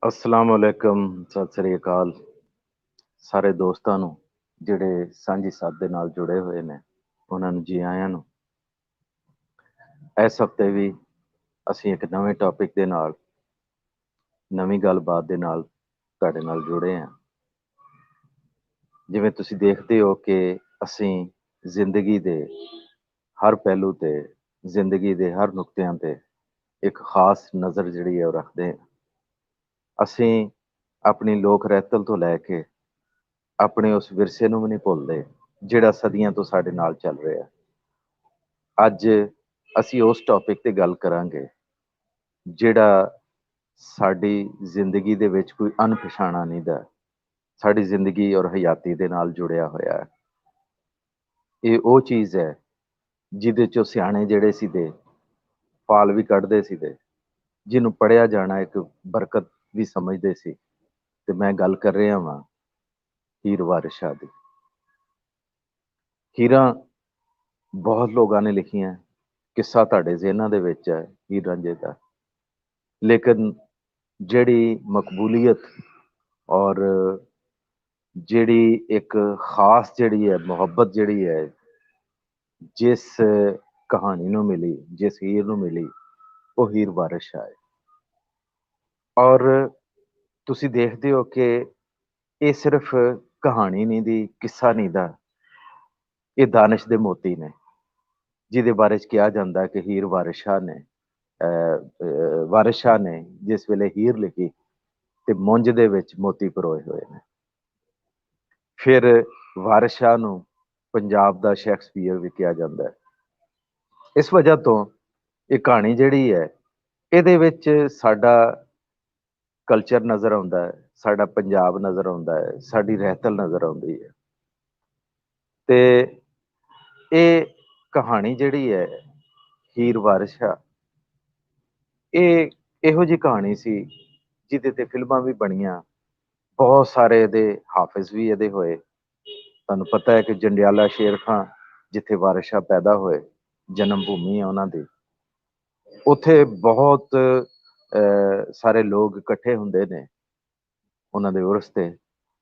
अस्सलामुअलैकुम सत श्री अकाल ਸਾਰੇ ਦੋਸਤਾਂ ਨੂੰ ਜਿਹੜੇ ਸਾਂਝੀ ਸਾਥ ਦੇ ਨਾਲ ਜੁੜੇ ਹੋਏ ਨੇ ਉਹਨਾਂ ਨੂੰ ਜੀ ਆਇਆਂ ਨੂੰ। ਇਸ ਹਫਤੇ ਵੀ ਅਸੀਂ ਇੱਕ ਨਵੇਂ ਟੌਪਿਕ ਦੇ ਨਾਲ ਨਵੀਂ ਗੱਲਬਾਤ ਦੇ ਨਾਲ ਤੁਹਾਡੇ ਨਾਲ ਜੁੜੇ ਹਾਂ। ਜਿਵੇਂ ਤੁਸੀਂ ਦੇਖਦੇ ਹੋ ਕਿ ਅਸੀਂ ਜ਼ਿੰਦਗੀ ਦੇ ਹਰ ਪਹਿਲੂ ਤੇ ਜ਼ਿੰਦਗੀ ਦੇ ਹਰ ਨੁਕਤਿਆਂ ਤੇ ਇੱਕ ਖਾਸ ਨਜ਼ਰ ਜਿਹੜੀ ਹੈ ਉਹ ਰੱਖਦੇ ਹਾਂ। ਅਸੀਂ ਆਪਣੀ ਲੋਕ ਰਹਿਤਲ ਤੋਂ ਲੈ ਕੇ ਆਪਣੇ ਉਸ ਵਿਰਸੇ ਨੂੰ ਵੀ ਨਹੀਂ ਭੁੱਲਦੇ ਜਿਹੜਾ ਸਦੀਆਂ ਤੋਂ ਸਾਡੇ ਨਾਲ ਚੱਲ ਰਿਹਾ। ਅੱਜ ਅਸੀਂ ਉਸ ਟੌਪਿਕ ਤੇ ਗੱਲ ਕਰਾਂਗੇ ਜਿਹੜਾ ਸਾਡੀ ਜ਼ਿੰਦਗੀ ਦੇ ਵਿੱਚ ਕੋਈ ਅਣਪਛਾਣਾ ਨਹੀਂ ਦਾ ਸਾਡੀ ਜ਼ਿੰਦਗੀ ਔਰ ਹਯਾਤੀ ਦੇ ਨਾਲ ਜੁੜਿਆ ਹੋਇਆ ਹੈ। ਇਹ ਉਹ ਚੀਜ਼ ਹੈ ਜਿਹਦੇ ਚੋਂ ਸਿਆਣੇ ਜਿਹੜੇ ਸੀ ਦੇ ਫਾਲ ਵੀ ਕੱਢਦੇ ਸੀ ਦੇ ਜਿਹਨੂੰ ਪੜ੍ਹਿਆ ਜਾਣਾ ਇੱਕ ਬਰਕਤ ਵੀ ਸਮਝਦੇ ਸੀ। ਤੇ ਮੈਂ ਗੱਲ ਕਰ ਰਿਹਾ ਵਾਂ ਹੀਰ ਵਾਰਿਸ ਸ਼ਾਹ ਦੀ। ਹੀਰਾਂ ਬਹੁਤ ਲੋਕਾਂ ਨੇ ਲਿਖੀਆਂ, ਕਿੱਸਾ ਤੁਹਾਡੇ ਜ਼ਿਹਨਾਂ ਦੇ ਵਿੱਚ ਹੈ ਹੀਰ ਰਾਂਝੇ ਦਾ, ਲੇਕਿਨ ਜਿਹੜੀ ਮਕਬੂਲੀਅਤ ਔਰ ਜਿਹੜੀ ਇੱਕ ਖਾਸ ਜਿਹੜੀ ਹੈ ਮੁਹੱਬਤ ਜਿਹੜੀ ਹੈ ਜਿਸ ਕਹਾਣੀ ਨੂੰ ਮਿਲੀ, ਜਿਸ ਹੀਰ ਨੂੰ ਮਿਲੀ, ਉਹ ਹੀਰ ਵਾਰਿਸ ਸ਼ਾਹ ਹੈ। ਔਰ ਤੁਸੀਂ ਦੇਖਦੇ ਹੋ ਕਿ ਇਹ ਸਿਰਫ ਕਹਾਣੀ ਨਹੀਂ ਦੀ, ਕਿੱਸਾ ਨਹੀਂ ਦਾ, ਇਹ ਦਾਨਿਸ਼ ਦੇ ਮੋਤੀ ਨੇ ਜਿਹਦੇ ਬਾਰੇ ਚ ਕਿਹਾ ਜਾਂਦਾ ਕਿ ਹੀਰ ਵਾਰਿਸ ਸ਼ਾਹ ਨੇ ਵਾਰਿਸ ਸ਼ਾਹ ਨੇ ਜਿਸ ਵੇਲੇ ਹੀਰ ਲਿਖੀ ਤੇ ਮੁੰਜ ਦੇ ਵਿੱਚ ਮੋਤੀ ਪਰੋਏ ਹੋਏ ਨੇ। ਫਿਰ ਵਾਰਿਸ ਸ਼ਾਹ ਨੂੰ ਪੰਜਾਬ ਦਾ ਸ਼ੇਕਸਪੀਅਰ ਵੀ ਕਿਹਾ ਜਾਂਦਾ ਹੈ। ਇਸ ਵਜ੍ਹਾ ਤੋਂ ਇਹ ਕਹਾਣੀ ਜਿਹੜੀ ਹੈ ਇਹਦੇ ਵਿੱਚ ਸਾਡਾ ਕਲਚਰ ਨਜ਼ਰ ਆਉਂਦਾ ਹੈ, ਸਾਡਾ ਪੰਜਾਬ ਨਜ਼ਰ ਆਉਂਦਾ ਹੈ, ਸਾਡੀ ਰਹਿਤਲ ਨਜ਼ਰ ਆਉਂਦੀ ਹੈ। ਤੇ ਇਹ ਕਹਾਣੀ ਜਿਹੜੀ ਹੈ ਹੀਰ ਵਾਰਿਸ ਸ਼ਾਹ, ਇਹ ਇਹੋ ਜਿਹੀ ਕਹਾਣੀ ਸੀ ਜਿਹਦੇ ਤੇ ਫਿਲਮਾਂ ਵੀ ਬਣੀਆਂ, ਬਹੁਤ ਸਾਰੇ ਇਹਦੇ ਹਾਫਿਜ਼ ਵੀ ਇਹਦੇ ਹੋਏ। ਤੁਹਾਨੂੰ ਪਤਾ ਹੈ ਕਿ ਜੰਡਿਆਲਾ ਸ਼ੇਰ ਖਾਂ ਜਿੱਥੇ ਵਾਰਿਸ ਸ਼ਾਹ ਪੈਦਾ ਹੋਏ, ਜਨਮ ਭੂਮੀ ਹੈ ਉਹਨਾਂ ਦੀ, ਉੱਥੇ ਬਹੁਤ ਸਾਰੇ ਲੋਕ ਇਕੱਠੇ ਹੁੰਦੇ ਨੇ ਉਹਨਾਂ ਦੇ ਉਰਸ ਤੇ,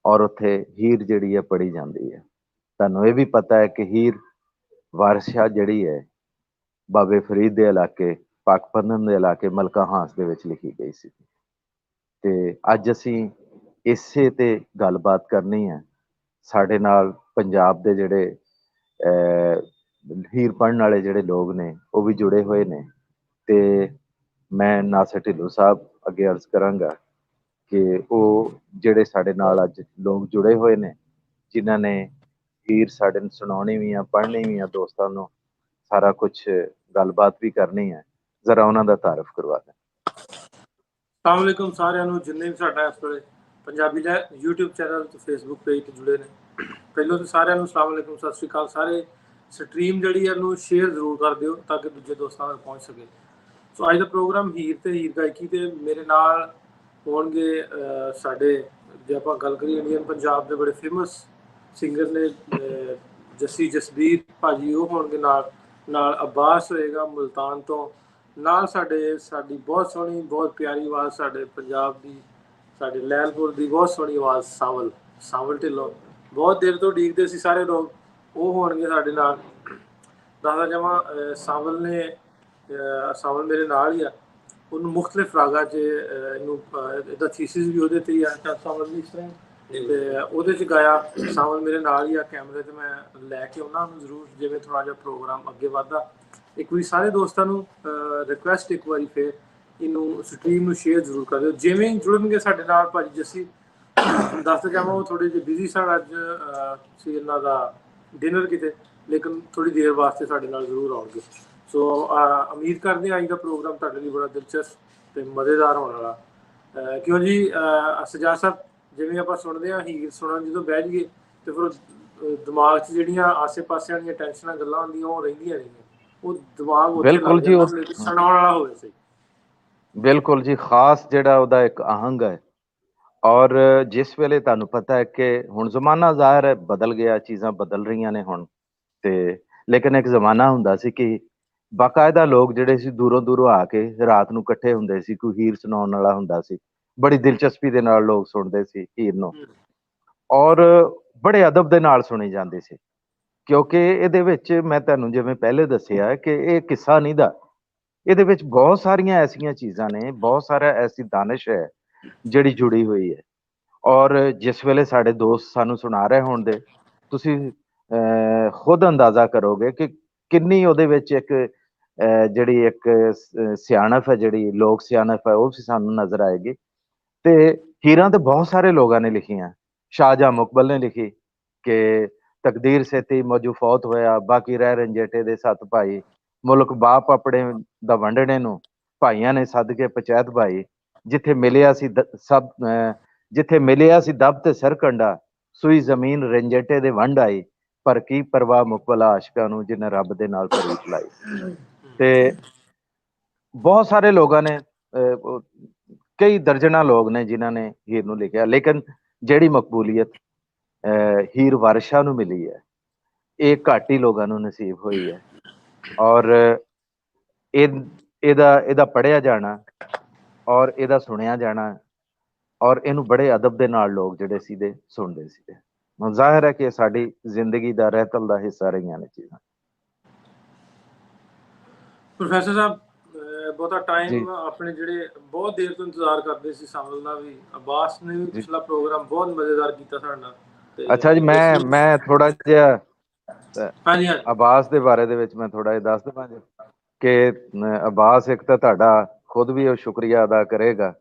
ਔਰ ਉੱਥੇ ਹੀਰ ਜਿਹੜੀ ਹੈ ਪੜ੍ਹੀ ਜਾਂਦੀ ਹੈ। ਤੁਹਾਨੂੰ ਇਹ ਵੀ ਪਤਾ ਹੈ ਕਿ ਹੀਰ ਵਾਰਿਸ ਸ਼ਾਹ ਜਿਹੜੀ ਹੈ ਬਾਬੇ ਫਰੀਦ ਦੇ ਇਲਾਕੇ, ਪਾਕਪੰਨਨ ਦੇ ਇਲਾਕੇ ਮਲਕਾ ਹਾਂਸ ਦੇ ਵਿੱਚ ਲਿਖੀ ਗਈ ਸੀ। ਤੇ ਅੱਜ ਅਸੀਂ ਇਸੇ ਤੇ ਗੱਲਬਾਤ ਕਰਨੀ ਹੈ। ਸਾਡੇ ਨਾਲ ਪੰਜਾਬ ਦੇ ਜਿਹੜੇ ਹੀਰ ਪੜ੍ਹਨ ਵਾਲੇ ਜਿਹੜੇ ਲੋਕ ਨੇ ਉਹ ਵੀ ਜੁੜੇ ਹੋਏ ਨੇ। ਤੇ ਮੈਂ ਨਾਸਿਰ ਢਿੱਲੋਂ ਸਾਹਿਬ ਅੱਗੇ ਅਰਜ਼ ਕਰਾਂਗਾ ਕਿ ਉਹ ਜਿਹੜੇ ਸਾਡੇ ਨਾਲ ਅੱਜ ਲੋਕ ਜੁੜੇ ਹੋਏ ਨੇ, ਜਿਨ੍ਹਾਂ ਨੇ ਹੀਰ ਸਾਡੇ ਨੂੰ ਸੁਣਾਉਣੀ ਵੀ ਆ, ਪੜ੍ਹਨੀ ਵੀ ਆ, ਦੋਸਤਾਂ ਨੂੰ ਸਾਰਾ ਕੁਛ ਗੱਲਬਾਤ ਵੀ ਕਰਨੀ ਹੈ, ਜ਼ਰਾ ਉਹਨਾਂ ਦਾ ਤਾਰਫ ਕਰਵਾ ਦੇं। ਅਸਲਾਮੁਅਲੈਕੁਮ ਸਾਰਿਆਂ ਨੂੰ, ਜਿੰਨੇ ਵੀ ਸਾਡਾ ਇਸ ਵੇਲੇ ਪੰਜਾਬੀ ਦਾ YouTube ਚੈਨਲ ਤੇ ਫੇਸਬੁੱਕ ਪੇਜ ਤੇ ਜੁੜੇ ਨੇ, ਪਹਿਲਾਂ ਤਾਂ ਸਾਰਿਆਂ ਨੂੰ ਅਸਲਾਮੁਅਲੈਕੁਮ, ਸਤਿ ਸ਼੍ਰੀ ਅਕਾਲ। ਸਾਰੇ ਸਟਰੀਮ ਜਿਹੜੀ ਹੈ ਇਹਨੂੰ ਸ਼ੇਅਰ ਜ਼ਰੂਰ ਕਰ ਦਿਓ ਤਾਂ ਕਿ ਦੂਜੇ ਦੋਸਤਾਂ ਤੱਕ ਪਹੁੰਚ ਸਕੇ। ਸੋ ਅੱਜ ਦਾ ਪ੍ਰੋਗਰਾਮ ਹੀਰ ਤੇ ਹੀਰ ਗਾਇਕੀ ਤੇ ਮੇਰੇ ਨਾਲ ਹੋਣਗੇ ਸਾਡੇ, ਜੇ ਆਪਾਂ ਗੱਲ ਕਰੀਏ ਇੰਡੀਅਨ ਪੰਜਾਬ ਦੇ ਬੜੇ ਫੇਮਸ ਸਿੰਗਰ ਨੇ, ਜੱਸੀ ਜਸਬੀਰ ਭਾਜੀ, ਉਹ ਹੋਣਗੇ ਨਾਲ। ਨਾਲ ਅਬਾਸ ਹੋਏਗਾ ਮੁਲਤਾਨ ਤੋਂ, ਨਾਲ ਸਾਡੀ ਬਹੁਤ ਸੋਹਣੀ ਬਹੁਤ ਪਿਆਰੀ ਆਵਾਜ਼ ਸਾਡੇ ਪੰਜਾਬ ਦੀ, ਸਾਡੇ ਲੈਲਪੁਰ ਦੀ ਬਹੁਤ ਸੋਹਣੀ ਆਵਾਜ਼ ਸਾਵਲ ਢਿੱਲੋਂ, ਬਹੁਤ ਦੇਰ ਤੋਂ ਉਡੀਕਦੇ ਸੀ ਸਾਰੇ ਲੋਕ, ਉਹ ਹੋਣਗੇ ਸਾਡੇ ਨਾਲ। ਦੱਸਦਾ ਜਾਵਾਂ ਸਾਵਲ ਮੇਰੇ ਨਾਲ ਹੀ ਆ, ਉਹਨੂੰ ਮੁਖਤਲਿਫ ਰਾਗਾਂ 'ਚ ਇਹਨੂੰ ਇਹਦਾ ਥੀਸਿਸ ਵੀ ਉਹਦੇ 'ਤੇ ਹੀ ਆ, ਸਾਵਲ ਦੀ ਇਸ ਤਰ੍ਹਾਂ ਤੇ ਉਹਦੇ 'ਚ ਗਾਇਆ। ਸਾਵਲ ਮੇਰੇ ਨਾਲ ਹੀ ਆ, ਕੈਮਰੇ 'ਤੇ ਮੈਂ ਲੈ ਕੇ ਉਹਨਾਂ ਨੂੰ ਜ਼ਰੂਰ, ਜਿਵੇਂ ਥੋੜ੍ਹਾ ਜਿਹਾ ਪ੍ਰੋਗਰਾਮ ਅੱਗੇ ਵੱਧਦਾ। ਇੱਕ ਵਾਰੀ ਸਾਰੇ ਦੋਸਤਾਂ ਨੂੰ ਰਿਕੁਐਸਟ, ਇੱਕ ਵਾਰੀ ਫਿਰ ਇਹਨੂੰ ਸਟਰੀਮ ਨੂੰ ਸ਼ੇਅਰ ਜ਼ਰੂਰ ਕਰ ਦਿਓ। ਜਿਵੇਂ ਜੁੜਨਗੇ ਸਾਡੇ ਨਾਲ ਭਾਜੀ ਜੱਸੀ, ਦੱਸਦਾ ਜਾਵਾਂ ਉਹ ਥੋੜ੍ਹੇ ਜਿਹੇ ਬਿਜ਼ੀ ਸਨ, ਅੱਜ ਸੀ ਇਹਨਾਂ ਦਾ ਡਿਨਰ ਕਿਤੇ, ਲੇਕਿਨ ਥੋੜ੍ਹੀ ਦੇਰ ਵਾਸਤੇ ਸਾਡੇ ਨਾਲ ਜ਼ਰੂਰ ਆਉਣਗੇ। ਸੋ ਉਮੀਦ ਕਰਦੇ ਹਾਂ ਅੱਜ ਦਾ ਪ੍ਰੋਗਰਾਮ ਤੁਹਾਡੇ ਲਈ ਬੜਾ ਦਿਲਚਸਪ ਤੇ ਮਜ਼ੇਦਾਰ ਹੋਣ ਵਾਲਾ। ਕਿਉਂ ਜੀ ਸਜਾਦ ਸਾਹਿਬ, ਜਿਵੇਂ ਆਪਾਂ ਸੁਣਦੇ ਹਾਂ ਹੀਰ ਸੁਣਨ ਜਦੋਂ ਬਹਿ ਜਾਈਏ ਤੇ ਫਿਰ ਦਿਮਾਗ 'ਚ ਜਿਹੜੀਆਂ ਆਸੇ ਪਾਸੇ ਵਾਲੀਆਂ ਟੈਨਸ਼ਨਾਂ ਗੱਲਾਂ ਹੁੰਦੀਆਂ ਉਹ ਰਹਿੰਦੀਆਂ ਰਹਿੰਦੀਆਂ, ਉਹ ਦਿਮਾਗ ਉੱਥੇ ਲੱਗ ਬਿਲਕੁਲ ਜੀ, ਜਾਂਦਾ, ਸੁਣਾਉਣ ਵਾਲਾ ਹੋਵੇ ਸਹੀ। ਬਿਲਕੁਲ ਜੀ, ਖਾਸ ਜਿਹੜਾ ਉਹਦਾ ਇੱਕ ਆਹੰਗ ਹੈ। ਔਰ ਜਿਸ ਵੇਲੇ ਤੁਹਾਨੂੰ ਪਤਾ ਹੈ ਕਿ ਹੁਣ ਜ਼ਮਾਨਾ ਜ਼ਾਹਿਰ ਹੈ ਬਦਲ ਗਿਆ, ਚੀਜ਼ਾਂ ਬਦਲ ਰਹੀਆਂ ਨੇ ਹੁਣ, ਤੇ ਲੇਕਿਨ ਇੱਕ ਜ਼ਮਾਨਾ ਹੁੰਦਾ ਸੀ ਕਿ ਬਾਕਾਇਦਾ ਲੋਕ ਜਿਹੜੇ ਸੀ ਦੂਰੋਂ ਦੂਰੋਂ ਆ ਕੇ ਰਾਤ ਨੂੰ ਇਕੱਠੇ ਹੁੰਦੇ ਸੀ, ਕੋਈ ਹੀਰ ਸੁਣਾਉਣ ਵਾਲਾ ਹੁੰਦਾ ਸੀ, ਬੜੀ ਦਿਲਚਸਪੀ ਦੇ ਨਾਲ ਲੋਕ ਸੁਣਦੇ ਸੀ ਹੀਰ ਨੂੰ, ਔਰ ਬੜੇ ਅਦਬ ਦੇ ਨਾਲ ਸੁਣੀ ਜਾਂਦੀ ਸੀ, ਕਿਉਂਕਿ ਇਹਦੇ ਵਿੱਚ ਮੈਂ ਤੁਹਾਨੂੰ ਜਿਵੇਂ ਪਹਿਲੇ ਦੱਸਿਆ ਕਿ ਇਹ ਕਿੱਸਾ ਨਹੀਂ ਦਾ, ਇਹਦੇ ਵਿੱਚ ਬਹੁਤ ਸਾਰੀਆਂ ਐਸੀਆਂ ਚੀਜ਼ਾਂ ਨੇ, ਬਹੁਤ ਸਾਰਾ ਐਸੀ ਦਾਨਿਸ਼ ਹੈ ਜਿਹੜੀ ਜੁੜੀ ਹੋਈ ਹੈ। ਔਰ ਜਿਸ ਵੇਲੇ ਸਾਡੇ ਦੋਸਤ ਸਾਨੂੰ ਸੁਣਾ ਰਹੇ ਹੋਣ ਦੇ, ਤੁਸੀਂ ਖੁਦ ਅੰਦਾਜ਼ਾ ਕਰੋਗੇ ਕਿ ਕਿੰਨੀ ਉਹਦੇ ਵਿੱਚ ਇੱਕ ਜਿਹੜੀ ਇੱਕ ਸਿਆਣਪ ਹੈ, ਜਿਹੜੀ ਲੋਕ ਸਿਆਣਪ ਹੈ, ਉਹ ਵੀ ਸਾਨੂੰ ਨਜ਼ਰ ਆਏਗੀ। ਤੇ ਹੀਰਾਂ ਤੇ ਬਹੁਤ ਸਾਰੇ ਲੋਕਾਂ ਨੇ ਲਿਖੀਆਂ। ਸ਼ਾਹਜਹਾਂ ਮੁਕਬਲ ਨੇ ਲਿਖੀ ਕਿ ਤਕਦੀਰ ਸੇਤੀ ਮੌਜੂ ਫੌਤ ਹੋਇਆ, ਬਾਕੀ ਰਹਿ ਰੰਜੇਟੇ ਦੇ 7 ਭਾਈ, ਮੁਲਕ ਬਾਪ ਆਪਣੇ ਦਾ ਵੰਡਣੇ ਨੂੰ, ਭਾਈਆਂ ਨੇ ਸੱਦ ਕੇ ਪੰਚਾਇਤ ਭਾਈ, ਜਿੱਥੇ ਮਿਲਿਆ ਸੀ ਸਭ ਜਿੱਥੇ ਮਿਲਿਆ ਸੀ ਦਬ ਤੇ ਸਿਰ ਕੰਡਾ, ਸੂਈ ਜ਼ਮੀਨ ਰੰਜੇਟੇ ਦੇ ਵੰਡ ਆਈ, ਪਰ ਕੀ ਪਰਵਾਹ ਮੁਕਬਲ ਆਸ਼ਕਾਂ ਨੂੰ ਜਿਹਨੇ ਰੱਬ ਦੇ ਨਾਲ ਪ੍ਰੀਤ ਲਾਈ। ਤੇ ਬਹੁਤ ਸਾਰੇ ਲੋਕਾਂ ਨੇ ਕਈ ਦਰਜਨਾਂ ਲੋਕ ਨੇ ਜਿਨ੍ਹਾਂ ਨੇ ਹੀਰ ਨੂੰ ਲਿਖਿਆ, ਲੇਕਿਨ ਜਿਹੜੀ ਮਕਬੂਲੀਅਤ ਹੀਰ ਵਾਰਿਸ ਨੂੰ ਮਿਲੀ ਹੈ, ਇਹ ਘੱਟ ਹੀ ਲੋਕਾਂ ਨੂੰ ਨਸੀਬ ਹੋਈ ਹੈ। ਔਰ ਇਹਦਾ ਪੜ੍ਹਿਆ ਜਾਣਾ ਔਰ ਇਹਦਾ ਸੁਣਿਆ ਜਾਣਾ, ਔਰ ਇਹਨੂੰ ਬੜੇ ਅਦਬ ਦੇ ਨਾਲ ਲੋਕ ਜਿਹੜੇ ਸੀਗੇ ਸੁਣਦੇ ਸੀਗੇ। ਜ਼ਾਹਿਰ ਹੈ ਕਿ ਸਾਡੀ ਜ਼ਿੰਦਗੀ ਦਾ ਰਹਿਤਲ ਦਾ ਹਿੱਸਾ ਰਹੀਆਂ ਨੇ ਚੀਜ਼ਾਂ। ਪ੍ਰੋਫੈਸਰ ਸਾਹਿਬ ਬਹੁਤਾ ਟਾਈਮ ਆਪਣੇ ਜਿਹੜੇ ਬਹੁਤ ਦੇਰ ਤੋਂ ਇੰਤਜ਼ਾਰ ਕਰਦੇ ਸੀ ਸਾਵਲ ਦਾ ਵੀ, ਅਬਾਸ ਨੇ ਵੀ ਪਿਛਲਾ ਪ੍ਰੋਗਰਾਮ ਬਹੁਤ ਮਜ਼ੇਦਾਰ ਕੀਤਾ ਸਾਡੇ ਨਾਲ। ਅੱਛਾ ਜੀ, ਮੈਂ ਥੋੜਾ ਜਿਹਾ ਅਬਾਸ ਦੇ ਬਾਰੇ ਦੇ ਵਿੱਚ ਮੈਂ ਥੋੜਾ ਜਿਹਾ ਦੱਸ ਦੇਵਾਂ ਜੀ ਕਿ ਅਬਾਸ ਇੱਕ ਤਾਂ ਤੁਹਾਡਾ ਖੁਦ ਵੀ ਉਹ ਸ਼ੁਕਰੀਆ ਅਦਾ ਕਰੇਗਾ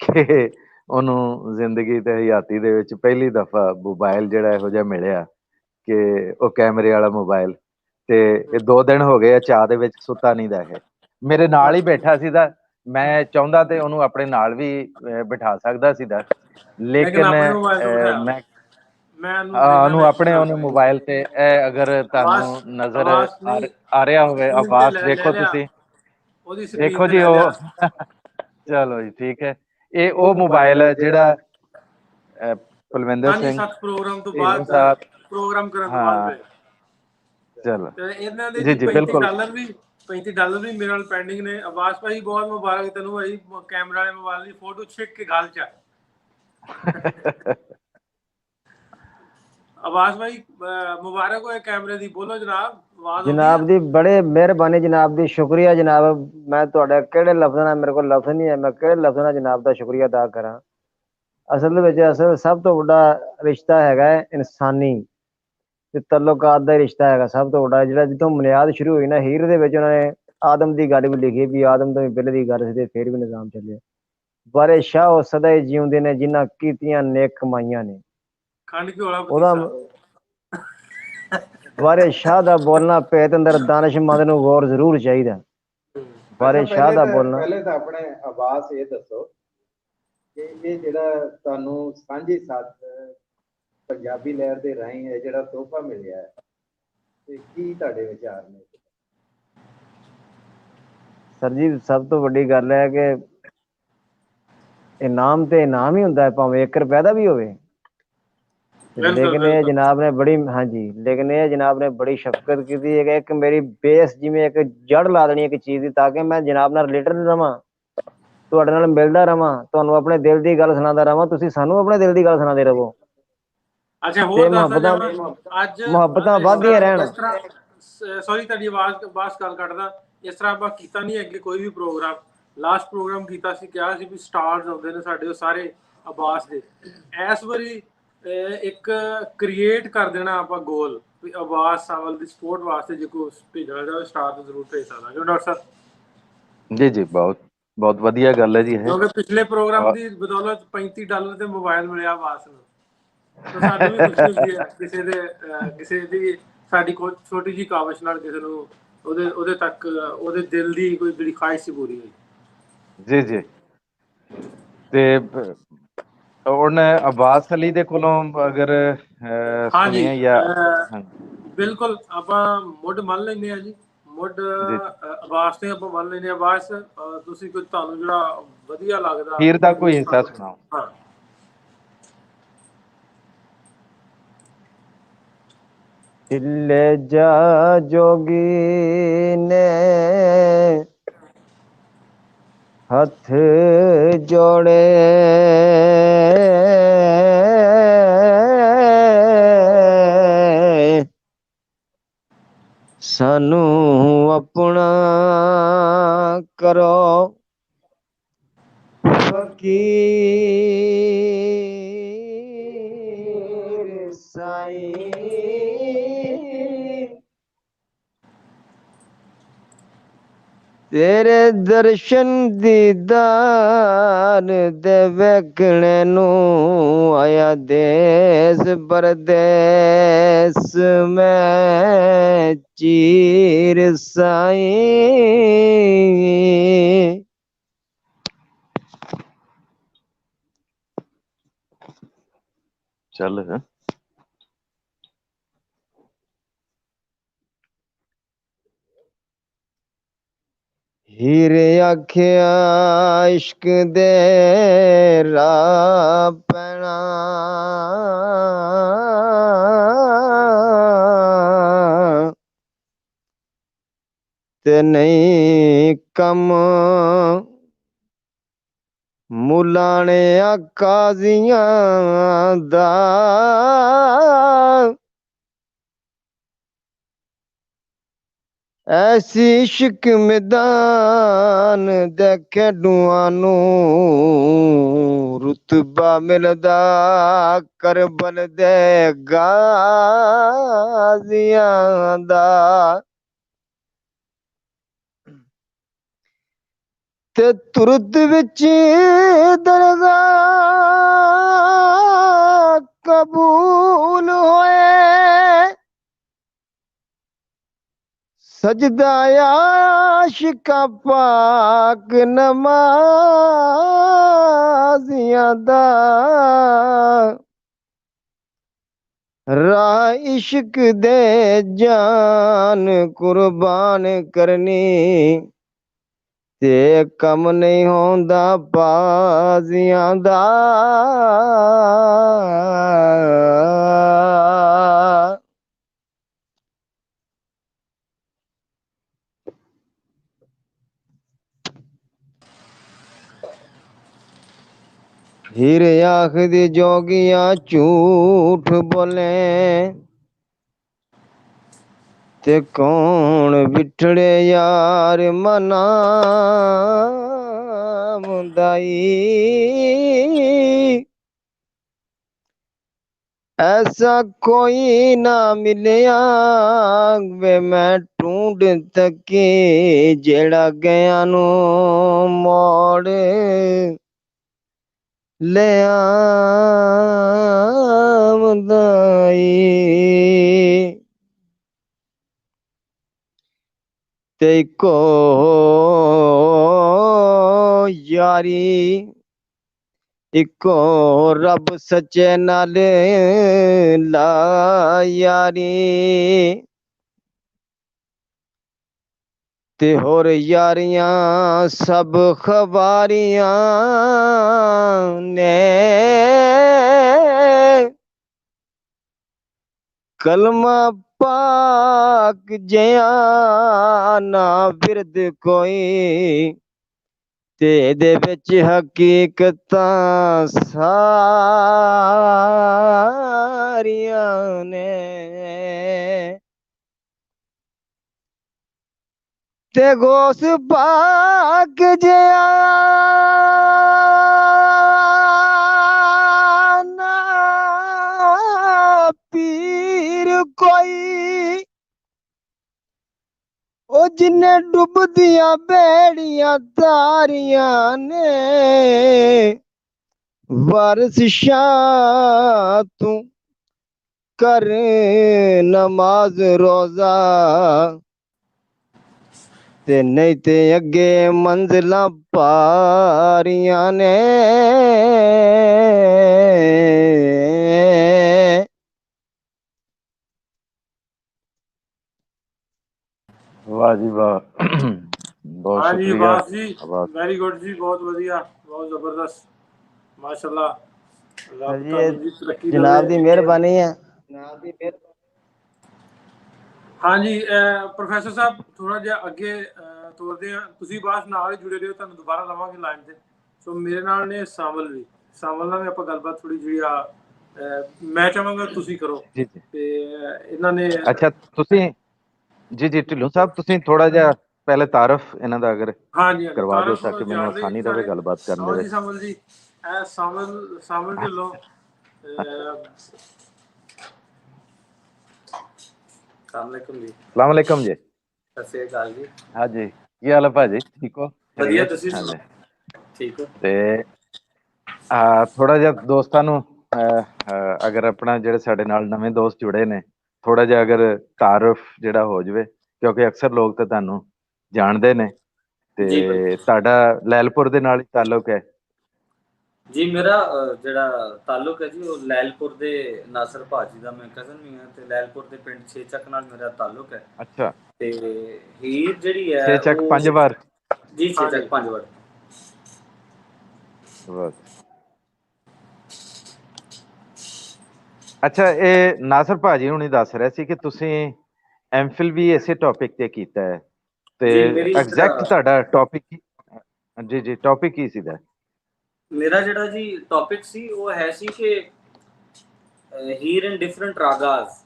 ਕਿ ਉਹਨੂੰ ਜ਼ਿੰਦਗੀ ਤੇ ਹਯਾਤੀ ਦੇ ਵਿੱਚ ਪਹਿਲੀ ਦਫਾ ਮੋਬਾਈਲ ਜਿਹੜਾ ਇਹੋ ਜਿਹਾ ਮਿਲਿਆ ਕਿ ਉਹ ਕੈਮਰੇ ਵਾਲਾ ਮੋਬਾਈਲ, ਤੇ ਇਹ 2 ਦਿਨ ਹੋ ਗਏ ਆ ਚਾਹ ਦੇ ਵਿੱਚ ਸੁੱਤਾ ਨਹੀਂ ਦਾ। ਇਹ ਮੇਰੇ ਨਾਲ ਹੀ ਬੈਠਾ ਸੀ ਦਾ, ਮੈਂ ਚਾਹੁੰਦਾ ਤੇ ਉਹਨੂੰ ਆਪਣੇ ਨਾਲ ਵੀ ਬਿਠਾ ਸਕਦਾ ਸੀ ਦਾ, ਲੇਕਿਨ ਮੈਂ ਉਹਨੂੰ ਆਪਣੇ ਉਹਨੂੰ ਮੋਬਾਈਲ ਤੇ ਇਹ ਅਗਰ ਤੁਹਾਨੂੰ ਨਜ਼ਰ ਆ ਰਿਹਾ ਹੋਵੇ, ਆਵਾਜ਼ ਦੇਖੋ ਤੁਸੀਂ, ਦੇਖੋ ਜੀ ਉਹ ਚਲੋ ਜੀ ਠੀਕ ਹੈ। ਇਹ ਉਹ ਮੋਬਾਈਲ ਹੈ ਜਿਹੜਾ ਕੁਲਵਿੰਦਰ ਸਿੰਘ ਪ੍ਰੋਗਰਾਮ ਤੋਂ ਢਿੱਲੋਂ ਬਾਅਦ ਸਾਹਿਬ, ਪ੍ਰੋਗਰਾਮ ਕਰਨ ਤੋਂ ਹਾਂ ਬਾਅਦ ਚਲੋ ਤੇ ਇਹਨਾਂ ਦੇ ਜੀ ਜੀ ਬਿਲਕੁਲ $35 ਵੀ ਮੇਰੇ ਨਾਲ ਪੈਂਡਿੰਗ ਨੇ। ਅਬਾਸ ਭਾਈ ਬਹੁਤ ਮੁਬਾਰਕ ਤੈਨੂੰ ਭਾਈ, ਕੈਮਰਾ ਵਾਲੇ ਮੋਬਾਈਲ ਦੀ ਫੋਟੋ ਛਿੱਕ ਕੇ ਗੱਲ ਚ ਆਵਾਜ਼ ਭਾਈ ਮੁਬਾਰਕ ਹੋਏ ਕੈਮਰੇ ਦੀ, ਬੋਲੋ ਜਨਾਬ। ਜਨਾਬ ਦੀ ਬੜੇ ਮਿਹਰਬਾਨੀ ਜਨਾਬ ਦੀ, ਸ਼ੁਕਰੀਆ ਜਨਾਬ। ਮੈਂ ਤੁਹਾਡਾ ਕਿਹੜੇ ਲਫ਼ਜ਼ਾਂ ਨਾਲ, ਮੇਰੇ ਕੋਲ ਲਫ਼ਜ਼ ਨਹੀਂ ਹੈ, ਮੈਂ ਕਿਹੜੇ ਲਫ਼ਜ਼ਾਂ ਨਾਲ ਜਨਾਬ ਦਾ ਸ਼ੁਕਰੀਆ ਅਦਾ ਕਰਾਂ। ਅਸਲ ਦੇ ਵਿੱਚ ਸਭ ਤੋਂ ਵੱਡਾ ਰਿਸ਼ਤਾ ਹੈਗਾ ਹੈ ਇਨਸਾਨੀ ਤੇ ਤਲੁਕਾਤ ਦਾ ਰਿਸ਼ਤਾ ਹੈਗਾ ਸਭ ਤੋਂ ਵੱਡਾ, ਜਿਹੜਾ ਜਿੱਥੋਂ ਬੁਨਿਆਦ ਸ਼ੁਰੂ ਹੋਈ ਨਾ। ਹੀਰ ਦੇ ਵਿੱਚ ਉਹਨਾਂ ਨੇ ਆਦਮ ਦੀ ਗੱਲ ਵੀ ਲਿਖੀ ਵੀ ਆਦਮ ਤੋਂ ਵੀ ਪਹਿਲੇ ਦੀ ਗੱਲ ਸੀ ਤੇ ਫਿਰ ਵੀ ਨਿਜ਼ਾਮ ਚੱਲਿਆ। ਬਾਰੇ ਸ਼ਾਹ ਉਹ ਸਦਾ ਹੀ ਜਿਉਂਦੇ ਨੇ ਜਿਨ੍ਹਾਂ ਕੀਤੀਆਂ ਨੇਕ ਕਮਾਈਆਂ ਨੇ। ਉਹਦਾ ਬਾਰੇ ਸ਼ਾਹ ਦਾ ਬੋਲਣਾ ਭੇਤ ਅੰਦਰ ਦਾਨਿਸ਼ਮੰਦ ਨੂੰ ਗੌਰ ਜ਼ਰੂਰ ਚਾਹੀਦਾ। ਬਾਰੇ ਸ਼ਾਹ ਦਾ ਬੋਲਣਾ। ਪਹਿਲੇ ਤਾਂ ਆਪਣੇ ਆਵਾਜ਼ ਇਹ ਦੱਸੋ ਕਿ ਇਹ ਜਿਹੜਾ ਤੁਹਾਨੂੰ ਸਾਂਝੀ ਸਾਥ ਪੰਜਾਬੀ ਲਹਿਰ ਦੇ ਰਾਹੀਂ ਹੈ ਜਿਹੜਾ ਤੋਹਫਾ ਮਿਲਿਆ ਹੈ, ਤੇ ਕੀ ਤੁਹਾਡੇ ਵਿਚਾਰ ਨੇ? ਸਰ ਜੀ ਸਭ ਤੋਂ ਵੱਡੀ ਗੱਲ ਹੈ ਕਿ ਇਨਾਮ ਤੇ ਇਨਾਮ ਹੀ ਹੁੰਦਾ ਹੈ, ਭਾਵੇਂ 1 ਰੁਪਏ ਦਾ ਵੀ ਹੋਵੇ। ਲੇਕਿਨ ਇਹ ਜਨਾਬ ਨੇ ਬੜੀ, ਹਾਂਜੀ, ਲੇਕਿਨ ਇਹ ਜਨਾਬ ਨੇ ਬੜੀ ਸ਼ਫਕਤ ਕੀਤੀ ਹੈ ਕਿ ਇੱਕ ਮੇਰੀ ਬੇਸ ਜਿਵੇਂ ਇੱਕ ਜੜ ਲਾ ਦੇਣੀ ਇੱਕ ਚੀਜ਼ ਦੀ, ਤਾਂ ਕਿ ਮੈਂ ਜਨਾਬ ਨਾਲ ਰਿਲੇਟਡ ਰਵਾਂ, ਤੁਹਾਡੇ ਨਾਲ ਮਿਲਦਾ ਰਵਾਂ, ਤੁਹਾਨੂੰ ਆਪਣੇ ਦਿਲ ਦੀ ਗੱਲ ਸੁਣਾਉਂਦਾ ਰਵਾਂ, ਤੁਸੀਂ ਸਾਨੂੰ ਆਪਣੇ ਦਿਲ ਦੀ ਗੱਲ ਸੁਣਾਉਂਦੇ ਰਹੋ। ਅੱਛਾ, ਹੋਰ ਮੁਹੱਬਤਾਂ ਵੱਧਦੀਆਂ ਰਹਿਣ। ਸੌਰੀ ਤੁਹਾਡੀ ਆਵਾਜ਼ ਗੱਲ ਕੱਟਦਾ। ਇਸ ਤਰ੍ਹਾਂ ਆਪਾਂ ਕੀਤਾ ਨਹੀਂ ਅੱਗੇ ਕੋਈ ਵੀ ਪ੍ਰੋਗਰਾਮ। ਲਾਸਟ ਪ੍ਰੋਗਰਾਮ ਕੀਤਾ ਸੀ, ਕਿਹਾ ਸੀ ਵੀ ਸਟਾਰਸ ਆਉਂਦੇ ਨੇ ਸਾਡੇ ਉਹ ਸਾਰੇ ਅਬਾਸ ਦੇ। ਇਸ ਵਾਰੀ ਇੱਕ ਕ੍ਰੀਏਟ ਕਰ ਦੇਣਾ ਆਪਾਂ ਗੋਲ ਵੀ ਅਬਾਸ ਸਾਵਲ ਦੀ ਸਪੋਰਟ ਵਾਸਤੇ ਜੇ ਕੋਈ ਭੇਜਣਾ ਚਾਹੇ ਸਟਾਰ ਤਾਂ ਜ਼ਰੂਰ ਭੇਜ ਸਕਦਾ। ਕਿਉਂ ਡਾਕਟਰ ਸਾਹਿਬ? ਜੀ ਜੀ ਬਹੁਤ ਵਧੀਆ ਗੱਲ ਹੈ ਜੀ ਇਹ, ਕਿਉਂਕਿ ਪਿਛਲੇ ਪ੍ਰੋਗਰਾਮ ਦੀ ਬਦੌਲਤ $35 ਤੇ ਮੋਬਾਈਲ ਮਿਲਿਆ ਅਬਾਸ ਨੂੰ, ਤਾਂ ਸਾਨੂੰ ਵੀ ਖੁਸ਼ੀ ਹੁੰਦੀ ਹੈ ਕਿਸੇ ਦੀ ਸਾਡੀ ਕੋਈ ਛੋਟੀ ਜਿਹੀ ਕਾਵਿਸ਼ ਨਾਲ ਕਿਸੇ ਨੂੰ ਉਹਦੇ ਤੱਕ ਉਹਦੇ ਦਿਲ ਦੀ ਕੋਈ ਜਿਹੜੀ ਖਾਹਿਸ਼ ਸੀ ਪੂਰੀ ਹੋਈ। ਜੀ ਜੀ। ਤੇ ਹੁਣ ਅਬਾਸ ਅਲੀ ਦੇ ਕੋਲੋਂ ਅਗਰ ਸੁਣੀਏ ਜਾਂ ਬਿਲਕੁਲ ਆਪਾਂ ਮੁੱਢ ਮੰਨ ਲੈਂਦੇ ਹਾਂ ਜੀ, ਮੁੱਢ ਆਵਾਜ਼ ਤੇ ਆਪਾਂ ਮੰਨ ਲੈਂਦੇ ਹਾਂ। ਆਵਾਜ਼ ਤੁਸੀਂ ਕੋਈ ਤੁਹਾਨੂੰ ਜਿਹੜਾ ਵਧੀਆ ਲੱਗਦਾ ਹੀਰ ਦਾ ਕੋਈ ਹਿੱਸਾ ਸੁਣਾਓ। ਹਾਂ, ਢਿੱਲੇ ਜਾ ਜੋਗੀ ਨੇ हथ जोड़े सानू अपना करो फकीर साईं तेरे दर्शन दीदार दे वेखने नू आया देश परदेस में चीर साईं। चल है हीरे आखिया इश्क दे राह पैना ते नहीं कम मुलाने काजियां दा ऐसी इश्क मैदान दे खेडुआं रुतबा मिलदा करबल दे गाजियां दा ते तुरत विच दरगाह कबूल होए सजदा आशिका पाक नमाजियां दा राह इश्क दे जान कुर्बान करनी ते कम नहीं होंदा बाजियां दा हीर आखदी जोगिया झूठ बोले ते कौन बिछड़े यार मना मुदाई ऐसा कोई ना मिलया वे मैं ढूंढ तकी जेड़ा गया नु मोड़ ले आमदाई ते को यारी इको रब सच्चे नाल ला यारी ते होर यारियां सब खबारियां ने कलमा पाक जया ना बिरद कोई ते दे विच हकीकतां सारियां ने ते गोस पाक जया ना पीर कोई ओ जिन्ने डुबदियां बेड़ियां तारियां ने वारिस शाह तू कर नमाज रोजा ते नहीं ते अगे मंजिलां पारियां ने वाह जी वाह बहुत हाँ जी शुक्रिया बास जी आवाज वेरी गुड जी बहुत वधिया बहुत जबरदस्त माशाल्लाह रब जी तुहानू जी तरक्की जनाब दी देवे मेहरबानी है। हाँ जी प्रोफेसर साहब थोड़ा जिहा अगे ਤੋਰਦੇ ਹਾਂ। ਤੁਸੀਂ ਬਸ ਨਾਲ ਹੀ ਜੁੜੇ ਰਹੋ, ਤੁਹਾਨੂੰ ਦੁਬਾਰਾ ਲਵਾਂਗੇ ਲਾਈਨ ਤੇ। ਸੋ ਮੇਰੇ ਨਾਲ ਨੇ ਸਾਵਲ ਵੀ, ਸਾਵਲ ਨਾਲ ਵੀ ਆਪਾਂ ਗੱਲਬਾਤ ਥੋੜੀ ਜਿਹੀ ਮੈਂ ਚਾਹਾਂਗਾ ਤੁਸੀਂ ਕਰੋ। ਜੀ ਜੀ। ਤੇ ਇਹਨਾਂ ਨੇ ਅੱਛਾ ਤੁਸੀਂ ਜੀ ਜੀ ਢਿੱਲੋਂ ਸਾਹਿਬ, ਤੁਸੀਂ ਥੋੜਾ ਜਿਹਾ ਪਹਿਲੇ ਤਾਰਫ ਇਹਨਾਂ ਦਾ ਅਗਰ ਹਾਂਜੀ ਹਾਂਜੀ ਕਰਵਾ ਦਿਓ ਤਾਰਫ ਤਾਂ ਕਿ ਮੈਨੂੰ ਜਾਣਦੇ ਆਸਾਨੀ ਜੀ ਰਵੇ ਸਾਰੇ। ਗੱਲਬਾਤ ਕਰਨ ਦੇ ਆਓ ਜੀ ਵਿੱਚ। ਸਾਵਲ ਜੀ, ਇਹ ਸਾਵਲ ਢਿੱਲੋਂ। ਸਲਾਮ ਅਲੈਕਮ ਜੀ। ਸਤਿ ਸ੍ਰੀ ਅਕਾਲ ਜੀ। ਹਾਂਜੀ, ਕੀ ਹਾਲ ਹੈ ਭਾਜੀ? ਠੀਕ ਹੋ? ਵਧੀਆ, ਖੈਰੀਅਤ? ਤੁਸੀਂ ਹਾਂਜੀ। ਠੀਕ ਹੋ? ਤੇ ਥੋੜਾ ਜਿਹਾ ਦੋਸਤਾਂ ਨੂੰ ਅਗਰ ਆਪਣਾ ਜਿਹੜੇ ਸਾਡੇ ਨਾਲ ਨਵੇਂ ਦੋਸਤ ਜੁੜੇ ਨੇ, ਥੋੜਾ ਜਿਹਾ ਅਗਰ ਤਾਰਫ ਜਿਹੜਾ ਹੋ ਜਾਵੇ, ਕਿਉਂਕਿ ਅਕਸਰ ਲੋਕ ਤਾਂ ਤੁਹਾਨੂੰ ਜਾਣਦੇ ਨੇ ਜੀ ਤੇ ਬਿਲਕੁਲ ਤੁਹਾਡਾ ਲੈਲਪੁਰ ਦੇ ਨਾਲ ਹੀ ਤਾਲੁਕ ਹੈ। ਜੀ। ਮੇਰਾ ਜਿਹੜਾ ਤਾਲੁਕ ਹੈ ਜੀ, ਉਹ ਲੈਲਪੁਰ ਦੇ ਨਾਸਰ ਭਾਜੀ ਦਾ ਮੈਂ ਕਜ਼ਨ ਵੀ ਹਾਂ, ਤੇ ਲੈਲਪੁਰ ਦੇ ਪਿੰਡ ਛੇਚਕ ਨਾਲ ਮੇਰਾ ਤਾਲੁਕ ਹੈ। ਅੱਛਾ। ਤੇ ਹੀਰ ਜਿਹੜੀ ਹੈ ਛੇਚਕ ਉਹ 5 ਵਾਰ। ਜੀ ਛੇਚਕ 5 ਵਾਰ। ਅੱਛਾ, ਇਹ ਨਾਸਰ ਭਾਜੀ ਹੁਣੀ ਦੱਸ ਰਿਹਾ ਸੀ ਕਿ ਤੁਸੀਂ ਐਮਫਿਲ ਵੀ ਇਸੇ ਟੌਪਿਕ ਤੇ ਕੀਤਾ ਹੈ, ਤੇ ਜੀ ਮੇਰੀ ਐਗਜ਼ੈਕਟ ਤੁਹਾਡਾ ਟੌਪਿਕ ਜੀ ਜੀ ਟੌਪਿਕ ਕੀ ਸੀਗਾ? ਮੇਰਾ ਜਿਹੜਾ ਜੀ ਟੌਪਿਕ ਸੀ ਉਹ ਹੈ ਸੀ ਕਿ ਹੀਰ ਇਨ ਡਿਫਰੈਂਟ ਰਾਗਾਸ।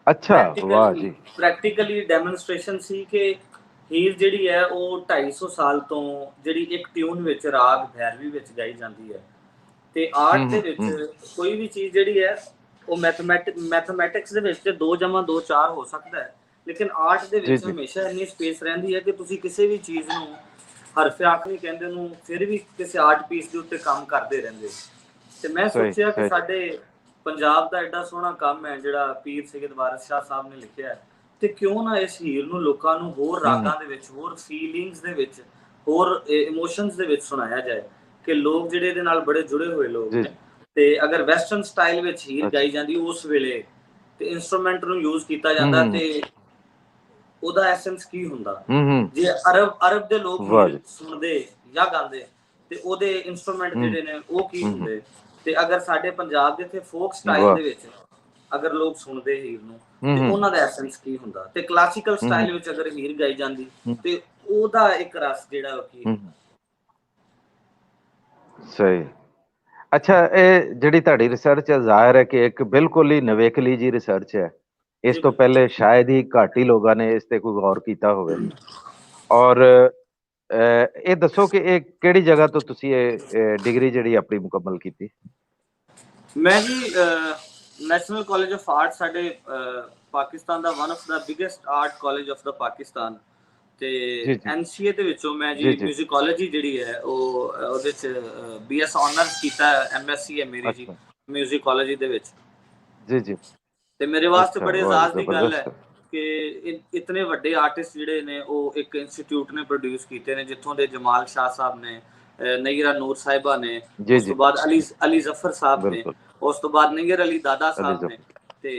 ਅੱਛਾ, ਵਾਹ ਜੀ। ਪ੍ਰੈਕਟੀਕਲੀ ਡੈਮੋਨਸਟ੍ਰੇਸ਼ਨ ਸੀ ਕਿ ਹੀਰ ਜਿਹੜੀ ਹੈ ਉਹ 250 ਸਾਲ ਤੋਂ ਜਿਹੜੀ ਇੱਕ ਟਿਊਨ ਵਿੱਚ ਰਾਗ ਭੈਰਵੀ ਵਿੱਚ ਗਾਈ ਜਾਂਦੀ ਹੈ। ਤੇ ਆਰਟ ਦੇ ਵਿੱਚ ਕੋਈ ਵੀ ਚੀਜ਼ ਜਿਹੜੀ ਹੈ ਉਹ ਮੈਥਮੈਟਿਕਸ ਦੇ ਵਿੱਚ 2 + 2 4 ਹੋ ਸਕਦਾ ਹੈ, ਲੇਕਿਨ ਆਰਟ ਦੇ ਵਿੱਚ ਹਮੇਸ਼ਾ ਇੰਨੀ ਸਪੇਸ ਰਹਿੰਦੀ ਹੈ ਕਿ ਤੁਸੀਂ ਕਿਸੇ ਵੀ ਚੀਜ਼ ਨੂੰ ਹਰਫ ਆਖਰੀ ਕਹਿੰਦੇ ਨੂੰ ਫਿਰ ਵੀ ਕਿਸੇ ਆਰਟ ਪੀਸ ਦੇ ਉੱਤੇ ਕੰਮ ਕਰਦੇ ਰਹਿੰਦੇ। ਤੇ ਮੈਂ ਸੋਚਿਆ ਕਿ ਸਾਡੇ ਪੰਜਾਬ ਦਾ ਐਡਾ ਸੋਹਣਾ ਕੰਮ ਹੈ ਜਿਹੜਾ ਪੀਰ ਸੈਯਦ ਵਾਰਿਸ ਸ਼ਾਹ ਸਾਹਿਬ ਨੇ ਲਿਖਿਆ, ਤੇ ਕਿਉਂ ਨਾ ਇਸ ਹੀਰ ਨੂੰ ਲੋਕਾਂ ਨੂੰ ਹੋਰ ਰਾਗਾਂ ਦੇ ਵਿੱਚ, ਹੋਰ ਫੀਲਿੰਗਸ ਦੇ ਵਿੱਚ, ਹੋਰ ਇਮੋਸ਼ਨਸ ਦੇ ਵਿੱਚ ਸੁਣਾਇਆ ਜਾਏ ਕਿ ਲੋਕ ਜਿਹੜੇ ਇਹਦੇ ਨਾਲ ਬੜੇ ਜੁੜੇ ਹੋਏ ਲੋਕ ਨੇ। ਤੇ ਅਗਰ ਵੈਸਟਰਨ ਸਟਾਈਲ ਵਿੱਚ ਹੀਰ ਗਾਈ ਜਾਂਦੀ ਉਸ ਵੇਲੇ ਤੇ ਇਨਸਟਰੂਮੈਂਟ ਨੂੰ ਯੂਜ਼ ਕੀਤਾ ਜਾਂਦਾ, ਤੇ ਉਹਦਾ ਐਸੈਂਸ ਕੀ ਹੁੰਦਾ? ਜੇ ਅਰਬ ਦੇ ਲੋਕ ਹੀਰ ਸੁਣਦੇ ਜਾਂ ਗਾਉਂਦੇ ਤੇ ਉਹਦੇ ਇਨਸਟਰੂਮੈਂਟ ਜਿਹੜੇ ਨੇ ਉਹ ਕੀ ਹੁੰਦੇ? ਤੇ ਅਗਰ ਸਾਡੇ ਪੰਜਾਬ ਦੇ ਇੱਥੇ ਫੋਕ ਸਟਾਈਲ ਦੇ ਵਿੱਚ ਅਗਰ ਲੋਕ ਸੁਣਦੇ ਹੀਰ ਨੂੰ ਤੇ ਉਹਨਾਂ ਦਾ ਐਸੈਂਸ ਕੀ ਹੁੰਦਾ? ਤੇ ਕਲਾਸੀਕਲ ਸਟਾਈਲ ਵਿੱਚ ਅਗਰ ਹੀਰ ਗਾਈ ਜਾਂਦੀ ਤੇ ਉਹਦਾ ਇੱਕ ਰਸ ਜਿਹੜਾ ਉਹ ਕੀ ਹੁੰਦਾ? ਸਹੀ। ਅੱਛਾ, ਇਹ ਜਿਹੜੀ ਤੁਹਾਡੀ ਰਿਸਰਚ ਹੈ, ਜ਼ਾਹਿਰ ਹੈ ਕਿ ਇੱਕ ਬਿਲਕੁਲ ਹੀ ਨਵੇਕਲੀ ਜੀ ਰਿਸਰਚ ਹੈ। ਇਸ ਤੋਂ ਪਹਿਲੇ ਸ਼ਾਇਦ ਹੀ ਘੱਟ ਹੀ ਲੋਕਾਂ ਨੇ ਇਸ ਤੇ ਕੋਈ ਗੌਰ ਕੀਤਾ ਹੋਵੇ। ਔਰ ਇਹ ਦੱਸੋ ਕਿ ਇਹ ਕਿਹੜੀ ਜਗ੍ਹਾ ਤੋਂ ਤੁਸੀਂ ਇਹ ਡਿਗਰੀ ਜਿਹੜੀ ਆਪਣੀ ਮੁਕੰਮਲ ਕੀਤੀ? ਮੈਂ ਜੀ ਨੈਸ਼ਨਲ ਕਾਲਜ ਆਫ ਆਰਟ, ਸਾਡੇ ਪਾਕਿਸਤਾਨ ਦਾ one of the biggest art college of the Pakistan, ਤੇ NCA ਦੇ ਵਿੱਚੋਂ ਮੈਂ ਜੀ ਮਿਊਜ਼ਿਕੋਲੋਜੀ ਜਿਹੜੀ ਹੈ ਉਹ ਉਹਦੇ ਚ BS ਆਨਰਸ ਕੀਤਾ। MSc ਹੈ ਮੇਰੀ ਜੀ ਮਿਊਜ਼ਿਕੋਲੋਜੀ ਦੇ ਵਿੱਚ। ਜੀ ਜੀ। ਤੇ ਮੇਰੇ ਵਾਸਤੇ ਬੜੇ ਇਜ਼ਾਜ਼ ਦੀ ਗੱਲ ਹੈ ਕਿ ਇਤਨੇ ਵੱਡੇ ਆਰਟਿਸਟ ਜਿਹੜੇ ਨੇ ਉਹ ਇੱਕ ਇੰਸਟੀਚਿਊਟ ਨੇ ਪ੍ਰੋਡਿਊਸ ਕੀਤੇ ਨੇ, ਜਿੱਥੋਂ ਦੇ ਜਮਾਲ ਸ਼ਾਹ ਸਾਹਿਬ ਨੇ, ਨਈਰਾ ਨੂਰ ਸਾਹਿਬਾ ਨੇ, ਉਸ ਤੋਂ ਬਾਅਦ ਅਲੀ ਜ਼ਫਰ ਸਾਹਿਬ ਨੇ, ਉਸ ਤੋਂ ਬਾਅਦ ਨਈਰ ਅਲੀ ਦਾਦਾ ਸਾਹਿਬ ਨੇ, ਤੇ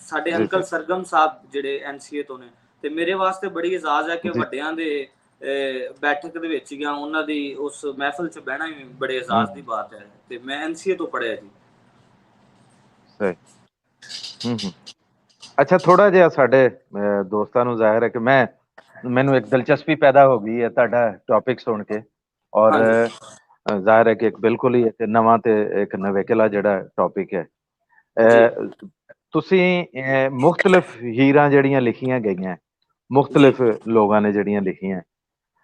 ਸਾਡੇ ਅੰਕਲ ਸਰਗਮ ਸਾਹਿਬ ਜਿਹੜੇ NCA ਤੋਂ ਨੇ। ਤੇ ਮੇਰੇ ਵਾਸਤੇ ਬੜੀ ਇਜ਼ਾਜ਼ ਹੈ ਕਿ ਵੱਡਿਆਂ ਦੇ ਬੈਠਕ ਦੇ ਵਿੱਚ ਜਾਂ ਉਹਨਾਂ ਦੀ ਉਸ ਮਹਿਫਲ 'ਚ ਬਹਿਣਾ ਹੀ ਬੜੇ ਇਜ਼ਾਜ਼ ਦੀ ਬਾਤ ਹੈ। ਤੇ ਮੈਂ NCA ਤੋਂ ਪੜ੍ਹਿਆ ਜੀ। ਅੱਛਾ, ਥੋੜਾ ਜਿਹਾ ਸਾਡੇ ਦੋਸਤਾਂ ਨੂੰ ਜ਼ਾਹਿਰ ਹੈ ਕਿ ਮੈਨੂੰ ਇੱਕ ਦਿਲਚਸਪੀ ਪੈਦਾ ਹੋ ਗਈ ਹੈ ਤੁਹਾਡਾ ਟੌਪਿਕ ਸੁਣ ਕੇ, ਔਰ ਜ਼ਾਹਿਰ ਹੈ ਕਿ ਇੱਕ ਬਿਲਕੁਲ ਹੀ ਨਵਾਂ ਤੇ ਇੱਕ ਨਵੇਕਲਾ ਜਿਹੜਾ ਟੌਪਿਕ ਹੈ। ਤੁਸੀਂ ਮੁਖਤਲਿਫ ਹੀਰਾਂ ਜਿਹੜੀਆਂ ਲਿਖੀਆਂ ਗਈਆਂ, ਮੁਖਤਲਿਫ ਲੋਕਾਂ ਨੇ ਜਿਹੜੀਆਂ ਲਿਖੀਆਂ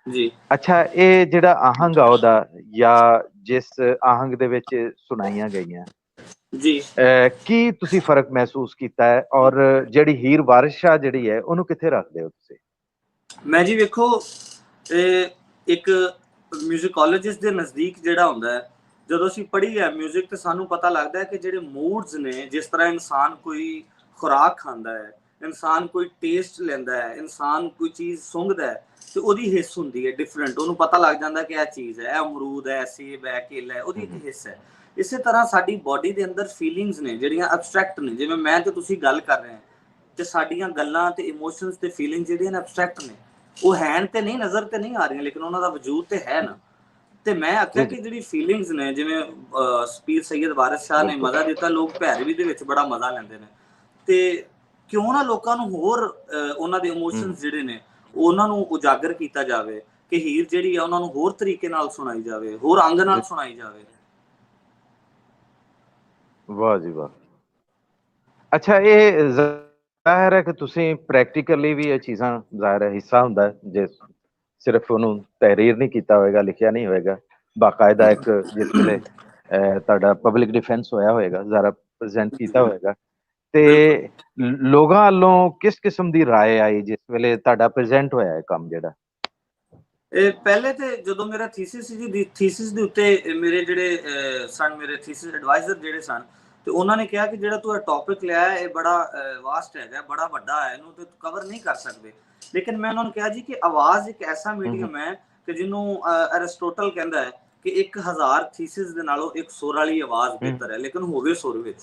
ਜੀ। ਅੱਛਾ, ਇਹ ਜਿਹੜਾ ਆਹੰਗ ਆ ਉਹਦਾ, ਜਾਂ ਜਿਸ ਆਹੰਗ ਦੇ ਵਿੱਚ ਸੁਣਾਈਆਂ ਗਈਆਂ ਜੀ, ਕੀ ਤੁਸੀਂ ਫਰਕ ਮਹਿਸੂਸ ਕੀਤਾ ਹੈ? ਔਰ ਜਿਹੜੀ ਹੀਰ ਵਾਰਿਸ ਸ਼ਾਹ ਜਿਹੜੀ ਹੈ ਉਹਨੂੰ ਕਿੱਥੇ ਰੱਖਦੇ ਹੋ ਤੁਸੀਂ? ਮੈਂ ਜੀ ਵੇਖੋ, ਇੱਕ ਮਿਊਜ਼ਿਕੋਲੋਜਿਸਟ ਦੇ ਨਜ਼ਦੀਕ ਜਿਹੜਾ ਹੁੰਦਾ ਹੈ, ਜਦੋਂ ਅਸੀਂ ਪੜ੍ਹੀ ਹੈ ਮਿਊਜ਼ਿਕ ਤੇ ਸਾਨੂੰ ਪਤਾ ਲੱਗਦਾ ਹੈ ਕਿ ਜਿਹੜੇ ਮੂਡਸ ਨੇ, ਜਿਸ ਤਰ੍ਹਾਂ ਇਨਸਾਨ ਕੋਈ ਖੁਰਾਕ ਖਾਂਦਾ ਹੈ, ਇਨਸਾਨ ਕੋਈ ਟੇਸਟ ਲੈਂਦਾ ਹੈ, ਇਨਸਾਨ ਕੋਈ ਚੀਜ਼ ਸੁੰਘਦਾ ਹੈ ਤੇ ਉਹਦੀ ਹਿੱਸ ਹੁੰਦੀ ਹੈ ਡਿਫਰੈਂਟ। ਉਹਨੂੰ ਪਤਾ ਲੱਗ ਜਾਂਦਾ ਕਿ ਇਹ ਚੀਜ਼ ਹੈ, ਇਹ ਅਮਰੂਦ ਹੈ, ਸੇਬ ਹੈ, ਕੇਲਾ ਹੈ, ਉਹਦੀ ਇੱਕ ਹਿੱਸ ਹੈ। ਇਸੇ ਤਰ੍ਹਾਂ ਸਾਡੀ ਬਾਡੀ ਦੇ ਅੰਦਰ ਫੀਲਿੰਗਸ ਨੇ ਜਿਹੜੀਆਂ ਐਬਸਟਰੈਕਟ ਨੇ। ਜਿਵੇਂ ਮੈਂ ਤੇ ਤੁਸੀਂ ਗੱਲ ਕਰ ਰਹੇ ਹਾਂ ਤੇ ਸਾਡੀਆਂ ਗੱਲਾਂ ਤੇ ਇਮੋਸ਼ਨਸ ਤੇ ਫੀਲਿੰਗ ਜਿਹੜੀਆਂ ਨੇ ਐਬਸਟਰੈਕਟ ਨੇ, ਉਹ ਹੈਨ ਤੇ ਨਹੀਂ, ਨਜ਼ਰ ਤੇ ਨਹੀਂ ਆ ਰਹੀਆਂ, ਲੇਕਿਨ ਉਹਨਾਂ ਦਾ ਵਜੂਦ ਤੇ ਹੈ ਨਾ। ਤੇ ਮੈਂ ਆਖਿਆ ਕਿ ਜਿਹੜੀ ਫੀਲਿੰਗਸ ਨੇ, ਜਿਵੇਂ ਪੀਰ ਸੈਯਦ ਵਾਰਿਸ ਸ਼ਾਹ ਨੇ ਮਜ਼ਾ ਦਿੱਤਾ, ਲੋਕ ਭੈਰਵੀ ਦੇ ਵਿੱਚ ਬੜਾ ਮਜ਼ਾ ਲੈਂਦੇ ਨੇ, ਤੇ ਕਿਉਂ ਨਾ ਲੋਕਾਂ ਨੂੰ ਹੋਰ ਉਹਨਾਂ ਦੇ ਇਮੋਸ਼ਨਸ ਜਿਹੜੇ ਨੇ ਉਹਨਾਂ ਨੂੰ ਉਜਾਗਰ ਕੀਤਾ ਜਾਵੇ ਕਿ ਹੀਰ ਜਿਹੜੀ ਆ ਉਹਨਾਂ ਨੂੰ ਹੋਰ ਤਰੀਕੇ ਨਾਲ ਸੁਣਾਈ ਜਾਵੇ, ਹੋਰ ਅੰਗ ਨਾਲ ਸੁਣਾਈ ਜਾਵੇ। ਵਾਹ ਜੀ ਵਾਹ। ਅੱਛਾ, ਇਹ ਜ਼ਾਹਿਰ ਹੈ ਕਿ ਤੁਸੀਂ ਪ੍ਰੈਕਟੀਕਲੀ ਵੀ ਇਹ ਚੀਜ਼ਾਂ, ਜ਼ਾਹਿਰ ਹੈ ਹਿੱਸਾ ਹੁੰਦਾ ਹੈ, ਜੇ ਸਿਰਫ ਉਹਨੂੰ ਤਹਿਰੀਰ ਨਹੀਂ ਕੀਤਾ ਹੋਏਗਾ, ਲਿਖਿਆ ਨਹੀਂ ਹੋਏਗਾ, ਬਾਕਾਇਦਾ ਇੱਕ ਜਿਸ ਵੇਲੇ ਤੁਹਾਡਾ ਪਬਲਿਕ ਡਿਫੈਂਸ ਹੋਇਆ ਹੋਏਗਾ, ਜ਼ਾਰਾ ਪ੍ਰੈਜ਼ੈਂਟ ਕੀਤਾ ਹੋਏਗਾ, ਤੇ ਲੋਕਾਂ ਵੱਲੋਂ ਕਿਸ ਕਿਸਮ ਦੀ ਰਾਏ ਆਈ ਜਿਸ ਵੇਲੇ ਤੁਹਾਡਾ ਪ੍ਰੈਜ਼ੈਂਟ ਹੋਇਆ ਹੈ ਕੰਮ ਜਿਹੜਾ? ਇਹ ਪਹਿਲੇ ਤੇ ਜਦੋਂ ਮੇਰਾ ਥੀਸਿਸ ਸੀ ਜੀ, ਥੀਸਿਸ ਦੇ ਉੱਤੇ ਮੇਰੇ ਜਿਹੜੇ ਸਨ, ਮੇਰੇ ਥੀਸਿਸ ਐਡਵਾਈਜ਼ਰ ਜਿਹੜੇ ਸਨ, ਤੇ ਉਹਨਾਂ ਨੇ ਕਿਹਾ ਕਿ ਜਿਹੜਾ ਤੂੰ ਇਹ ਟੌਪਿਕ ਲਿਆ ਹੈ ਇਹ ਬੜਾ ਵਾਸਟ ਹੈਗਾ, ਬੜਾ ਵੱਡਾ ਹੈ, ਇਹਨੂੰ ਤੇ ਕਵਰ ਨਹੀਂ ਕਰ ਸਕਦੇ। ਲੇਕਿਨ ਮੈਂ ਉਹਨਾਂ ਨੂੰ ਕਿਹਾ ਜੀ ਕਿ ਆਵਾਜ਼ ਇੱਕ ਐਸਾ ਮੀਡੀਅਮ ਹੈ ਕਿ ਜਿਹਨੂੰ ਅਰਿਸਟੋਟਲ ਕਹਿੰਦਾ ਹੈ ਕਿ 1000 ਥੀਸਿਸ ਦੇ ਨਾਲੋਂ ਇੱਕ ਸੁਰ ਵਾਲੀ ਆਵਾਜ਼ ਬਿਹਤਰ ਹੈ, ਲੇਕਿਨ ਹੋਵੇ ਸੁਰ ਵਿੱਚ।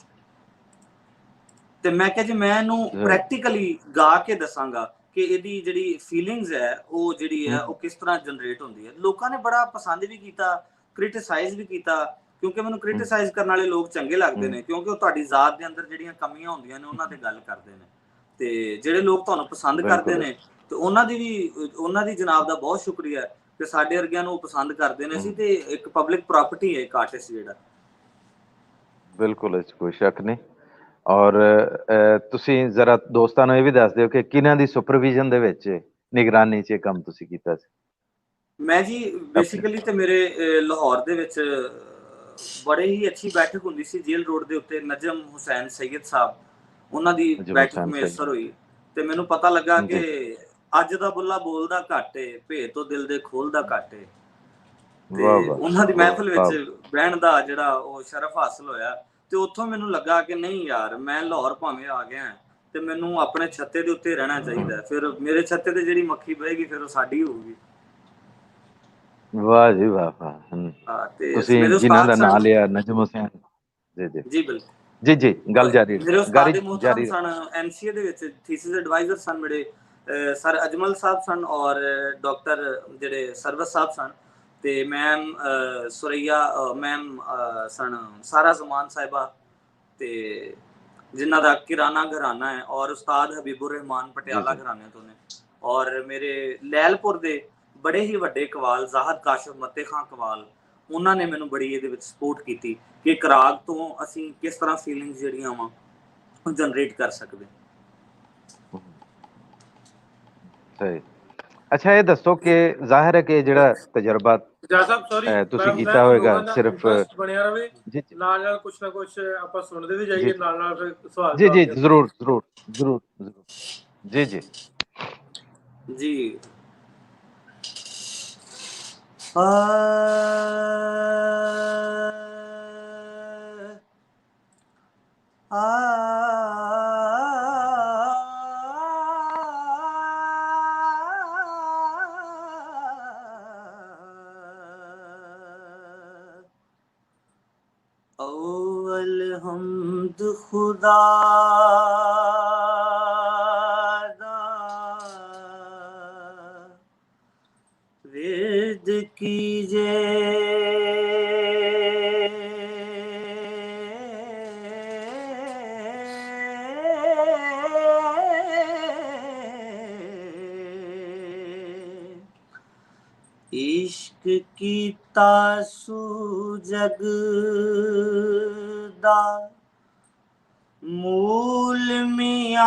ਤੇ ਮੈਂ ਕਿਹਾ ਜੀ ਮੈਂ ਇਹਨੂੰ ਪ੍ਰੈਕਟੀਕਲੀ ਗਾ ਕੇ ਦੱਸਾਂਗਾ ਕਿ ਇਹਦੀ ਜਿਹੜੀ ਫੀਲਿੰਗਸ ਹੈ ਉਹ ਜਿਹੜੀ ਹੈ ਉਹ ਕਿਸ ਤਰ੍ਹਾਂ ਜਨਰੇਟ ਹੁੰਦੀ ਹੈ। ਲੋਕਾਂ ਨੇ ਬੜਾ ਪਸੰਦ ਵੀ ਕੀਤਾ, ਕ੍ਰਿਟਿਸਾਈਜ਼ ਵੀ ਕੀਤਾ, ਕਿਉਂਕਿ ਮੈਨੂੰ ਕ੍ਰਿਟਿਸਾਈਜ਼ ਕਰਨ ਵਾਲੇ ਲੋਕ ਚੰਗੇ ਲੱਗਦੇ ਨੇ, ਕਿਉਂਕਿ ਉਹ ਤੁਹਾਡੀ ਜ਼ਾਤ ਦੇ ਅੰਦਰ ਜਿਹੜੀਆਂ ਕਮੀਆਂ ਹੁੰਦੀਆਂ ਨੇ ਉਹਨਾਂ ਤੇ ਗੱਲ ਕਰਦੇ ਨੇ। ਤੇ ਜਿਹੜੇ ਲੋਕ ਤੁਹਾਨੂੰ ਪਸੰਦ ਕਰਦੇ ਨੇ ਤੇ ਉਹਨਾਂ ਦੀ ਜਨਾਬ ਦਾ ਬਹੁਤ ਸ਼ੁਕਰੀਆ ਕਿ ਸਾਡੇ ਵਰਗਿਆਂ ਨੂੰ ਪਸੰਦ ਕਰਦੇ ਨੇ। ਅਸੀਂ ਤੇ ਇੱਕ ਪਬਲਿਕ ਪ੍ਰਾਪਰਟੀ ਹੈ ਇੱਕ ਆਰਟਿਸਟ ਜਿਹੜਾ। ਬਿਲਕੁਲ, ਇਸ 'ਚ ਕੋਈ ਸ਼ੱਕ ਨਹੀਂ। ਔਰ ਤੁਸੀਂ ਜ਼ਰਾ ਦੋਸਤਾਂ ਨੂੰ ਇਹ ਵੀ ਦੱਸ ਦਿਓ ਕਿ ਕਿਹਨਾਂ ਦੀ ਸੁਪਰਵਿਜ਼ਨ ਦੇ ਵਿੱਚ, ਨਿਗਰਾਨੀ 'ਚ ਇਹ ਕੰਮ ਤੁਸੀਂ ਕੀਤਾ ਸੀ? ਮੈਂ ਜੀ ਬੇਸਿਕਲੀ ਤੇ ਮੇਰੇ ਲਾਹੌਰ ਦੇ ਵਿੱਚ ਬੜੇ ਹੀ ਅੱਛੀ ਬੈਠਕ ਹੁੰਦੀ ਸੀ ਜੇਲ੍ਹ ਰੋਡ ਦੇ ਉੱਤੇ, ਨਜਮ ਹੁਸੈਨ ਸੈਯਦ ਸਾਹਿਬ, ਉਹਨਾਂ ਦੀ ਬੈਠਕ ਮੁਯੱਸਰ ਹੋਈ ਤੇ ਮੈਨੂੰ ਪਤਾ ਲੱਗਾ ਕਿ ਅੱਜ ਦਾ ਬੁੱਲਾ ਬੋਲਦਾ ਘੱਟ ਏ, ਭੇਦ ਤੋਂ ਦਿਲ ਦੇ ਖੋਲਦਾ ਘੱਟ ਏ। ਤੇ ਉਹਨਾਂ ਦੀ ਮਹਿਫਲ ਵਿੱਚ ਬਹਿਣ ਦਾ ਜਿਹੜਾ ਉਹ ਸ਼ਰਫ ਹਾਸਲ ਹੋਇਆ, ਤੇ ਉੱਥੋਂ ਮੈਨੂੰ ਲੱਗਾ ਕਿ ਨਹੀਂ ਯਾਰ, ਮੈਂ ਲਾਹੌਰ ਭਾਵੇਂ ਆ ਗਿਆ ਤੇ ਮੈਨੂੰ ਆਪਣੇ ਛੱਤੇ ਦੇ ਉੱਤੇ ਰਹਿਣਾ ਚਾਹੀਦਾ। ਫਿਰ ਮੇਰੇ ਛੱਤੇ ਤੇ ਜਿਹੜੀ ਮੱਖੀ ਬਹੇਗੀ ਫਿਰ ਉਹ ਸਾਡੀ ਹੋਊਗੀ। ਵਾਹ ਜੀ ਵਾਹ। ਤੁਸੀਂ ਜਿਨ੍ਹਾਂ ਦਾ ਨਾਂ ਲਿਆ, ਨਜਮ ਹੁਸੈਨ ਜੀ ਜੀ ਜੀ ਬਿਲਕੁਲ ਜੀ ਜੀ, ਗੱਲ ਜਾਰੀ ਮੇਰੇ ਉਸਤਾਦ ਮੁਹਤਰਮ ਸਨ, ਐਮਸੀਏ ਦੇ ਵਿੱਚ ਥੀਸਿਸ ਐਡਵਾਈਜ਼ਰ ਸਨ ਮੇਰੇ ਸਰ ਅਜਮਲ ਸਾਹਿਬ ਸਨ ਔਰ ਡਾਕਟਰ ਜਿਹੜੇ ਸਰਵਤ ਸਾਹਿਬ ਸਨ, ਤੇ ਮੈਮ ਸੁਰਈਆ ਮੈਮ ਸਨ ਸਾਰਾ ਜ਼ਮਾਨ ਸਾਹਿਬਾ, ਤੇ ਜਿਨ੍ਹਾਂ ਦਾ ਕਿਰਾਨਾ ਘਰਾਨਾ ਹੈ, ਔਰ ਉਸਤਾਦ ਹਬੀਬੁਰ ਰਹਿਮਾਨ ਪਟਿਆਲਾ ਘਰਾਨੇ ਤੋਂ ਨੇ, ਔਰ ਮੇਰੇ ਲੈਲਪੁਰ ਦੇ ਬੜੇ ਹੀ ਵੱਡੇ ਕਵਾਲ ਜ਼ਾਹਦ ਕਾਸ਼ਫ ਮੱਤੇ ਖਾਂ ਕਵਾਲ, ਉਹਨਾਂ ਨੇ ਮੈਨੂੰ ਬੜੀ ਇਹਦੇ ਵਿੱਚ ਸਪੋਰਟ ਕੀਤੀ ਕਿ ਇੱਕ ਰਾਗ ਤੋਂ ਅਸੀਂ ਕਿਸ ਤਰ੍ਹਾਂ ਫੀਲਿੰਗਸ ਜਿਹੜੀਆਂ ਵਾ ਉਹ ਜਨਰੇਟ ਕਰ ਸਕਦੇ। ਸਹੀ। ਅੱਛਾ, ਇਹ ਦੱਸੋ ਕਿ ਜ਼ਾਹਿਰ ਹੈ ਕਿ ਜਿਹੜਾ ਤਜਰਬਾ ਤੁਸੀਂ ਕੀਤਾ ਹੋਏਗਾ, ਸਿਰਫ ਬਣਿਆ ਰਵੇ, ਨਾਲ ਨਾਲ ਕੁਛ ਨਾ ਕੁਛ ਆਪਾਂ ਸੁਣਦੇ ਵੀ ਜਾਈਏ, ਨਾਲ ਨਾਲ ਫਿਰ ਸਵਾਲ ਜੀ ਜੀ ਜ਼ਰੂਰ ਜ਼ਰੂਰ ਜ਼ਰੂਰ ਜ਼ਰੂਰ ਜੀ ਜੀ ਜੀ। अव्वल हम्द खुदा वेद कीजे, इश्क कीता सू जग दा मूल मियां,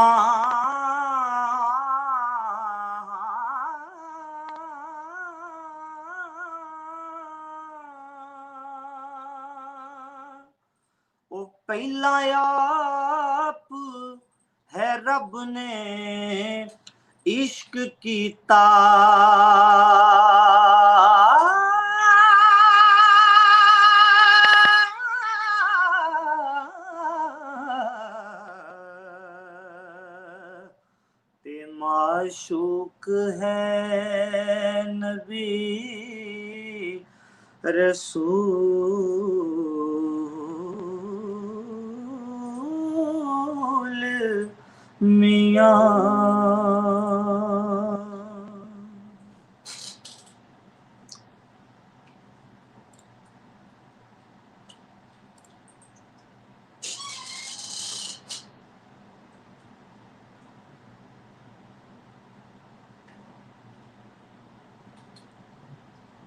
ओ पहला आप है रब ने इश्क कीता, ते माशूक है नबी रसूल मियां।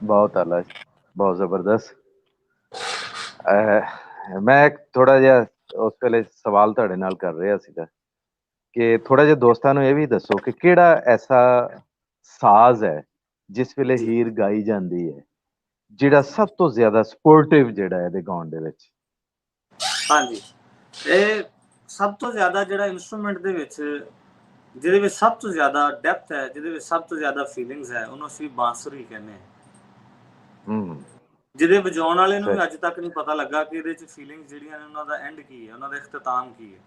ਬਹੁਤ ਆਲਾ, ਬਹੁਤ ਜ਼ਬਰਦਸਤ। ਮੈਂ ਥੋੜਾ ਜਿਹਾ ਉਸ ਵੇਲੇ ਸਵਾਲ ਤੁਹਾਡੇ ਨਾਲ ਕਰ ਰਿਹਾ ਸੀਗਾ ਕਿ ਥੋੜਾ ਜਿਹਾ ਦੋਸਤਾਂ ਨੂੰ ਇਹ ਵੀ ਦੱਸੋ ਕਿ ਕਿਹੜਾ ਐਸਾ ਸਾਜ਼ ਹੈ ਜਿਸ ਵੇਲੇ ਜੀ। ਹੀਰ ਗਾਈ ਜਾਂਦੀ ਹੈ ਜਿਹੜਾ ਸਭ ਤੋਂ ਜ਼ਿਆਦਾ ਸਪੋਰਟਿਵ ਜਿਹੜਾ ਇਹਦੇ ਗਾਉਣ ਦੇ ਵਿੱਚ? ਹਾਂਜੀ, ਇਹ ਸਭ ਤੋਂ ਜ਼ਿਆਦਾ ਜਿਹੜਾ ਇਨਸਟਰੂਮੈਂਟ ਦੇ ਵਿੱਚ ਜਿਹਦੇ ਵਿੱਚ ਸਭ ਤੋਂ ਜ਼ਿਆਦਾ ਡੈਪਥ ਹੈ, ਜਿਹਦੇ ਵਿੱਚ ਸਭ ਤੋਂ ਜ਼ਿਆਦਾ ਫੀਲਿੰਗਸ ਹੈ, ਉਹਨੂੰ ਅਸੀਂ ਬਾਂਸੁਰੀ ਕਹਿੰਦੇ ਹਾਂ। ਜਿਹਦੇ ਵਜਾਉਣ ਵਾਲੇ ਨੂੰ ਵੀ ਅੱਜ ਤੱਕ ਨਹੀਂ ਪਤਾ ਲੱਗਾ ਕਿ ਇਹਦੇ 'ਚ ਫੀਲਿੰਗਸ ਜਿਹੜੀਆਂ ਨੇ ਉਹਨਾਂ ਦਾ ਐਂਡ ਕੀ ਹੈ, ਉਹਨਾਂ ਦਾ ਇਖਤਤਾਮ ਕੀ ਹੈ।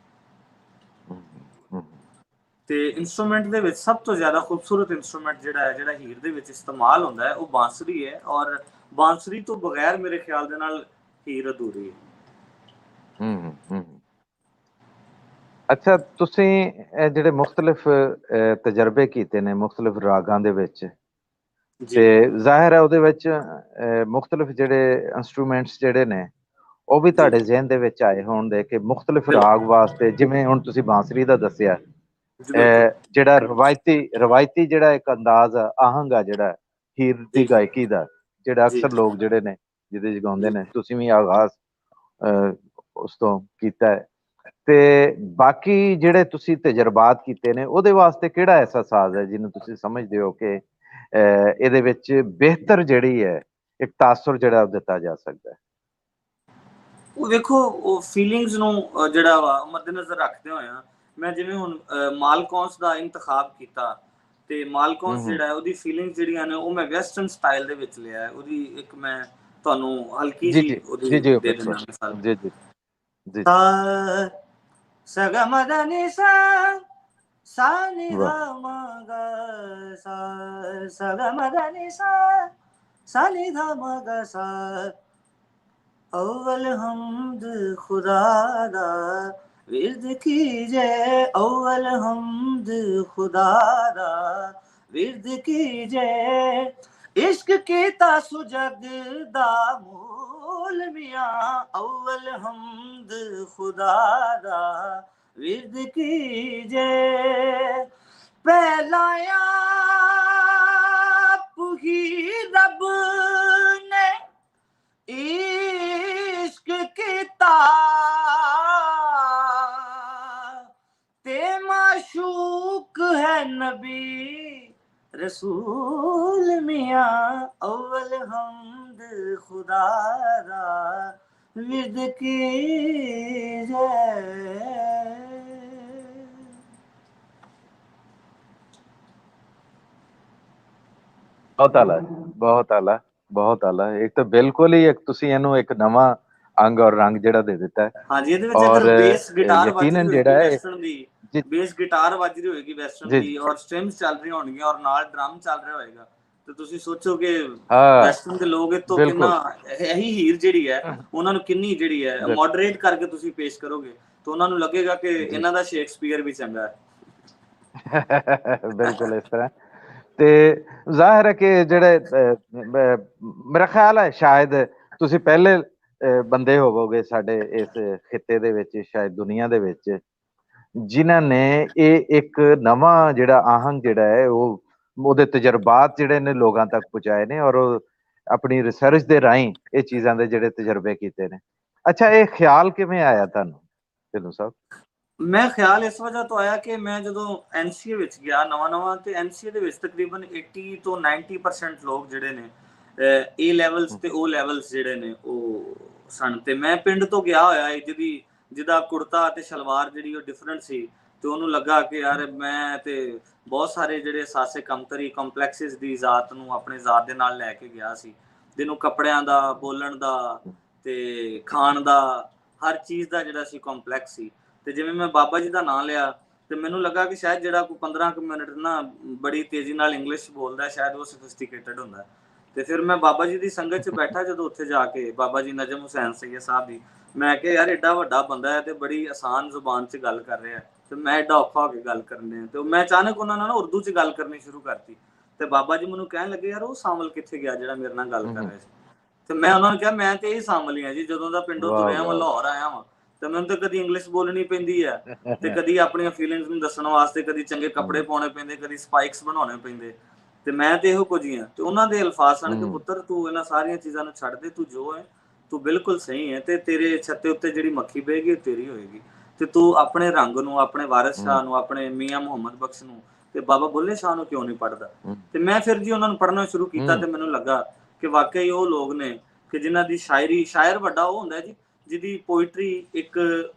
ਤੇ ਇਨਸਟਰੂਮੈਂਟ ਦੇ ਵਿੱਚ ਸਭ ਤੋਂ ਜ਼ਿਆਦਾ ਖੂਬਸੂਰਤ ਇਨਸਟਰੂਮੈਂਟ ਜਿਹੜਾ ਹੈ, ਜਿਹੜਾ ਹੀਰ ਦੇ ਵਿੱਚ ਇਸਤੇਮਾਲ ਹੁੰਦਾ ਹੈ, ਉਹ ਬਾਂਸੁਰੀ ਹੈ। ਔਰ ਬਾਂਸੁਰੀ ਤੋਂ ਬਗੈਰ ਮੇਰੇ ਖਿਆਲ ਦੇ ਨਾਲ ਹੀਰ ਅਧੂਰੀ ਹੈ। ਅੱਛਾ, ਤੁਸੀਂ ਇਹ ਜਿਹੜੇ ਮੁਖਤਲਿਫ ਤਜਰਬੇ ਕੀਤੇ ਨੇ ਮੁਖਤਲਿਫ ਰਾਗਾਂ ਦੇ ਵਿੱਚ, ਤੇ ਜ਼ਾਹਿਰ ਹੈ ਉਹਦੇ ਵਿੱਚ ਮੁਖਤਲਿਫ ਜਿਹੜੇ ਇੰਸਟਰੂਮੈਂਟਸ ਜਿਹੜੇ ਨੇ ਉਹ ਵੀ ਤੁਹਾਡੇ ਜ਼ਿਹਨ ਦੇ ਵਿੱਚ ਆਏ ਹੋਣ ਦੇ ਕਿ ਮੁਖਤਲਿਫ ਰਾਗ ਵਾਸਤੇ, ਜਿਵੇਂ ਹੁਣ ਤੁਸੀਂ ਬਾਂਸਰੀ ਦਾ ਦੱਸਿਆ, ਜਿਹੜਾ ਰਵਾਇਤੀ ਜਿਹੜਾ ਇੱਕ ਅੰਦਾਜ਼ ਆ, ਆਹੰਗ ਆ ਜਿਹੜਾ ਹੀਰ ਦੀ ਗਾਇਕੀ ਦਾ, ਜਿਹੜਾ ਅਕਸਰ ਲੋਕ ਜਿਹੜੇ ਨੇ ਜਿਹਦੇ 'ਚ ਗਾਉਂਦੇ ਨੇ, ਤੁਸੀਂ ਵੀ ਆਗਾਜ਼ ਉਸ ਤੋਂ ਕੀਤਾ ਹੈ, ਤੇ ਬਾਕੀ ਜਿਹੜੇ ਤੁਸੀਂ ਤਜਰਬਾਤ ਕੀਤੇ ਨੇ ਉਹਦੇ ਵਾਸਤੇ ਕਿਹੜਾ ਐਸਾ ਸਾਜ਼ ਹੈ ਜਿਹਨੂੰ ਤੁਸੀਂ ਸਮਝਦੇ ਹੋ ਕਿ ਇਹਦੇ ਵਿੱਚ ਬਿਹਤਰ ਜਿਹੜੀ ਹੈ ਇੱਕ ਤਾਸੁਰ ਜਿਹੜਾ ਦਿੱਤਾ ਜਾ ਸਕਦਾ ਹੈ? ਉਹ ਵੇਖੋ, ਉਹ ਫੀਲਿੰਗਸ ਨੂੰ ਜਿਹੜਾ ਵਾ ਮੱਦੇਨਜ਼ਰ ਰੱਖਦੇ ਹੋਇਆ ਮੈਂ ਜਿਵੇਂ ਹੁਣ ਮਾਲਕੌਂਸ ਦਾ ਇੰਤਖਾਬ ਕੀਤਾ, ਤੇ ਮਾਲਕੌਂਸ ਜਿਹੜਾ ਹੈ ਉਹਦੀ ਫੀਲਿੰਗਸ ਜਿਹੜੀਆਂ ਨੇ ਉਹ ਮੈਂ ਵੈਸਟਰਨ ਸਟਾਈਲ ਦੇ ਵਿੱਚ ਲਿਆ। ਉਹਦੀ ਇੱਕ ਮੈਂ ਤੁਹਾਨੂੰ ਹਲਕੀ ਜਿਹੀ ਉਹਦੀ ਦੇ ਦਿੰਦਾ ਮਿਸਾਲ। ਜੀ ਜੀ ਜੀ। सा ग म ध नि सा सा नि ध म ग सा सा ग म ध नि सा सा नि ध म ग सा अव्वल हमद खुदा दा विरद कीजे अव्वल हमद खुदा दा विरद कीजे इश्क कीता सुजग दा मूल मियां अव्वल हमद खुदा दा विरद कीजे पहला आप ही रब ने इश्क कीता ते माशूक है नबी रसूल मियां अव्वल हमद खुदा दा विरद कीजे। ਬਹੁਤ ਆਲਾ, ਬਹੁਤ ਆਲਾ, ਬਹੁਤ ਆਲਾ। ਇੱਕ ਤਾਂ ਬਿਲਕੁਲ ਹੀ ਇੱਕ ਤੁਸੀਂ ਇਹਨੂੰ ਇੱਕ ਨਵਾਂ ਅੰਗ ਔਰ ਰੰਗ ਜਿਹੜਾ ਦੇ ਦਿੱਤਾ ਹੈ। ਹਾਂਜੀ, ਇਹਦੇ ਵਿੱਚ ਅਗਰ ਬੇਸ ਗਿਟਾਰ ਯਕੀਨਨ ਜਿਹੜਾ ਹੈ ਵੈਸਟਰਨ ਦੀ, ਬੇਸ ਗਿਟਾਰ ਵੱਜ ਰਹੀ ਹੋਏਗੀ ਵੈਸਟਰਨ ਦੀ, ਔਰ ਸਟ੍ਰਿੰਗਸ ਚੱਲ ਰਹੀਆਂ ਹੋਣਗੀਆਂ ਔਰ ਨਾਲ ਡਰਮ ਚੱਲ ਰਿਹਾ ਹੋਏਗਾ, ਤੇ ਤੁਸੀਂ ਸੋਚੋ ਕਿ ਵੈਸਟਰਨ ਦੇ ਲੋਕ ਇਹ ਤੋਂ ਕਿੰਨਾ, ਇਹੀ ਹੀਰ ਜਿਹੜੀ ਹੈ ਉਹਨਾਂ ਨੂੰ ਕਿੰਨੀ ਜਿਹੜੀ ਹੈ ਮੋਡਰੇਟ ਕਰਕੇ ਤੁਸੀਂ ਪੇਸ਼ ਕਰੋਗੇ ਤਾਂ ਉਹਨਾਂ ਨੂੰ ਲੱਗੇਗਾ ਕਿ ਇਹਨਾਂ ਦਾ ਸ਼ੇਕਸਪੀਅਰ ਵੀ ਚੰਗਾ ਹੈ। ਬਿਲਕੁਲ ਇਸ ਤਰ੍ਹਾਂ। ਤੇ ਜ਼ਾਹਿਰ ਹੈ ਕਿ ਜਿਹੜੇ ਮੇਰਾ ਖਿਆਲ ਹੈ ਸ਼ਾਇਦ ਤੁਸੀਂ ਪਹਿਲੇ ਬੰਦੇ ਹੋਵੋਗੇ ਸਾਡੇ ਇਸ ਖਿੱਤੇ ਦੇ ਵਿੱਚ, ਸ਼ਾਇਦ ਦੁਨੀਆ ਦੇ ਵਿੱਚ, ਜਿਨ੍ਹਾਂ ਨੇ ਇਹ ਇੱਕ ਨਵਾਂ ਜਿਹੜਾ ਆਹੰਗ ਜਿਹੜਾ ਹੈ ਉਹ ਉਹਦੇ ਤਜਰਬਾਤ ਜਿਹੜੇ ਨੇ ਲੋਕਾਂ ਤੱਕ ਪਹੁੰਚਾਏ ਨੇ ਔਰ ਉਹ ਆਪਣੀ ਰਿਸਰਚ ਦੇ ਰਾਹੀਂ ਇਹ ਚੀਜ਼ਾਂ ਦੇ ਜਿਹੜੇ ਤਜਰਬੇ ਕੀਤੇ ਨੇ। ਅੱਛਾ, ਇਹ ਖਿਆਲ ਕਿਵੇਂ ਆਇਆ ਤੁਹਾਨੂੰ ਢਿੱਲੋਂ ਸਾਹਿਬ? ਮੈਂ ਖਿਆਲ ਇਸ ਵਜ੍ਹਾ ਤੋਂ ਆਇਆ ਕਿ ਮੈਂ ਜਦੋਂ ਐਨਸੀਏ ਵਿੱਚ ਗਿਆ ਨਵਾਂ ਤੇ ਐਨਸੀਏ ਦੇ ਵਿੱਚ ਤਕਰੀਬਨ 80 ਤੋਂ 90% ਲੋਕ ਜਿਹੜੇ ਨੇ ਏ ਲੈਵਲਸ ਤੇ ਓ ਲੈਵਲਸ ਜਿਹੜੇ ਨੇ ਉਹ ਸਨ, ਤੇ ਮੈਂ ਪਿੰਡ ਤੋਂ ਗਿਆ ਹੋਇਆ ਜਿਹਦਾ ਕੁੜਤਾ ਤੇ ਸ਼ਲਵਾਰ ਜਿਹੜੀ ਉਹ ਡਿਫਰੈਂਟ ਸੀ, ਤੇ ਉਹਨੂੰ ਲੱਗਾ ਕਿ ਯਾਰ ਮੈਂ ਤੇ ਬਹੁਤ ਸਾਰੇ ਜਿਹੜੇ ਸਾਸੇ ਕਮਤਰੀ ਕੰਪਲੈਕਸਿਸ ਦੀ ਜ਼ਾਤ ਨੂੰ ਆਪਣੇ ਜ਼ਾਤ ਦੇ ਨਾਲ ਲੈ ਕੇ ਗਿਆ ਸੀ, ਜਿਹਨੂੰ ਕੱਪੜਿਆਂ ਦਾ, ਬੋਲਣ ਦਾ ਤੇ ਖਾਣ ਦਾ, ਹਰ ਚੀਜ਼ ਦਾ ਜਿਹੜਾ ਸੀ ਕੰਪਲੈਕਸ ਸੀ। ਤੇ ਜਿਵੇਂ ਮੈਂ ਬਾਬਾ ਜੀ ਦਾ ਨਾਂ ਲਿਆ ਤੇ ਮੈਨੂੰ ਲੱਗਾ ਕਿ ਸ਼ਾਇਦ ਜਿਹੜਾ ਕੋਈ 15 ਮਿੰਟ ਨਾ ਬੜੀ ਤੇਜ਼ੀ ਨਾਲ ਇੰਗਲਿਸ਼ ਬੋਲਦਾ ਸ਼ਾਇਦ ਉਹ ਸੋਫਿਸਟੀਕੇਟਡ ਹੁੰਦਾ। ਤੇ ਫਿਰ ਮੈਂ ਬਾਬਾ ਜੀ ਦੀ ਸੰਗਤ 'ਚ ਬੈਠਾ ਜਦੋਂ ਉੱਥੇ ਜਾ ਕੇ, ਬਾਬਾ ਜੀ ਨਜਮ ਹੁਸੈਨ ਸਈਦ ਸਾਹਿਬ ਦੀ, ਮੈਂ ਕਿਹਾ ਯਾਰ ਏਡਾ ਵੱਡਾ ਬੰਦਾ ਹੈ ਤੇ ਬੜੀ ਆਸਾਨ ਜ਼ੁਬਾਨ 'ਚ ਗੱਲ ਕਰ ਰਿਹਾ ਤੇ ਮੈਂ ਏਡਾ ਔਖਾ ਹੋ ਕੇ ਗੱਲ ਕਰਨੀ ਹੈ। ਤੇ ਮੈਂ ਅਚਾਨਕ ਉਹਨਾਂ ਨਾਲ ਨਾ ਉਰਦੂ 'ਚ ਗੱਲ ਕਰਨੀ ਸ਼ੁਰੂ ਕਰਤੀ ਤੇ ਬਾਬਾ ਜੀ ਮੈਨੂੰ ਕਹਿਣ ਲੱਗੇ ਯਾਰ ਉਹ ਸਾਮਲ ਕਿੱਥੇ ਗਿਆ ਜਿਹੜਾ ਮੇਰੇ ਨਾਲ ਗੱਲ ਕਰ ਰਿਹਾ ਸੀ? ਤੇ ਮੈਂ ਉਹਨਾਂ ਨੂੰ ਕਿਹਾ ਮੈਂ ਤੇ ਇਹ ਸਾਮਲ ਹੀ ਆ ਜੀ, ਜਦੋਂ ਦਾ ਪਿੰਡੋਂ ਤੁਰਿਆ ਮੈਂ ਲਾਹੌਰ ਆਇਆ ਵਾਂ ਤੇ ਮੈਨੂੰ ਤਾਂ ਕਦੀ ਇੰਗਲਿਸ਼ ਬੋਲਣੀ ਪੈਂਦੀ ਹੈ ਤੇ ਕਦੀ ਆਪਣੀਆਂ ਫੀਲਿੰਗਸ ਨੂੰ ਦੱਸਣ ਵਾਸਤੇ ਕਦੀ ਚੰਗੇ ਕੱਪੜੇ ਪਾਉਣੇ ਪੈਂਦੇ, ਕਦੀ ਸਪਾਈਕਸ ਬਣਾਉਣੇ ਪੈਂਦੇ, ਤੇ ਮੈਂ ਤੇ ਇਹੋ ਕੁਝ ਹੀ ਹਾਂ। ਤੇ ਉਹਨਾਂ ਦੇ ਅਲਫਾਜ਼ ਸਨ ਕਿ ਪੁੱਤਰ ਤੂੰ ਇਹਨਾਂ ਸਾਰੀਆਂ ਚੀਜ਼ਾਂ ਨੂੰ ਛੱਡ ਦੇ, ਤੂੰ ਜੋ ਹੈ ਤੂੰ ਬਿਲਕੁਲ ਸਹੀ ਹੈ, ਤੇ ਤੇਰੇ ਛੱਤੇ ਉੱਤੇ ਜਿਹੜੀ ਮੱਖੀ ਬਹੇਗੀ ਉਹ ਤੇਰੀ ਹੋਏਗੀ, ਤੇ ਤੂੰ ਆਪਣੇ ਰੰਗ ਨੂੰ, ਆਪਣੇ ਵਾਰਿਸ ਸ਼ਾਹ ਨੂੰ, ਆਪਣੇ ਮੀਆਂ ਮੁਹੰਮਦ ਬਖਸ਼ ਨੂੰ ਤੇ ਬਾਬਾ ਬੁੱਲੇ ਸ਼ਾਹ ਨੂੰ ਕਿਉਂ ਨਹੀਂ ਪੜ੍ਹਦਾ। ਤੇ ਮੈਂ ਫਿਰ ਜੀ ਉਹਨਾਂ ਨੂੰ ਪੜ੍ਹਨਾ ਸ਼ੁਰੂ ਕੀਤਾ ਤੇ ਮੈਨੂੰ ਲੱਗਾ ਕਿ ਵਾਕਈ ਉਹ ਲੋਕ ਨੇ ਕਿ ਜਿਨ੍ਹਾਂ ਦੀ ਸ਼ਾਇਰੀ, ਸ਼ਾਇਰ ਵੱਡਾ ਉਹ ਹੁੰਦਾ ਜੀ ਜਿਹਦੀ ਪੋਇਟਰੀ ਇੱਕ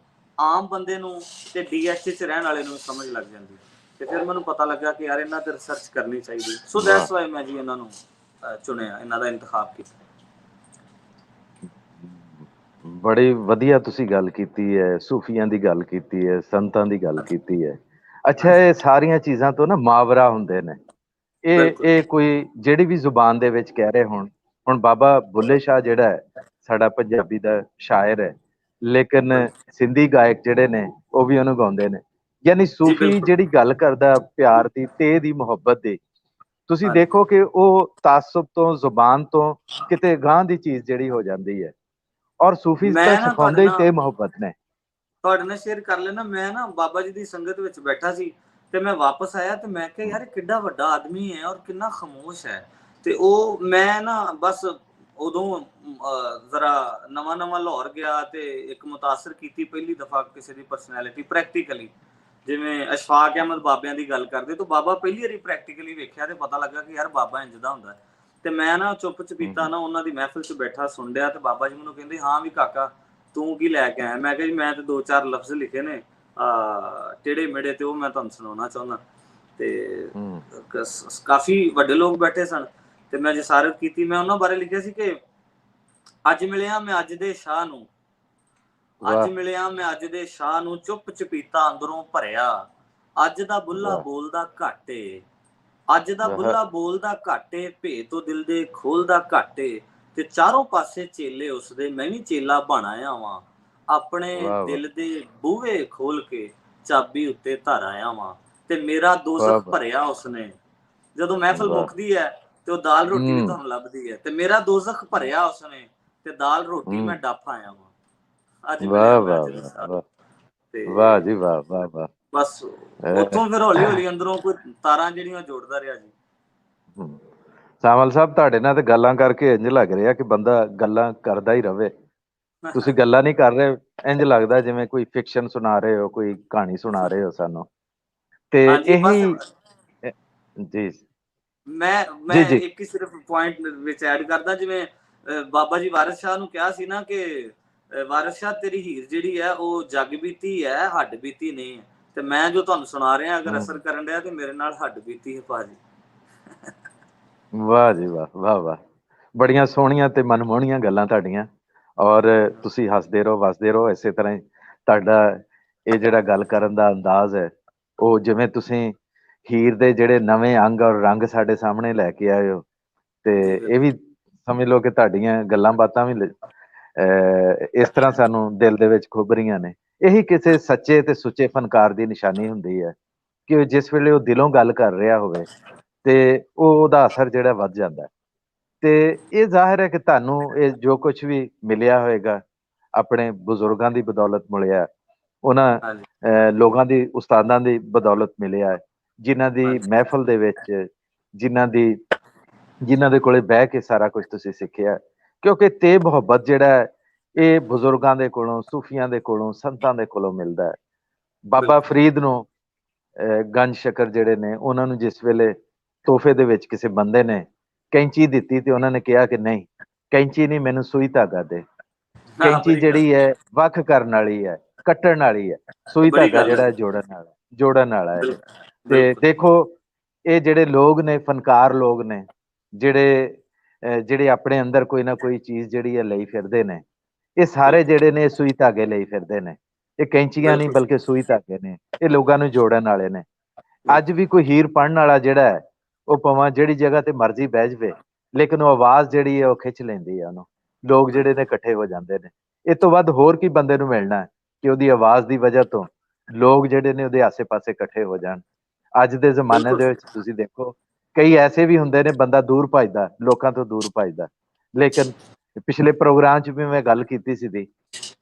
ਆਮ ਬੰਦੇ ਨੂੰ ਤੇ DH 'ਚ ਰਹਿਣ ਵਾਲੇ ਨੂੰ ਸਮਝ ਲੱਗ ਜਾਂਦੀ। ਤੇ ਫਿਰ ਮੈਨੂੰ ਪਤਾ ਲੱਗਾ ਕਿ ਯਾਰ ਇਹਨਾਂ ਤੇ ਰਿਸਰਚ ਕਰਨੀ ਚਾਹੀਦੀ। ਸੋ ਦੈਟਸ ਵਾਈ ਮੈਂ ਜੀ ਇਹਨਾਂ ਨੂੰ ਚੁਣਿਆ, ਇਹਨਾਂ ਦਾ ਇੰਤਖਾਬ ਕੀਤਾ। ਬੜੀ ਵਧੀਆ ਤੁਸੀਂ ਗੱਲ ਕੀਤੀ ਹੈ, ਸੂਫੀਆਂ ਦੀ ਗੱਲ ਕੀਤੀ ਹੈ, ਸੰਤਾਂ ਦੀ ਗੱਲ ਕੀਤੀ ਹੈ। ਅੱਛਾ, ਇਹ ਸਾਰੀਆਂ ਚੀਜ਼ਾਂ ਤੋਂ ਨਾ ਮੁਹਾਵਰਾ ਹੁੰਦੇ ਨੇ। ਇਹ ਕੋਈ ਜਿਹੜੀ ਵੀ ਜ਼ੁਬਾਨ ਦੇ ਵਿੱਚ ਕਹਿ ਰਹੇ ਹੁਣ ਬਾਬਾ ਬੁੱਲੇ ਸ਼ਾਹ ਜਿਹੜਾ ਹੈ ਸਾਡਾ ਪੰਜਾਬੀ ਦਾ ਸ਼ਾਇਰ ਹੈ, ਲੇਕਿਨ ਸਿੰਧੀ ਗਾਇਕ ਜਿਹੜੇ ਨੇ ਉਹ ਵੀ ਉਹਨੂੰ ਗਾਉਂਦੇ ਨੇ। ਯਾਨੀ ਸੂਫੀ ਜਿਹੜੀ ਗੱਲ ਕਰਦਾ ਪਿਆਰ ਦੀ ਤੇ ਦੀ ਮੁਹੱਬਤ ਦੀ, ਤੁਸੀਂ ਦੇਖੋ ਕਿ ਉਹ ਤਾਸੁਬ ਤੋਂ, ਜ਼ੁਬਾਨ ਤੋਂ ਕਿਤੇ ਗਾਂਹ ਦੀ ਚੀਜ਼ ਜਿਹੜੀ ਹੋ ਜਾਂਦੀ ਹੈ। ਔਰ ਸੂਫੀ ਤਾਂ ਸਿਖਾਉਂਦੇ ਹੀ ਤੇ ਮੁਹੱਬਤ ਨੇ। ਤੁਹਾਡੇ ਨਾਲ ਸ਼ੇਅਰ ਕਰ ਲੈਣਾ, ਮੈਂ ਨਾ ਬਾਬਾ ਜੀ ਦੀ ਸੰਗਤ ਵਿੱਚ ਬੈਠਾ ਸੀ ਤੇ ਮੈਂ ਵਾਪਸ ਆਇਆ ਤੇ ਮੈਂ ਕਿਹਾ ਯਾਰ ਕਿੱਡਾ ਵੱਡਾ ਆਦਮੀ ਹੈ ਔਰ ਕਿੰਨਾ ਖਾਮੋਸ਼ ਹੈ। ਤੇ ਉਹ ਮੈਂ ਨਾ ਬਸ ਉਦੋਂ ਜ਼ਰਾ ਨਵਾਂ ਲਾਹੌਰ ਗਿਆ ਤੇ ਇੱਕ ਮੁਤਾਸਰ ਕੀਤੀ ਪਹਿਲੀ ਦਫਾ ਕਿਸੇ ਦੀ ਪਰਸਨੈਲਿਟੀ ਪ੍ਰੈਕਟੀਕਲੀ, ਜਿਵੇਂ ਅਸ਼ਫਾਕ ਅਹਿਮਦ ਬਾਬਿਆਂ ਦੀ ਗੱਲ ਕਰਦੇ ਤਾਂ ਬਾਬਾ ਪਹਿਲੀ ਵਾਰੀ ਪ੍ਰੈਕਟੀਕਲੀ ਵੇਖਿਆ ਤੇ ਪਤਾ ਲੱਗਾ ਕਿ ਯਾਰ ਬਾਬਾ ਇੰਜ ਦਾ ਹੁੰਦਾ। ਤੇ ਮੈਂ ਨਾ ਚੁੱਪ ਚਪੀਤਾ ਨਾ ਉਹਨਾਂ ਦੀ ਮਹਿਫਿਲ 'ਚ ਬੈਠਾ ਸੁਣ ਰਿਹਾ ਤੇ ਬਾਬਾ ਜੀ ਮੈਨੂੰ ਕਹਿੰਦੇ ਹਾਂ ਵੀ ਕਾਕਾ ਤੂੰ ਕੀ ਲੈ ਕੇ ਆਇਆ। ਮੈਂ ਕਿਹਾ ਜੀ ਮੈਂ ਤੇ 2-4 ਲਫ਼ਜ਼ ਲਿਖੇ ਨੇ ਟੇੜੇ ਮੇੜੇ ਤੇ ਉਹ ਮੈਂ ਤੁਹਾਨੂੰ ਸੁਣਾਉਣਾ ਚਾਹੁੰਦਾ। ਤੇ ਕਾਫੀ ਵੱਡੇ ਲੋਕ ਬੈਠੇ ਸਨ ਤੇ ਮੈਂ ਜਸਾਰਤ ਕੀਤੀ। ਮੈਂ ਉਹਨਾਂ ਬਾਰੇ ਲਿਖਿਆ ਸੀ ਕਿ ਅੱਜ ਮਿਲਿਆ ਮੈਂ ਅੱਜ ਦੇ ਸ਼ਾਹ ਨੂੰ, ਅੱਜ ਮਿਲਿਆ ਮੈਂ ਅੱਜ ਦੇ ਸ਼ਾਹ ਨੂੰ, ਚੁੱਪ ਚਪੀਤਾ ਅੰਦਰੋਂ ਭਰਿਆ, ਅੱਜ ਦਾ ਬੁੱਲਾ ਬੋਲਦਾ ਘੱਟ ਏ, ਅੱਜ ਦਾ ਬੁੱਲਾ ਬੋਲਦਾ ਘੱਟ ਏ, ਭੇਤ ਤੋਂ ਦਿਲ ਦੇ ਖੋਲਦਾ ਘੱਟ ਏ, ਤੇ ਚਾਰੋਂ ਪਾਸੇ ਚੇਲੇ ਉਸਦੇ ਮੈਂ ਵੀ ਚੇਲਾ ਬਣ ਆਇਆ ਵਾਂ, ਆਪਣੇ ਦਿਲ ਦੇ ਬੂਹੇ ਖੋਲ ਕੇ ਚਾਬੀ ਉੱਤੇ ਧਰ ਆਇਆ ਵਾਂ, ਤੇ ਮੇਰਾ ਦੋਜ਼ਖ ਭਰਿਆ ਉਸਨੇ। ਜਦੋਂ ਮਹਿਫਲ ਮੁੱਕਦੀ ਹੈ ਤੇ ਉਹ ਦਾਲ ਰੋਟੀ ਵੀ ਤੁਹਾਨੂੰ ਲੱਭਦੀ ਹੈ, ਤੇ ਮੇਰਾ ਦੋਜ਼ਖ ਭਰਿਆ ਉਸਨੇ ਤੇ ਦਾਲ ਰੋਟੀ ਮੈਂ ਡੱਫ ਆਇਆ ਵਾਂ। ਅੱਜ ਮਿਲਿਆ ਮੈਂ ਅੱਜ ਤੇ ਵਾਹ ਜੀ ਵਾਹ, ਵਾਹ ਵਾਹ। ਬਸ ਉੱਥੋਂ ਫਿਰ ਹੌਲੀ ਹੌਲੀ ਅੰਦਰੋਂ ਕੋਈ ਤਾਰਾਂ ਜਿਹੜੀਆਂ ਜੋੜਦਾ ਰਿਹਾ ਜੀ। ਸਾਵਲ ਸਾਹਿਬ, ਤੁਹਾਡੇ ਨਾਲ ਤੇ ਗੱਲਾਂ ਕਰਕੇ ਇੰਝ ਲੱਗ ਰਿਹਾ ਕਿ ਬੰਦਾ ਗੱਲਾਂ ਕਰਦਾ ਹੀ ਰਵੇ। ਤੁਸੀਂ ਗੱਲਾਂ ਨਹੀਂ ਕਰ ਰਹੇ, ਇੰਝ ਲੱਗਦਾ ਜਿਵੇਂ ਕੋਈ ਫਿਕਸ਼ਨ ਸੁਣਾ ਰਹੇ ਹੋ, ਕੋਈ ਕਹਾਣੀ ਸੁਣਾ ਰਹੇ ਹੋ ਸਾਨੂੰ। ਤੇ ਇਹੀ ਜੀ, ਮੈਂ ਇੱਕ ਹੀ ਸਿਰਫ ਪੁਆਇੰਟ ਵਿੱਚ ਐਡ ਕਰਦਾ, ਜਿਵੇਂ ਬਾਬਾ ਜੀ ਵਾਰਿਸ ਸ਼ਾਹ ਨੂੰ ਕਿਹਾ ਸੀ ਨਾ ਕਿ ਵਾਰਿਸ ਸ਼ਾਹ ਤੇਰੀ ਹੀਰ ਜਿਹੜੀ ਹੈ ਉਹ ਜੱਗ ਬੀਤੀ ਹੈ, ਹੱਡ ਬੀਤੀ ਨਹੀਂ ਹੈ। ਤੇ ਮੈਂ ਜੋ ਤੁਹਾਨੂੰ ਸੁਣਾ ਰਿਹਾ ਅਗਰ ਅਸਰ ਕਰਨ ਰਿਹਾ ਤੇ ਮੇਰੇ ਨਾਲ ਹੱਡ ਬੀਤੀ ਹੈ ਭਾਜੀ। ਵਾਹ ਜੀ ਵਾਹ, ਵਾਹ ਵਾਹ। ਬੜੀਆਂ ਸੋਹਣੀਆਂ ਤੇ ਮਨਮੋਹਣੀਆਂ ਗੱਲਾਂ ਤੁਹਾਡੀਆਂ, ਔਰ ਤੁਸੀਂ ਹੱਸਦੇ ਰਹੋ, ਵਸਦੇ ਰਹੋ। ਇਸੇ ਤਰ੍ਹਾਂ ਹੀ ਤੁਹਾਡਾ ਇਹ ਜਿਹੜਾ ਗੱਲ ਕਰਨ ਦਾ ਅੰਦਾਜ਼ ਹੈ, ਉਹ ਜਿਵੇਂ ਤੁਸੀਂ ਹੀਰ ਦੇ ਜਿਹੜੇ ਨਵੇਂ ਅੰਗ ਔਰ ਰੰਗ ਸਾਡੇ ਸਾਹਮਣੇ ਲੈ ਕੇ ਆਏ ਹੋ, ਤੇ ਇਹ ਵੀ ਸਮਝ ਲਓ ਕਿ ਤੁਹਾਡੀਆਂ ਗੱਲਾਂ ਬਾਤਾਂ ਵੀ ਇਸ ਤਰ੍ਹਾਂ ਸਾਨੂੰ ਦਿਲ ਦੇ ਵਿੱਚ ਖੁੱਭ ਰਹੀਆਂ ਨੇ। ਇਹੀ ਕਿਸੇ ਸੱਚੇ ਤੇ ਸੁੱਚੇ ਫਨਕਾਰ ਦੀ ਨਿਸ਼ਾਨੀ ਹੁੰਦੀ ਹੈ ਕਿ ਜਿਸ ਵੇਲੇ ਉਹ ਦਿਲੋਂ ਗੱਲ ਕਰ ਰਿਹਾ ਹੋਵੇ ਤੇ ਉਹਦਾ ਅਸਰ ਜਿਹੜਾ ਵੱਧ ਜਾਂਦਾ। ਤੇ ਇਹ ਜ਼ਾਹਿਰ ਹੈ ਕਿ ਤੁਹਾਨੂੰ ਇਹ ਜੋ ਕੁਝ ਵੀ ਮਿਲਿਆ ਹੋਏਗਾ ਆਪਣੇ ਬਜ਼ੁਰਗਾਂ ਦੀ ਬਦੌਲਤ ਮਿਲਿਆ, ਉਹਨਾਂ ਲੋਕਾਂ ਦੀ, ਉਸਤਾਦਾਂ ਦੀ ਬਦੌਲਤ ਮਿਲਿਆ, ਜਿਨ੍ਹਾਂ ਦੀ ਮਹਿਫਲ ਦੇ ਵਿੱਚ, ਜਿਨ੍ਹਾਂ ਦੇ ਕੋਲੇ ਬਹਿ ਕੇ ਸਾਰਾ ਕੁਝ ਤੁਸੀਂ ਸਿੱਖਿਆ। ਕਿਉਂਕਿ ਤੇ ਮੁਹੱਬਤ ਜਿਹੜਾ ਇਹ ਬਜ਼ੁਰਗਾਂ ਦੇ ਕੋਲੋਂ, ਸੂਫੀਆਂ ਦੇ ਕੋਲੋਂ, ਸੰਤਾਂ ਦੇ ਕੋਲੋਂ ਮਿਲਦਾ ਹੈ। ਬਾਬਾ ਫਰੀਦ ਨੂੰ ਗੰਜ ਸ਼ਕਰ ਜਿਹੜੇ ਨੇ, ਉਹਨਾਂ ਨੂੰ ਜਿਸ ਵੇਲੇ ਤੋਹਫੇ ਦੇ ਵਿੱਚ ਕਿਸੇ ਬੰਦੇ ਨੇ ਕੈਂਚੀ ਦਿੱਤੀ ਤੇ ਉਹਨਾਂ ਨੇ ਕਿਹਾ ਕਿ ਨਹੀਂ, ਕੈਂਚੀ ਨਹੀਂ, ਮੈਨੂੰ ਸੂਈ ਧਾਗਾ ਦੇ। ਕੈਂਚੀ ਜਿਹੜੀ ਹੈ ਵੱਖ ਕਰਨ ਵਾਲੀ ਹੈ, ਕੱਟਣ ਵਾਲੀ ਹੈ, ਸੂਈ ਧਾਗਾ ਜਿਹੜਾ ਜੋੜਨ ਵਾਲਾ ਹੈ। ਤੇ ਦੇਖੋ ਇਹ ਜਿਹੜੇ ਲੋਕ ਨੇ, ਫਨਕਾਰ ਲੋਕ ਨੇ, ਜਿਹੜੇ ਆਪਣੇ ਅੰਦਰ ਕੋਈ ਨਾ ਕੋਈ ਚੀਜ਼ ਜਿਹੜੀ ਹੈ ਲਈ ਫਿਰਦੇ ਨੇ, ਇਹ ਸਾਰੇ ਜਿਹੜੇ ਨੇ ਸੂਈ ਧਾਗੇ ਲਈ ਫਿਰਦੇ ਨੇ। ਇਹ ਕੈਂਚੀਆਂ ਨਹੀਂ ਬਲਕਿ ਸੂਈ ਧਾਗੇ ਨੇ, ਇਹ ਲੋਕਾਂ ਨੂੰ ਜੋੜਨ ਵਾਲੇ ਨੇ। ਅੱਜ ਵੀ ਕੋਈ ਹੀਰ ਪੜ੍ਹਨ ਵਾਲਾ ਜਿਹੜਾ ਹੈ, ਉਹ ਭਾਵੇਂ ਜਿਹੜੀ ਜਗ੍ਹਾ ਤੇ ਮਰਜ਼ੀ ਬਹਿ ਜਾਵੇ, ਲੇਕਿਨ ਉਹ ਆਵਾਜ਼ ਜਿਹੜੀ ਹੈ ਉਹ ਖਿੱਚ ਲੈਂਦੀ ਹੈ ਉਹਨੂੰ। ਲੋਕ ਜਿਹੜੇ ਨੇ ਇਕੱਠੇ ਹੋ ਜਾਂਦੇ ਨੇ। ਇਹ ਤੋਂ ਵੱਧ ਹੋਰ ਕੀ ਬੰਦੇ ਨੂੰ ਮਿਲਣਾ ਕਿ ਉਹਦੀ ਆਵਾਜ਼ ਦੀ ਵਜ੍ਹਾ ਤੋਂ ਲੋਕ ਜਿਹੜੇ ਨੇ ਉਹਦੇ ਆਸੇ ਪਾਸੇ ਇਕੱਠੇ ਹੋ ਜਾਣ। ਅੱਜ ਦੇ ਜ਼ਮਾਨੇ ਦੇ ਵਿੱਚ ਤੁਸੀਂ ਦੇਖੋ ਕਈ ਐਸੇ ਵੀ ਹੁੰਦੇ ਨੇ, ਬੰਦਾ ਦੂਰ ਭੱਜਦਾ, ਲੋਕਾਂ ਤੋਂ ਦੂਰ ਭੱਜਦਾ। ਲੇਕਿਨ ਪਿਛਲੇ ਪ੍ਰੋਗਰਾਮ 'ਚ ਵੀ ਮੈਂ ਗੱਲ ਕੀਤੀ ਸੀ,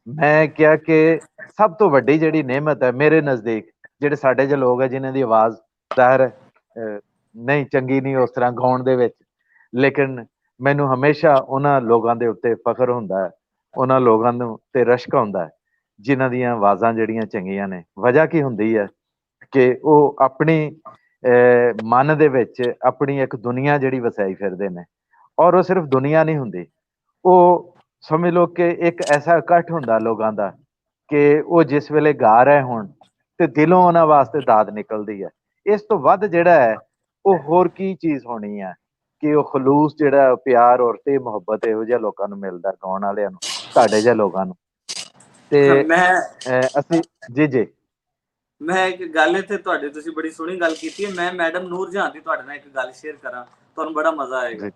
ਮੈਂ ਕਿਹਾ ਕਿ ਸਭ ਤੋਂ ਵੱਡੀ ਜਿਹੜੀ ਨਿਹਮਤ ਹੈ ਮੇਰੇ ਨਜ਼ਦੀਕ, ਜਿਹੜੇ ਸਾਡੇ ਜਿਹੇ ਲੋਕ ਹੈ ਜਿਨ੍ਹਾਂ ਦੀ ਆਵਾਜ਼ ਜ਼ਾਹਿਰ ਨਹੀਂ ਚੰਗੀ ਨਹੀਂ ਉਸ ਤਰ੍ਹਾਂ ਗਾਉਣ ਦੇ ਵਿੱਚ, ਲੇਕਿਨ ਮੈਨੂੰ ਹਮੇਸ਼ਾ ਉਹਨਾਂ ਲੋਕਾਂ ਦੇ ਉੱਤੇ ਫਖਰ ਹੁੰਦਾ ਹੈ, ਉਹਨਾਂ ਲੋਕਾਂ ਨੂੰ ਤੇ ਰਸ਼ਕ ਹੁੰਦਾ ਹੈ ਜਿਨ੍ਹਾਂ ਦੀਆਂ ਆਵਾਜ਼ਾਂ ਜਿਹੜੀਆਂ ਚੰਗੀਆਂ ਨੇ। ਵਜ੍ਹਾ ਕੀ ਹੁੰਦੀ ਹੈ ਕਿ ਉਹ ਆਪਣੀ ਮਨ ਦੇ ਵਿੱਚ ਆਪਣੀ ਇੱਕ ਦੁਨੀਆ ਜਿਹੜੀ ਵਸਾਈ ਫਿਰਦੇ ਨੇ, ਔਰ ਉਹ ਸਿਰਫ ਦੁਨੀਆ ਨਹੀਂ ਹੁੰਦੀ, ਉਹ ਸਮਝ ਲਓ ਕਿ ਇੱਕ ਐਸਾ ਇਕੱਠ ਹੁੰਦਾ ਲੋਕਾਂ ਦਾ ਕਿ ਉਹ ਜਿਸ ਵੇਲੇ ਗਾ ਰਹੇ ਹੋਣ ਤੇ ਦਿਲੋਂ ਉਹਨਾਂ ਵਾਸਤੇ ਦਾਦ ਨਿਕਲਦੀ ਹੈ। ਇਸ ਤੋਂ ਵੱਧ ਜਿਹੜਾ ਹੈ ਉਹ ਹੋਰ ਕੀ ਚੀਜ਼ ਹੋਣੀ ਹੈ ਕਿ ਉਹ ਖਲੂਸ ਜਿਹੜਾ ਪਿਆਰ ਔਰ ਤੇ ਮੁਹੱਬਤ ਇਹੋ ਜਿਹੇ ਲੋਕਾਂ ਨੂੰ ਮਿਲਦਾ, ਗਾਉਣ ਵਾਲਿਆਂ ਨੂੰ, ਤੁਹਾਡੇ ਜਿਹੇ ਲੋਕਾਂ ਨੂੰ। ਤੇ ਮੈਂ ਅਸੀਂ ਜੀ ਮੈਂ ਇੱਕ ਗੱਲ ਇੱਥੇ ਤੁਹਾਡੇ, ਤੁਸੀਂ ਬੜੀ ਸੋਹਣੀ ਗੱਲ ਕੀਤੀ ਹੈ। ਮੈਂ ਮੈਡਮ ਨੂਰ ਜਹਾਂ ਦੀ ਤੁਹਾਡੇ ਨਾਲ ਇੱਕ ਗੱਲ ਸ਼ੇਅਰ ਕਰਾਂ, ਤੁਹਾਨੂੰ ਬੜਾ ਮਜ਼ਾ ਆਏਗਾ।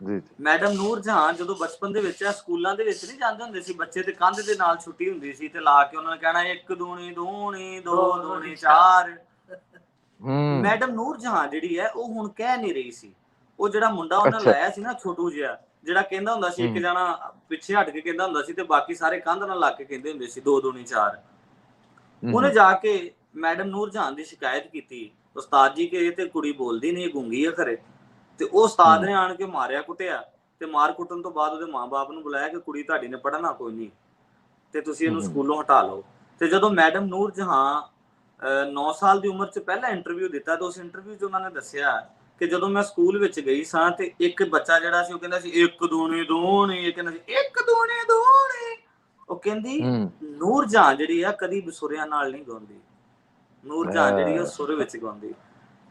ਜੀ ਮੈਡਮ ਨੂਰ ਜਹਾਂ ਜਦੋਂ ਬਚਪਨ ਦੇ ਵਿੱਚ ਸਕੂਲਾਂ ਦੇ ਵਿੱਚ ਨਹੀਂ ਜਾਂਦੇ ਹੁੰਦੇ ਸੀ ਬੱਚੇ, ਤੇ ਕੰਧ ਦੇ ਨਾਲ ਛੁੱਟੀ ਹੁੰਦੀ ਸੀ ਤੇ ਲਾ ਕੇ ਉਹਨਾਂ ਨੇ ਕਹਿਣਾ 1 ਦੂਣੀ ਦੂਣੀ 2 ਦੂਣੀ 4। ਮੈਡਮ ਨੂਰ ਜਹਾਂ ਜਿਹੜੀ ਹੈ ਉਹ ਹੁਣ ਕਹਿ ਨਹੀਂ ਰਹੀ ਸੀ। ਉਹ ਜਿਹੜਾ ਮੁੰਡਾ ਉਹਨਾਂ ਲਾਇਆ ਸੀ ਨਾ ਛੋਟੂ ਜਿਹਾ, ਜਿਹੜਾ ਕਹਿੰਦਾ ਹੁੰਦਾ ਸੀ, ਇੱਕ ਜਣਾ ਪਿੱਛੇ ਹਟ ਕੇ ਕਹਿੰਦਾ ਹੁੰਦਾ ਸੀ ਤੇ ਬਾਕੀ ਸਾਰੇ ਕੰਧ ਨਾਲ ਲਾ ਕੇ ਕਹਿੰਦੇ ਹੁੰਦੇ ਸੀ 2 ਦੂਣੀ 4। ਉਹਨੇ ਜਾ ਕੇ ਮੈਡਮ ਨੂਰ ਜਹਾਂ ਦੀ ਸ਼ਿਕਾਇਤ ਕੀਤੀ, ਉਸਤਾਦ ਜੀ ਕਿ ਇਹ ਤੇ ਕੁੜੀ ਬੋਲਦੀ ਨਹੀਂ, ਗੂੰਗੀ ਆ ਘਰੇ। ਤੇ ਉਹ ਉਸਤਾਦ ਨੇ ਆਣ ਕੇ ਮਾਰਿਆ ਕੁੱਟਿਆ, ਤੇ ਮਾਰ ਕੁੱਟਣ ਤੋਂ ਬਾਅਦ ਉਹਦੇ ਮਾਂ-ਬਾਪ ਨੂੰ ਬੁਲਾਇਆ ਕਿ ਕੁੜੀ ਤੁਹਾਡੀ ਨੇ ਪੜ੍ਹਨਾ ਕੋਈ ਨਹੀਂ ਤੇ ਤੁਸੀਂ ਇਹਨੂੰ ਸਕੂਲੋਂ ਹਟਾ ਲਓ। ਤੇ ਜਦੋਂ ਮੈਡਮ ਨੂਰ ਜਹਾਂ 9 ਸਾਲ ਦੀ ਉਮਰ 'ਚ ਪਹਿਲਾ ਇੰਟਰਵਿਊ ਦਿੱਤਾ, ਤੇ ਉਸ ਇੰਟਰਵਿਊ 'ਚ ਉਹਨਾਂ ਨੇ ਦੱਸਿਆ ਕਿ ਜਦੋਂ ਮੈਂ ਸਕੂਲ ਵਿੱਚ ਗਈ ਸਾਂ ਤੇ ਇੱਕ ਬੱਚਾ ਜਿਹੜਾ ਸੀ ਉਹ ਕਹਿੰਦਾ ਸੀ 1 ਦੂਣੀ ਦੂਣੀ, ਇਹ ਕਹਿੰਦਾ ਸੀ 1 ਦੂਣੀ ਦੂਣੀ। ਉਹ ਕਹਿੰਦੀ ਨੂਰ ਜਹਾਂ ਜਿਹੜੀ ਆ ਕਦੀ ਸੁਰਿਆਂ ਨਾਲ ਨਹੀਂ ਗਾਉਂਦੀ, ਨੂਰ ਜਹਾਂ ਜਿਹੜੀ ਉਹ ਸੁਰ ਵਿੱਚ ਗਾਉਂਦੀ।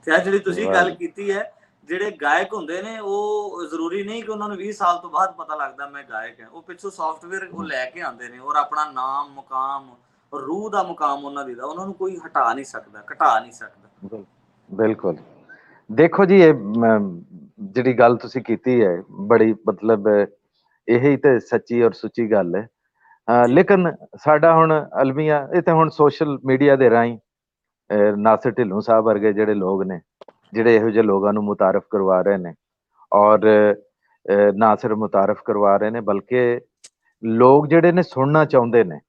ਤੇ ਇਹ ਜਿਹੜੀ ਤੁਸੀਂ ਗੱਲ ਕੀਤੀ ਹੈ, ਜਿਹੜੇ ਗਾਇਕ ਹੁੰਦੇ ਨੇ ਉਹ ਜ਼ਰੂਰੀ ਨਹੀਂ ਕਿ ਉਹਨਾਂ ਨੂੰ 20 ਸਾਲ ਤੋਂ ਬਾਅਦ ਪਤਾ ਲੱਗਦਾ ਮੈਂ ਗਾਇਕ ਹਾਂ। ਉਹ ਪਿੱਛੋਂ ਸੌਫਟਵੇਅਰ ਉਹ ਲੈ ਕੇ ਆਉਂਦੇ ਨੇ ਔਰ ਆਪਣਾ ਨਾਮ ਮੁਕਾਮ, ਰੂਹ ਦਾ ਮੁਕਾਮ ਉਹਨਾਂ ਦੀ ਦਾ, ਉਹਨਾਂ ਨੂੰ ਕੋਈ ਹਟਾ ਨਹੀਂ ਸਕਦਾ, ਘਟਾ ਨਹੀਂ ਸਕਦਾ। ਬਿਲਕੁਲ। ਦੇਖੋ ਜੀ, ਇਹ ਜਿਹੜੀ ਗੱਲ ਤੁਸੀਂ ਕੀਤੀ ਹੈ ਬੜੀ ਮਤਲਬ ਇਹੀ ਤੇ ਸੱਚੀ ਔਰ ਸੁੱਚੀ ਗੱਲ ਹੈ। ਲੇਕਿਨ ਸਾਡਾ ਹੁਣ ਅਲਮੀਆ ਇਹ ਤਾਂ ਹੁਣ ਸੋਸ਼ਲ ਮੀਡੀਆ ਦੇ ਰਾਹੀਂ ਨਾਸਿਰ ਢਿੱਲੋਂ ਸਾਹਿਬ ਵਰਗੇ ਜਿਹੜੇ ਲੋਕ ਨੇ, ਜਿਹੜੇ ਇਹੋ ਜਿਹੇ ਲੋਕਾਂ ਨੂੰ ਮੁਤਾਰਫ ਕਰਵਾ ਰਹੇ ਨੇ, ਔਰ ਨਾ ਸਿਰਫ ਮੁਤਾਰਫ ਕਰਵਾ ਰਹੇ ਨੇ ਬਲਕਿ ਲੋਕ ਜਿਹੜੇ ਨੇ ਸੁਣਨਾ ਚਾਹੁੰਦੇ ਨੇ,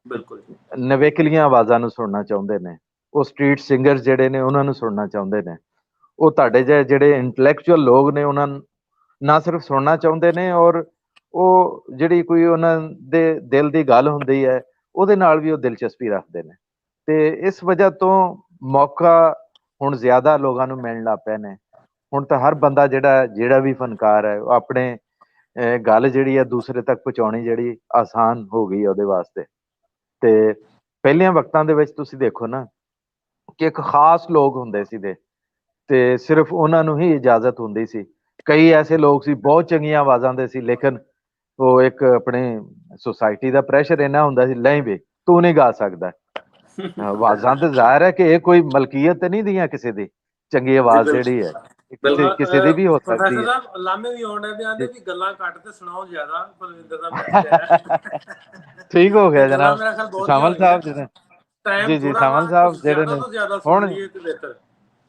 ਬਿਲਕੁਲ ਨਵੇਕਲੀਆਂ ਆਵਾਜ਼ਾਂ ਨੂੰ ਸੁਣਨਾ ਚਾਹੁੰਦੇ ਨੇ, ਉਹ ਸਟਰੀਟ ਸਿੰਗਰਸ ਜਿਹੜੇ ਨੇ ਉਹਨਾਂ ਨੂੰ ਸੁਣਨਾ ਚਾਹੁੰਦੇ ਨੇ, ਉਹ ਤੁਹਾਡੇ ਜਿਹੇ ਜਿਹੜੇ ਇੰਟਲੈਕਚੁਅਲ ਲੋਕ ਨੇ ਉਹਨਾਂ ਨੂੰ ਨਾ ਸਿਰਫ ਸੁਣਨਾ ਚਾਹੁੰਦੇ ਨੇ, ਔਰ ਉਹ ਜਿਹੜੀ ਕੋਈ ਉਹਨਾਂ ਦੇ ਦਿਲ ਦੀ ਗੱਲ ਹੁੰਦੀ ਹੈ ਉਹਦੇ ਨਾਲ ਵੀ ਉਹ ਦਿਲਚਸਪੀ ਰੱਖਦੇ ਨੇ। ਤੇ ਇਸ ਵਜ੍ਹਾ ਤੋਂ ਮੌਕਾ ਹੁਣ ਜ਼ਿਆਦਾ ਲੋਕਾਂ ਨੂੰ ਮਿਲਣ ਲੱਗ ਪਏ ਨੇ। ਹੁਣ ਤਾਂ ਹਰ ਬੰਦਾ ਜਿਹੜਾ ਵੀ ਫਨਕਾਰ ਹੈ ਉਹ ਆਪਣੇ ਗੱਲ ਜਿਹੜੀ ਹੈ ਦੂਸਰੇ ਤੱਕ ਪਹੁੰਚਾਉਣੀ ਜਿਹੜੀ ਆਸਾਨ ਹੋ ਗਈ ਉਹਦੇ ਵਾਸਤੇ। ਤੇ ਪਹਿਲਿਆਂ ਵਕਤਾਂ ਦੇ ਵਿੱਚ ਤੁਸੀਂ ਦੇਖੋ ਨਾ ਕਿ ਇੱਕ ਖਾਸ ਲੋਕ ਹੁੰਦੇ ਸੀਗੇ ਤੇ ਸਿਰਫ ਉਹਨਾਂ ਨੂੰ ਹੀ ਇਜਾਜ਼ਤ ਹੁੰਦੀ ਸੀ। ਕਈ ਐਸੇ ਲੋਕ ਸੀ ਬਹੁਤ ਚੰਗੀਆਂ ਆਵਾਜ਼ਾਂ ਦੇ ਸੀ, ਲੇਕਿਨ ਉਹ ਇੱਕ ਆਪਣੇ ਸੁਸਾਇਟੀ ਦਾ ਪ੍ਰੈਸ਼ਰ ਇੰਨਾ ਹੁੰਦਾ ਸੀ, ਨਹੀਂ ਵੀ ਤੂੰ ਨਹੀਂ ਗਾ ਸਕਦਾ। ਆਵਾਜ਼ਾਂ ਤੇ ਜ਼ਾਹਿਰ ਹੈ ਕਿ ਇਹ ਕੋਈ ਮਲਕੀਅਤ ਨਹੀਂ ਦੀਆਂ ਕਿਸੇ ਦੀ, ਚੰਗੀ ਆਵਾਜ਼ ਜਿਹੜੀ ਹੈ ਕਿਸੇ ਦੀ ਵੀ ਹੋ ਸਕਦੀ ਹੈ। ਲਾਮੇ ਵੀ ਆਉਣ ਦੇ ਆਂਦੇ ਵੀ ਗੱਲਾਂ ਘੱਟ ਤੇ ਸੁਣਾਓ ਜ਼ਿਆਦਾ। ਬਲਵਿੰਦਰ ਦਾ ਮੈਸੇਜ ਆਇਆ। ਠੀਕ ਹੋ ਗਿਆ ਜਨਾਬ ਮੇਰਾ ਖਿਆਲ ਬਹੁਤ ਸਾਮਲ ਸਾਹਿਬ ਜਿਹੜੇ ਜੀ ਜੀ ਸਾਮਲ ਸਾਹਿਬ ਜਿਹੜੇ ਨੇ।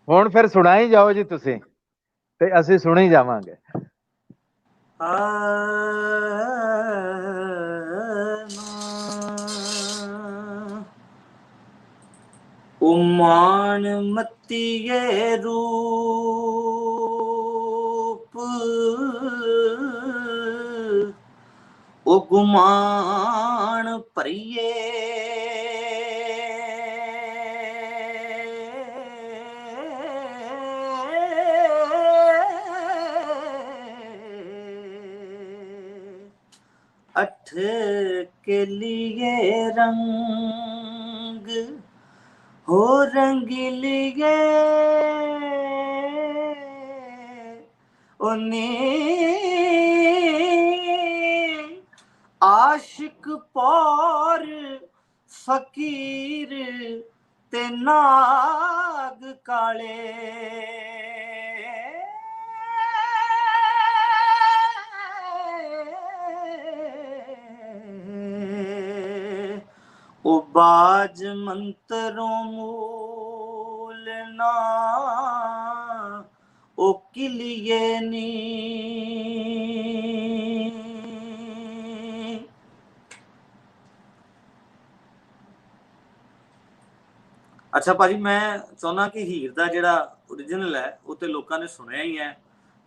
ਹੁਣ ਫਿਰ ਸੁਣਾਈ ਜਾਓ ਜੀ ਤੁਸੀਂ, ਤੇ ਅਸੀਂ ਸੁਣੀ ਜਾਵਾਂਗੇ। ਉਹ ਮਾਣ ਮੱਤੀਏ ਰੂਪ, ਉਹ ਗੁਮਾਨ ਭਰੀਏ, अठ के लिए रंग हो रंगीलिए, आशिक पौर फकीर ते नाग काले, ओ बाज मंत्रों मूल ना ओ किलिए नी, ਅੱਛਾ ਭਾਜੀ, ਮੈਂ ਚਾਹੁੰਦਾ ਕਿ ਹੀਰ ਦਾ ਜਿਹੜਾ ਓਰੀਜਨਲ ਹੈ ਉਹ ਤੇ ਲੋਕਾਂ ਨੇ ਸੁਣਿਆ ਹੀ ਹੈ,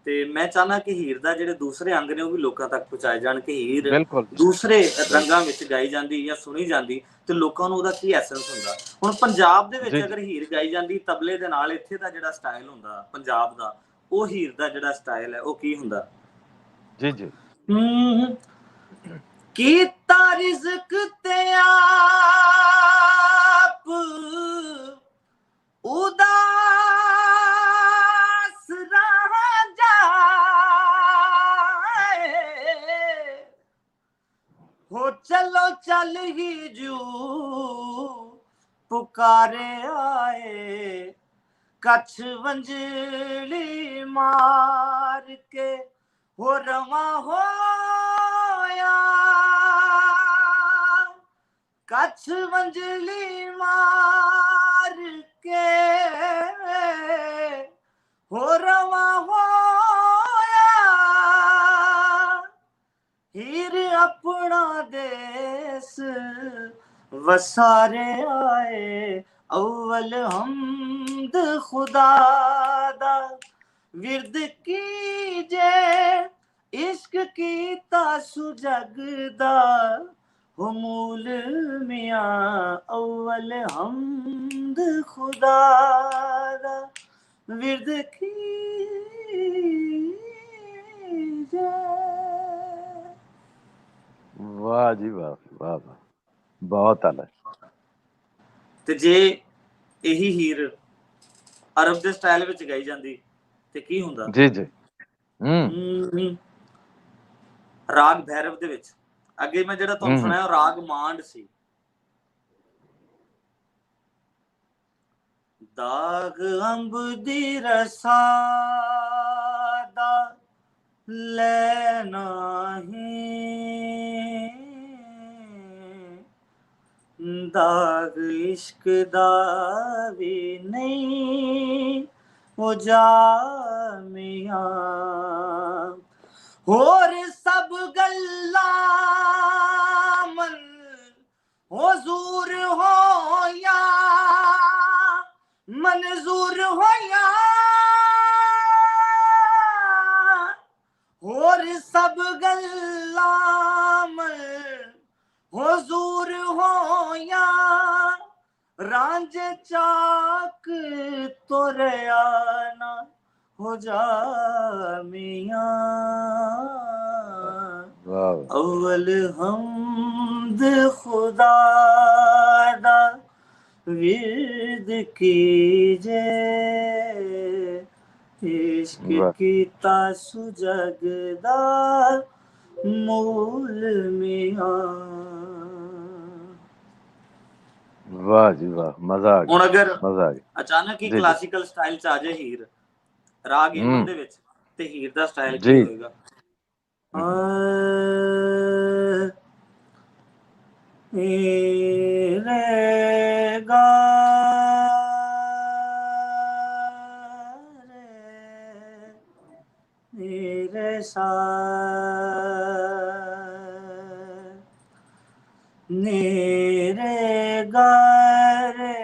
ਤੇ ਮੈਂ ਚਾਹਨਾ ਕਿ ਹੀਰ ਦਾ ਜਿਹੜੇ ਦੂਸਰੇ ਅੰਗ ਨੇ ਉਹ ਵੀ ਲੋਕਾਂ ਤੱਕ ਪਹੁੰਚਾਏ ਜਾਣ, ਕਿ ਹੀਰ ਬਿਲਕੁਲ ਦੂਸਰੇ ਰੰਗਾਂ ਵਿੱਚ ਗਾਈ ਜਾਂਦੀ ਜਾਂ ਸੁਣੀ ਜਾਂਦੀ ਤੇ ਲੋਕਾਂ ਨੂੰ ਉਹਦਾ ਕੀ ਐਸੈਂਸ ਹੁੰਦਾ। ਹੁਣ ਪੰਜਾਬ ਦੇ ਵਿੱਚ ਜੀ ਅਗਰ ਹੀਰ ਗਾਈ ਜਾਂਦੀ ਤਬਲੇ ਦੇ ਨਾਲ, ਇੱਥੇ ਦਾ ਜਿਹੜਾ ਸਟਾਈਲ ਹੁੰਦਾ ਪੰਜਾਬ ਦਾ, ਉਹ ਹੀਰ ਦਾ ਜਿਹੜਾ ਸਟਾਈਲ ਹੈ ਉਹ ਕੀ ਹੁੰਦਾ? ਜੀ ਜੀ ਕੀਤਾ ਰਿਜ਼ਕ ਤੇ ਆਪ ਉਦਾਸ ਰਹਿ ਜਾਏ, ਹੋ ਚਲੋ ਚੱਲ ਹੀ ਜੂ ਪੁਕਾਰੇ ਆਏ, ਕੱਛ ਵੰਜਲੀ ਮਾਰ ਕੇ ਹੋ ਰਵਾਂ ਹੋਇਆ, ਕੱਛ ਵੰਜਲੀ ਮਾਰ ਕੇ ਹੋ ਰਵਾਂ ਹੋਇਆ, ਹੀਰ ਆਪਣਾ ਦੇਸ ਵਸਾਰੇ ਆਏ, ਅਵਲ ਹਮਦ ਖੁਦਾ ਦਾ ਵਿਰਦ ਕੀਜੇ, इश्क कीता सुजगदा हो मूल मियां, अव्वल हमद खुदा दा विरद कीजे। वाह जी वाह, वाह वाह, बहुत आला। ਤੇ ਜੇ ਇਹੀ ਹੀਰ ਅਰਬ ਦੇ ਸਟਾਈਲ ਵਿੱਚ ਗਾਈ ਜਾਂਦੀ ਤੇ ਕੀ ਹੁੰਦਾ? जी जी ਰਾਗ ਭੈਰਵ ਦੇ ਵਿੱਚ, ਅੱਗੇ ਮੈਂ ਜਿਹੜਾ ਤੁਹਾਨੂੰ ਸੁਣਾਇਆ ਰਾਗ ਮਾਂਡ ਸੀ। ਦਾਗ ਅੰਬ ਦੀ ਰਸਾ ਦਾ ਲੈ ਨਹੀਂ, ਦਾਗ ਇਸ਼ਕ ਦਾ ਵੀ ਨਹੀਂ ਹੋ ਜਾ ਮੀਆਂ, ਹੋਰ ਸਭ ਗੱਲਾਂ ਮਨ ਹਜ਼ੂਰ ਹੋਇਆ, ਮਨਜ਼ੂਰ ਹੋਇਆ, ਹੋਰ ਸਭ ਗੱਲਾਂ ਮਨ ਹਜ਼ੂਰ ਹੋਇਆ, ਰਾਂਝੇ ਚਾਕ ਤੁਰਿਆ ਨਾ ਹੋ ਜਾ ਮੀਆਂ, ਅਵਲ ਹਮਦ ਖੁਦਾ ਦਾ ਵਿਰਦ ਕੀਜੇ, ਇਸ਼ਕ ਕੀਤਾ ਸੁਜਗਦਾ मूल मियां। वाह जी वाह, मजा आ गया। ਹੁਣ ਅਗਰ मजा आ गया, ਅਚਾਨਕ ਹੀ ਕਲਾਸੀਕਲ ਸਟਾਈਲ ਚ ਆ ਜਾਏ ਹੀਰ ਰਾਗ ਏਮਨ ਦੇ ਵਿੱਚ, ਤੇ ਹੀਰ ਦਾ ਸਟਾਈਲ ਕੀ ਹੋਏਗਾ? ਰੇ ਗਾ रे सा रे गा रे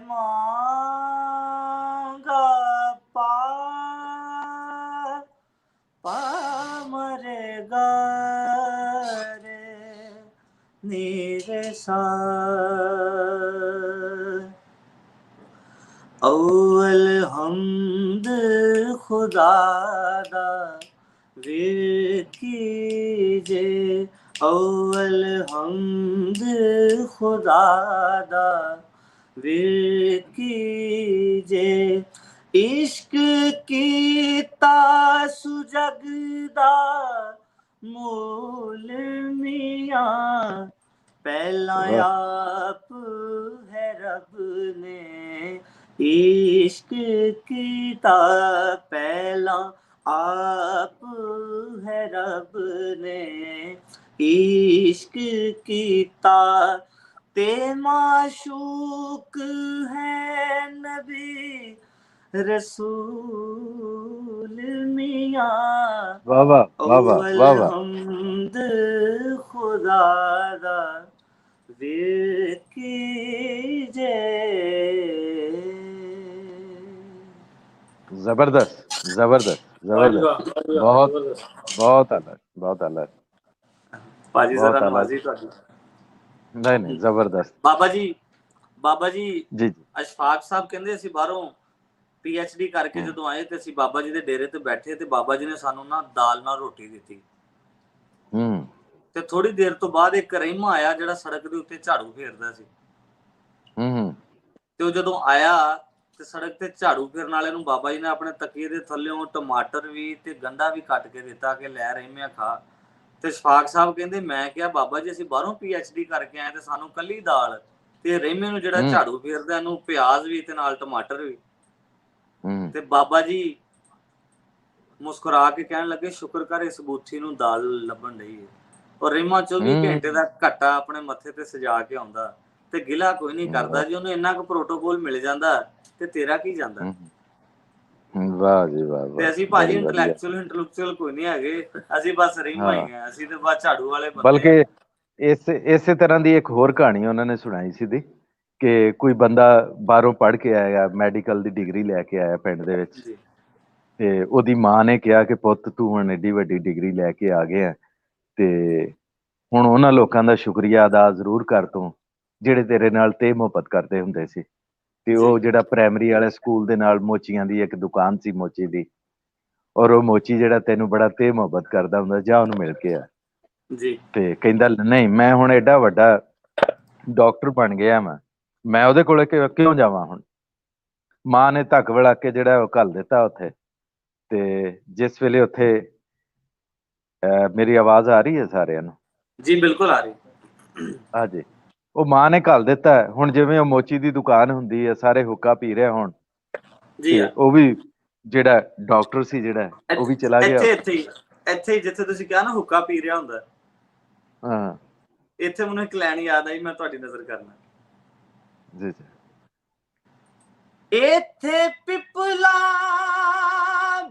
मांगा पा पा मरे गा रे नी रे सा, अव्वल हमद खुदा दा विरद कीजे, अव्वल हमद खुदा दा विरद कीजे, इश्क कीता सुजगदा मूल मियां, पहला आप है रब ने इश्क कीता, पहला आप है रब ने इश्क कीता, ते माशूक है नबी रसूल मियां, अव्वल हमद खुदा दा विरद कीजे। जबरदस्त जबरदस्त जबरदस्त, बहुत बहुत अलग, बहुत अलग, ਭਾਜੀ बहुत ਜ਼ਰਾ अलग। ਨਵਾਜ਼ੀ ਤੁਹਾਡੀ। नहीं नहीं जबरदस्त। ਬਾਬਾ ਜੀ जी जी ਅਸ਼ਫਾਕ ਸਾਹਿਬ ਕਹਿੰਦੇ ਅਸੀਂ ਬਾਹਰੋਂ PhD ਕਰਕੇ ਜਦੋਂ ਆਏ ਤੇ ਅਸੀਂ ਬਾਬਾ ਜੀ ਦੇ ਡੇਰੇ ਤੇ ਬੈਠੇ ਤੇ ਬਾਬਾ ਜੀ ਨੇ ਸਾਨੂੰ ਨਾ ਦਾਲ ਨਾਲ ਰੋਟੀ ਦਿੱਤੀ। ਤੇ ਥੋੜੀ ਦੇਰ ਤੋਂ ਬਾਅਦ ਇੱਕ ਰਹਿਮਾ ਆਇਆ ਜਿਹੜਾ ਸੜਕ ਦੇ ਉੱਤੇ ਝਾੜੂ ਫੇਰਦਾ ਸੀ। ਤੇ ਉਹ ਜਦੋਂ ਆਇਆ ਤੇ ਸੜਕ ਤੇ ਝਾੜੂ ਫੇਰਨ ਵਾਲੇ ਨੂੰ ਬਾਬਾ ਜੀ ਨੇ ਆਪਣੇ ਤਕੀਏ ਦੇ ਥੱਲੇੋਂ ਟਮਾਟਰ ਵੀ ਤੇ ਗੰਢਾ ਵੀ ਕੱਟ ਕੇ ਦਿੱਤਾ ਕਿ ਲੈ ਰਹਿਮਿਆ ਖਾ। ਤੇ ਸ਼ਫਾਕ ਸਾਹਿਬ ਕਹਿੰਦੇ ਮੈਂ ਕਿਹਾ ਬਾਬਾ ਜੀ ਅਸੀਂ ਬਾਹਰੋਂ PhD ਕਰਕੇ ਆਏ ਤੇ ਸਾਨੂੰ ਕੱਲੀ ਦਾਲ ਤੇ ਰਹਿਮੇ ਨੂੰ ਜਿਹੜਾ ਝਾੜੂ ਫੇਰਦਾ ਇਹਨੂੰ ਪਿਆਜ਼ ਵੀ ਤੇ ਨਾਲ ਟਮਾਟਰ ਵੀ। ਤੇ ਬਾਬਾ ਜੀ ਮੁਸਕਰਾ ਕੇ ਕਹਿਣ ਲੱਗੇ ਸ਼ੁਕਰ ਕਰ ਇਸ ਬੂਥੀ ਨੂੰ ਦਾਲ ਲੱਭਣ ਡਈ ਹੈ। ਔਰ ਰਹਿਮਾ 24 ਘੰਟੇ ਦਾ ਘੱਟਾ ਆਪਣੇ ਮੱਥੇ ਤੇ ਸਜਾ ਕੇ ਆਉਂਦਾ ਤੇ ਗਿਲਾ ਕੋਈ ਨਹੀਂ ਕਰਦਾ ਜੀ। ਉਹਨੂੰ ਇੰਨਾ ਕੁ ਪ੍ਰੋਟੋਕੋਲ ਮਿਲ ਜਾਂਦਾ ਤੇ ਤੇਰਾ ਕੀ ਜਾਂਦਾ। ਵਾਹ ਜੀ ਵਾਹ। ਤੇ ਅਸੀਂ ਭਾਜੀ ਇੰਟੈਲੈਕਚੁਅਲ ਕੋਈ ਨਹੀਂ ਹੈਗੇ, ਅਸੀਂ ਬਸ ਰਹਿਮਾ ਹੀ ਆ, ਅਸੀਂ ਤੇ ਬਸ ਝਾੜੂ ਵਾਲੇ ਬੰਦੇ। ਬਲਕਿ ਇਸੇ ਤਰ੍ਹਾਂ ਦੀ ਇੱਕ ਹੋਰ ਕਹਾਣੀ ਉਹਨਾਂ ਨੇ ਸੁਣਾਈ ਸੀ ਦੀ ਕਿ ਕੋਈ ਬੰਦਾ ਬਾਹਰੋਂ ਪੜ੍ਹ ਕੇ ਆਇਆ, ਮੈਡੀਕਲ ਦੀ ਡਿਗਰੀ ਲੈ ਕੇ ਆਇਆ ਪਿੰਡ ਦੇ ਵਿੱਚ ਤੇ ਉਹਦੀ ਮਾਂ ਨੇ ਕਿਹਾ ਕਿ ਪੁੱਤ ਤੂੰ ਹੁਣ ਏਡੀ ਵੱਡੀ ਡਿਗਰੀ ਲੈ ਕੇ ਆ ਗਿਆ ਤੇ ਹੁਣ ਉਹਨਾਂ ਲੋਕਾਂ ਦਾ ਸ਼ੁਕਰੀਆ ਅਦਾ ਜ਼ਰੂਰ ਕਰ ਤੂੰ ਜਿਹੜੇ ਤੇਰੇ ਨਾਲ ਤੇ ਮੁਹੱਬਤ ਕਰਦੇ ਹੁੰਦੇ ਸੀ। ਤੇ ਉਹ ਜਿਹੜਾ ਪ੍ਰਾਇਮਰੀ ਵਾਲੇ ਸਕੂਲ ਦੇ ਨਾਲ ਮੋਚੀਆਂ ਦੀ ਇੱਕ ਦੁਕਾਨ ਸੀ ਮੋਚੀ ਦੀ, ਔਰ ਉਹ ਮੋਚੀ ਜਿਹੜਾ ਤੈਨੂੰ ਬੜਾ ਤੇ ਮੁਹੱਬਤ ਕਰਦਾ ਹੁੰਦਾ, ਜਾ ਉਹਨੂੰ ਮਿਲ ਕੇ ਆ। ਤੇ ਕਹਿੰਦਾ ਨਹੀਂ ਮੈਂ ਹੁਣ ਐਡਾ ਵੱਡਾ ਡਾਕਟਰ ਬਣ ਗਿਆ ਮੈਂ ਉਹਦੇ ਕੋਲੇ ਕਿਉਂ ਜਾਵਾਂ। ਹੁਣ ਮਾਂ ਨੇ ਧੱਕ ਵੜਾ ਕੇ ਜਿਹੜਾ ਉਹ ਘੱਲ ਦਿੱਤਾ ਉੱਥੇ। ਤੇ ਜਿਸ ਵੇਲੇ ਉੱਥੇ ਮੇਰੀ ਆਵਾਜ਼ ਆ ਰਹੀ ਹੈ ਸਾਰਿਆਂ ਨੂੰ? ਜੀ ਬਿਲਕੁਲ ਆ ਰਹੀ। ਹਾਂਜੀ, ਉਹ ਮਾਂ ਨੇ ਘੱਲ ਦਿੱਤਾ। ਹੁਣ ਜਿਵੇਂ ਉਹ ਮੋਚੀ ਦੀ ਦੁਕਾਨ ਹੁੰਦੀ ਹੈ, ਸਾਰੇ ਹੁੱਕਾ ਪੀ ਰਹੇ ਹੁਣ ਤੇ ਉਹ ਵੀ ਜਿਹੜਾ ਡਾਕਟਰ ਸੀ ਜਿਹੜਾ ਉਹ ਵੀ ਚਲਾ ਗਿਆ ਇੱਥੇ ਜਿੱਥੇ ਤੁਸੀਂ ਕਿਹਾ ਨਾ ਹੁੱਕਾ ਪੀ ਰਿਹਾ ਹੁੰਦਾ। ਹਾਂ, ਇੱਥੇ ਮੈਨੂੰ ਇੱਕ ਲਾਈਨ ਯਾਦ ਆਈ, ਮੈਂ ਤੁਹਾਡੀ ਨਜ਼ਰ ਕਰਨਾ। ਜੀ ਜੀ। ਇੱਥੇ ਪਿਪਲਾ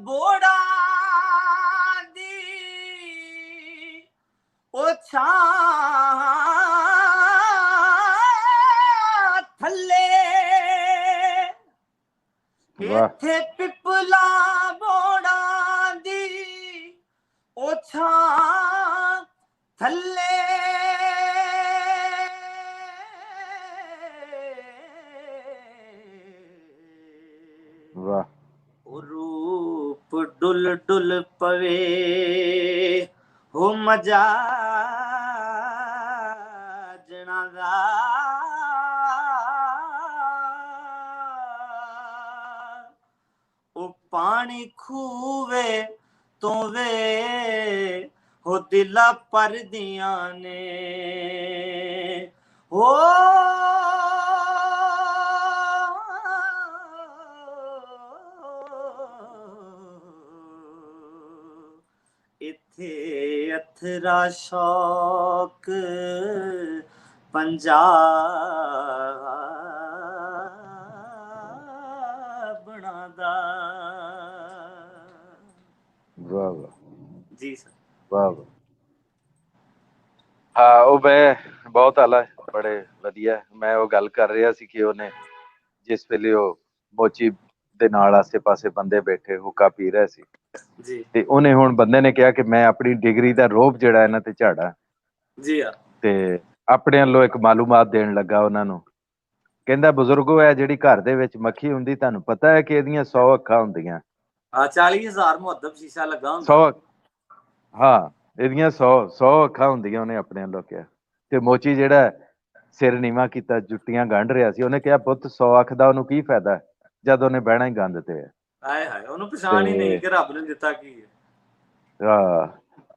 ਬੋੜਾ ਦੀ ਉਹ ਛਾਂ ਥੱਲੇ, ਇੱਥੇ ਪਿਪਲਾ ਬੋੜਾ ਦੀ ਉਹ ਛਾਂ ਥੱਲੇ ਵਾਹ। ਉਹ ਰੂਪ ਡੁੱਲ ਡੁੱਲ ਪਵੇ ਹੋ ਮਜਾ ਜਣਾ ਦਾ ਉਹ ਪਾਣੀ ਖੂਵੇ ਤੋਂ ਵੇ ਹੋ ਦਿਲਾਂ ਪਰਦੀਆਂ ਨੇ ਹੋ ਇੱਥੇ ਅਥਰਾ ਸ਼ੌਕ ਪੰਜਾਬਣਾ ਦਾ। ਵਾਹ ਵਾਹ ਜੀ ਸਰ, ਵਾਹ ਵਾਹ। ਹਾਂ, ਉਹ ਮੈਂ ਬਹੁਤ ਆਲਾ, ਬੜੇ ਵਧੀਆ। ਮੈਂ ਉਹ ਗੱਲ ਕਰ ਰਿਹਾ ਸੀ ਕਿ ਉਹਨੇ ਜਿਸ ਵੇਲੇ ਉਹ ਮੋਚੀ ਦੇ ਨਾਲ ਆਸੇ ਪਾਸੇ ਬੰਦੇ ਬੈਠੇ ਹੁੱਕਾ ਪੀ ਰਹੇ ਸੀ ਤੇ ਉਹਨੇ ਹੁਣ ਬੰਦੇ ਨੇ ਕਿਹਾ ਕਿ ਮੈਂ ਆਪਣੀ ਡਿਗਰੀ ਦਾ ਰੋਹਬ ਜਿਹੜਾ ਇਹਨਾਂ ਤੇ ਝਾੜਾ ਤੇ ਆਪਣੇ ਵੱਲੋਂ ਇੱਕ ਮਾਲੂਮਾਤ ਦੇਣ ਲੱਗਾ ਉਹਨਾਂ ਨੂੰ। ਕਹਿੰਦਾ ਬਜ਼ੁਰਗੋ, ਇਹ ਜਿਹੜੀ ਘਰ ਦੇ ਵਿੱਚ ਮੱਖੀ ਹੁੰਦੀ ਤੁਹਾਨੂੰ ਪਤਾ ਹੈ ਕਿ ਇਹਦੀਆਂ 100 ਅੱਖਾਂ ਹੁੰਦੀਆਂ। 40,000 ਮੁਹੱਦਬ ਸ਼ੀਸ਼ਾ ਲੱਗਾ ਹੁੰਦਾ। 100, ਹਾਂ ਇਹਦੀਆਂ 100 ਅੱਖਾਂ ਹੁੰਦੀਆਂ ਉਹਨੇ ਆਪਣੇ ਵੱਲੋਂ ਕਿਹਾ। ਤੇ ਮੋਚੀ ਜਿਹੜਾ ਸਿਰ ਨੀਵਾਂ ਕੀਤਾ ਜੁੱਤੀਆਂ ਗੰਢ ਰਿਹਾ ਸੀ, ਉਹਨੇ ਕਿਹਾ ਪੁੱਤ 100 ਅੱਖ ਦਾ ਉਹਨੂੰ ਕੀ ਫਾਇਦਾ ਜਦ ਉਹਨੇ ਬਹਿਣਾ ਹੀ ਗੰਦ ਤੇ ਹੈ। ਹਾਏ ਹਾਏ, ਉਹਨੂੰ ਪਛਾਣ ਹੀ ਨਹੀਂ ਕਿ ਰੱਬ ਨੇ ਦਿੱਤਾ ਕੀ ਹੈ। ਹਾਂ,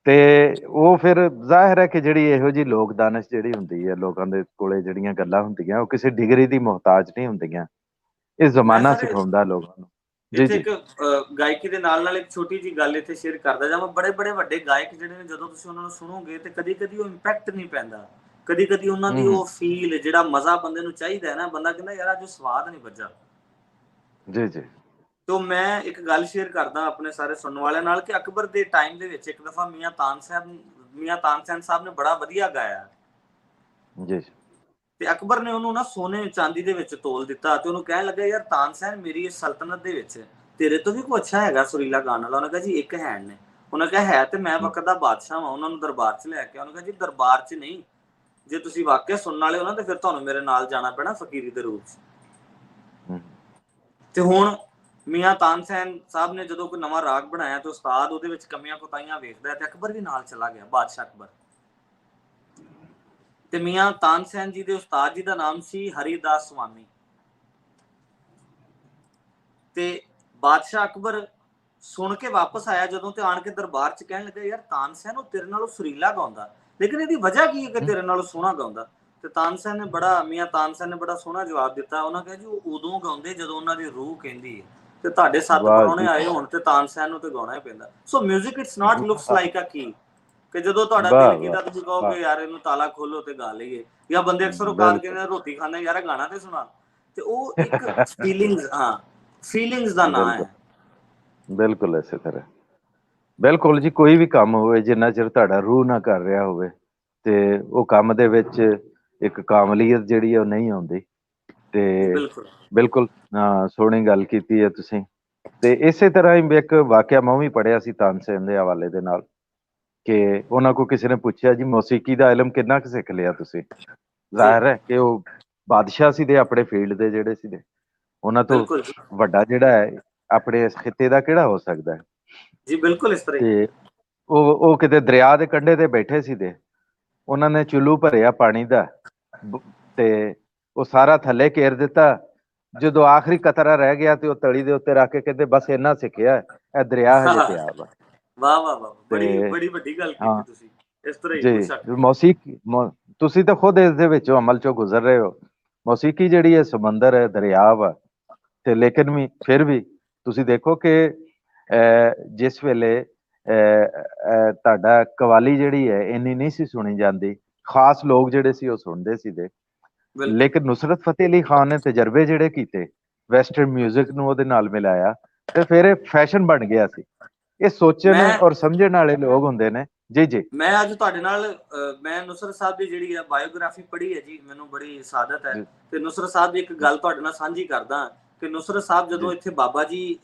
ਤੇ ਉਹ ਫਿਰ ਜ਼ਾਹਿਰ ਹੈ ਕਿ ਜਿਹੜੀ ਇਹੋ ਜਿਹੀ ਲੋਕ ਦਾਨਿਸ਼ ਜਿਹੜੀ ਹੁੰਦੀ ਹੈ, ਲੋਕਾਂ ਦੇ ਕੋਲੇ ਜਿਹੜੀਆਂ ਗੱਲਾਂ ਹੁੰਦੀਆਂ ਉਹ ਕਿਸੇ ਡਿਗਰੀ ਦੀ ਮੁਹਤਾਜ ਨਹੀਂ ਹੁੰਦੀਆਂ। ਇਹ ਜ਼ਮਾਨਾ ਸਿਖਾਉਂਦਾ ਲੋਕਾਂ ਨੂੰ। ਇੱਥੇ ਇੱਕ ਗਾਇਕੀ ਦੇ ਨਾਲ ਨਾਲ ਇੱਕ ਛੋਟੀ ਜਿਹੀ ਗੱਲ ਇੱਥੇ ਸ਼ੇਅਰ ਕਰਦਾ ਜਾਵਾਂ। ਬੜੇ ਬੜੇ ਵੱਡੇ ਗਾਇਕ ਜਿਹੜੇ ਨੇ, ਜਦੋਂ ਤੁਸੀਂ ਉਹਨਾਂ ਨੂੰ ਸੁਣੋਗੇ ਤੇ ਕਦੀ ਕਦੀ ਉਹ ਇੰਪੈਕਟ ਨਹੀਂ ਪੈਂਦਾ, ਕਦੀ ਕਦੀ ਉਹਨਾਂ ਦੀ ਉਹ ਫੀਲ ਜਿਹੜਾ ਮਜ਼ਾ ਬੰਦੇ ਨੂੰ ਚਾਹੀਦਾ ਹੈ ਨਾ, ਬੰਦਾ ਕਹਿੰਦਾ ਯਾਰ ਅੱਜ ਸਵਾਦ ਨਹੀਂ ਵੱਜਾ। ਜੀ ਜੀ। ਤੋ ਮੈਂ ਇੱਕ ਗੱਲ ਸ਼ੇਅਰ ਕਰਦਾ ਆਪਣੇ ਸਾਰੇ ਸੁਣਨ ਵਾਲਿਆਂ ਨਾਲ ਕਿ ਅਕਬਰ ਦੇ ਟਾਈਮ ਦੇ ਵਿੱਚ ਇੱਕ ਦਫਾ ਮੀਆਂ ਤਾਨਸੈਨ ਸਾਹਿਬ ਨੇ ਬੜਾ ਵਧੀਆ ਗਾਇਆ ਜੀ। ਤੇ ਅਕਬਰ ਨੇ ਉਹਨੂੰ ਨਾ ਸੋਨੇ ਚਾਂਦੀ ਦੇ ਵਿੱਚ ਤੋਲ ਦਿੱਤਾ ਤੇ ਉਹਨੂੰ ਕਹਿਣ ਲੱਗਾ ਯਾਰ ਤਾਨਸੈਨ, ਮੇਰੀ ਇਸ ਸਲਤਨਤ ਦੇ ਵਿੱਚ ਤੇਰੇ ਤੋਂ ਵੀ ਕੋਈ ਅੱਛਾ ਹੈਗਾ ਸੁਰੀਲਾ ਗਾਣ ਵਾਲਾ? ਉਹਨੇ ਕਿਹਾ ਜੀ ਇੱਕ ਹੈ ਨੇ। ਉਹਨੇ ਕਿਹਾ ਹੈ ਤੇ ਮੈਂ ਵਕਤ ਦਾ ਬਾਦਸ਼ਾਹ ਵਾਂ। ਉਹਨਾਂ ਨੂੰ ਦਰਬਾਰ 'ਚ ਲੈ ਕੇ, ਉਹਨੇ ਕਿਹਾ ਜੀ ਦਰਬਾਰ 'ਚ ਨਹੀਂ, ਜੇ ਤੁਸੀਂ ਵਾਕਿਆ ਸੁਣਨ ਵਾਲੇ ਹੋ ਨਾ ਤੇ ਫਿਰ ਤੁਹਾਨੂੰ ਮੇਰੇ ਨਾਲ ਜਾਣਾ ਪੈਣਾ ਫਕੀਰੀ ਦੇ ਰੂਪ 'ਚ। ਤੇ ਹੁਣ ਮੀਆਂ ਤਾਨਸੈਨ ਸਾਹਿਬ ਨੇ ਜਦੋਂ ਕੋਈ ਨਵਾਂ ਰਾਗ ਬਣਾਇਆ ਤੇ ਉਸਤਾਦ ਉਹਦੇ ਵਿੱਚ ਕਮੀਆਂ ਕੁਤਾਹੀਆਂ ਵੇਖਦਾ ਤੇ ਅਕਬਰ ਵੀ ਨਾਲ ਚਲਾ ਗਿਆ, ਬਾਦਸ਼ਾਹ ਅਕਬਰ। ਤੇ ਮੀਆਂ ਤਾਨਸੈਨ ਜੀ ਦੇ ਉਸਤਾਦ ਜੀ ਦਾ ਨਾਮ ਸੀ ਹਰੀਦਾਸ ਸਵਾਮੀ। ਤੇ ਬਾਦਸ਼ਾਹ ਅਕਬਰ ਸੁਣ ਕੇ ਵਾਪਸ ਆਇਆ ਜਦੋਂ ਤੇ ਆਣ ਕੇ ਦਰਬਾਰ 'ਚ ਕਹਿਣ ਲੱਗਾ, ਯਾਰ ਤਾਨਸੈਨ ਉਹ ਤੇਰੇ ਨਾਲੋਂ ਸੁਰੀਲਾ ਗਾਉਂਦਾ, ਲੇਕਿਨ ਇਹਦੀ ਵਜ੍ਹਾ ਕੀ ਹੈ ਕਿ ਤੇਰੇ ਨਾਲੋਂ ਸੋਹਣਾ ਗਾਉਂਦਾ? ਤੇ ਤਾਨਸੈਨ ਨੇ ਮੀਆਂ ਤਾਨਸੈਨ ਨੇ ਬੜਾ ਸੋਹਣਾ ਜਵਾਬ ਦਿੱਤਾ। ਉਹਨਾਂ ਕਿਹਾ ਜੀ ਉਹ ਉਦੋਂ ਗਾਉਂਦੇ ਜਦੋਂ ਉਹਨਾਂ ਦੀ ਰੂਹ ਕਹਿੰਦੀ ਹੈ, ਤੇ ਤੁਹਾਡੇ 7 ਪ੍ਰਾਹੁਣੇ ਆਏ ਹੁਣ ਤੇ ਤਾਨਸੈਨ ਨੂੰ ਤੇ ਗਾਉਣਾ ਹੀ ਪੈਂਦਾ। So music it's not looks like a ਕੀ, ਕਿ ਜਦੋਂ ਤੁਹਾਡਾ ਦਿਲ ਕੀਤਾ ਤੁਸੀਂ ਕਹੋਗੇ ਯਾਰ ਇਹਨੂੰ ਤਾਲਾ ਖੋਲੋ ਤੇ ਗਾ ਲਈਏ, ਜਾਂ ਬੰਦੇ ਅਕਸਰ ਔਕਾਤ ਕਹਿੰਦੇ ਰੋਟੀ ਖਾਂਦੇ ਯਾਰ ਗਾਣਾ ਤੇ ਸੁਣਾ। ਤੇ ਉਹ ਇੱਕ ਫੀਲਿੰਗਸ, ਹਾਂ ਫੀਲਿੰਗਸ ਦਾ ਨਾਂ ਹੈ। ਬਿਲਕੁਲ ਇਸੇ ਤਰ੍ਹਾਂ, ਬਿਲਕੁਲ ਜੀ। ਕੋਈ ਵੀ ਕੰਮ ਹੋਵੇ ਜਿੰਨਾ ਚਿਰ ਤੁਹਾਡਾ ਰੂਹ ਨਾ ਕਰ ਰਿਹਾ ਹੋਵੇ ਤੇ ਉਹ ਕੰਮ ਦੇ ਵਿੱਚ ਇੱਕ ਕਾਮਲੀਅਤ ਜਿਹੜੀ ਹੈ ਉਹ ਨਹੀਂ ਆਉਂਦੀ। ਤੇ ਬਿਲਕੁਲ ਸੋਹਣੀ ਗੱਲ ਕੀਤੀ ਹੈ ਤੁਸੀਂ। ਤੇ ਇਸੇ ਤਰ੍ਹਾਂ ਹੀ ਇੱਕ ਵਾਕਿਆ ਮੈਂ ਵੀ ਪੜ੍ਹਿਆ ਸੀ ਤਾਨਸੇਨ ਦੇ ਹਵਾਲੇ ਦੇ ਨਾਲ, ਕਿ ਉਹਨਾਂ ਕੋਲ ਕਿਸੇ ਨੇ ਪੁੱਛਿਆ ਜੀ ਮੌਸੀਕੀ ਦਾ ਇਲਮ ਕਿੰਨਾ ਕੁ ਸਿੱਖ ਲਿਆ ਤੁਸੀਂ? ਜ਼ਾਹਿਰ ਹੈ ਕਿ ਉਹ ਬਾਦਸ਼ਾਹ ਸੀ ਦੇ ਆਪਣੇ ਫੀਲਡ ਦੇ ਜਿਹੜੇ ਸੀ, ਉਹਨਾਂ ਤੋਂ ਵੱਡਾ ਜਿਹੜਾ ਹੈ ਆਪਣੇ ਇਸ ਖਿੱਤੇ ਦਾ ਕਿਹੜਾ ਹੋ ਸਕਦਾ ਹੈ ਜੀ। ਬਿਲਕੁਲ ਇਸ ਤਰ੍ਹਾਂ। ਤੇ ਉਹ ਕਿਤੇ ਦਰਿਆ ਦੇ ਕੰਢੇ ਤੇ ਬੈਠੇ ਸੀ ਤੇ ਉਹਨਾਂ ਨੇ ਚੁੱਲੂ ਭਰਿਆ ਪਾਣੀ ਦਾ ਤੇ ਉਹ ਸਾਰਾ ਥੱਲੇ ਘੇਰ ਦਿੱਤਾ। ਜਦੋਂ ਆਖਰੀ ਕਤਰਾ ਰਹਿ ਗਿਆ ਤੇ ਉਹ ਤਲੀ ਦੇ ਉੱਤੇ ਰੱਖ ਕੇ ਕਹਿੰਦੇ ਬਸ ਇੰਨਾ ਸਿੱਖਿਆ, ਇਹ ਦਰਿਆ ਹਜੇ ਪਿਆ ਵਾ। ਵਾਹ ਵਾਹ ਵਾਹ, ਬੜੀ ਵੱਡੀ ਗੱਲ ਕੀਤੀ ਤੁਸੀਂ। ਇਸ ਤਰ੍ਹਾਂ ਹੀ ਜੀ ਮੌਸੀਕੀ, ਤੁਸੀਂ ਤਾਂ ਖੁਦ ਇਸ ਦੇ ਵਿੱਚੋਂ ਅਮਲ ਚੋਂ ਗੁਜ਼ਰ ਰਹੇ ਹੋ। ਮੌਸੀਕੀ ਜਿਹੜੀ ਹੈ ਸਮੁੰਦਰ ਹੈ, ਦਰਿਆ ਵਾ। ਤੇ ਲੇਕਿਨ ਵੀ ਫਿਰ ਵੀ ਤੁਸੀਂ ਦੇਖੋ ਕਿ ਜਿਸ ਵੇਲੇ ਤੁਹਾਡਾ ਕਵਾਲੀ ਜਿਹੜੀ ਹੈ ਇੰਨੀ ਨਹੀਂ ਸੀ ਸੁਣੀ ਜਾਂਦੀ, ਖਾਸ ਲੋਕ ਜਿਹੜੇ ਸੀ ਉਹ ਸੁਣਦੇ ਸੀ ਦੇ, ਲੇਕਿਨ ਨੁਸਰਤ ਫਤਿਹ ਅਲੀ ਖਾਨ ਨੇ ਤਜਰਬੇ ਜਿਹੜੇ ਕੀਤੇ, ਵੈਸਟਰਨ ਮਿਊਜ਼ਿਕ ਨੂੰ ਉਹਦੇ ਨਾਲ ਮਿਲਾਇਆ ਤੇ ਫਿਰ ਇਹ ਫੈਸ਼ਨ ਬਣ ਗਿਆ ਸੀ। ਇਹ ਸੋਚਣ ਔਰ ਸਮਝਣ ਵਾਲੇ ਲੋਕ ਹੁੰਦੇ ਨੇ। ਜੀ ਜੀ, ਮੈਂ ਅੱਜ ਤੁਹਾਡੇ ਨਾਲ ਮੈਂ ਨੁਸਰਤ ਸਾਹਿਬ ਦੀ ਜਿਹੜੀ ਹੈ ਬਾਇਓਗ੍ਰਾਫੀ ਪੜ੍ਹੀ ਹੈ ਜੀ, ਮੈਨੂੰ ਬੜੀ ਸਾਦਤ ਹੈ। ਤੇ ਨੁਸਰਤ ਸਾਹਿਬ ਦੀ ਇੱਕ ਗੱਲ ਤੁਹਾਡੇ ਨਾਲ ਸਾਂਝੀ ਕਰਦਾ ਕਿ ਨੁਸਰਤ ਸਾਹਿਬ ਜਦੋਂ ਇੱਥੇ ਬਾਬਾ ਜੀ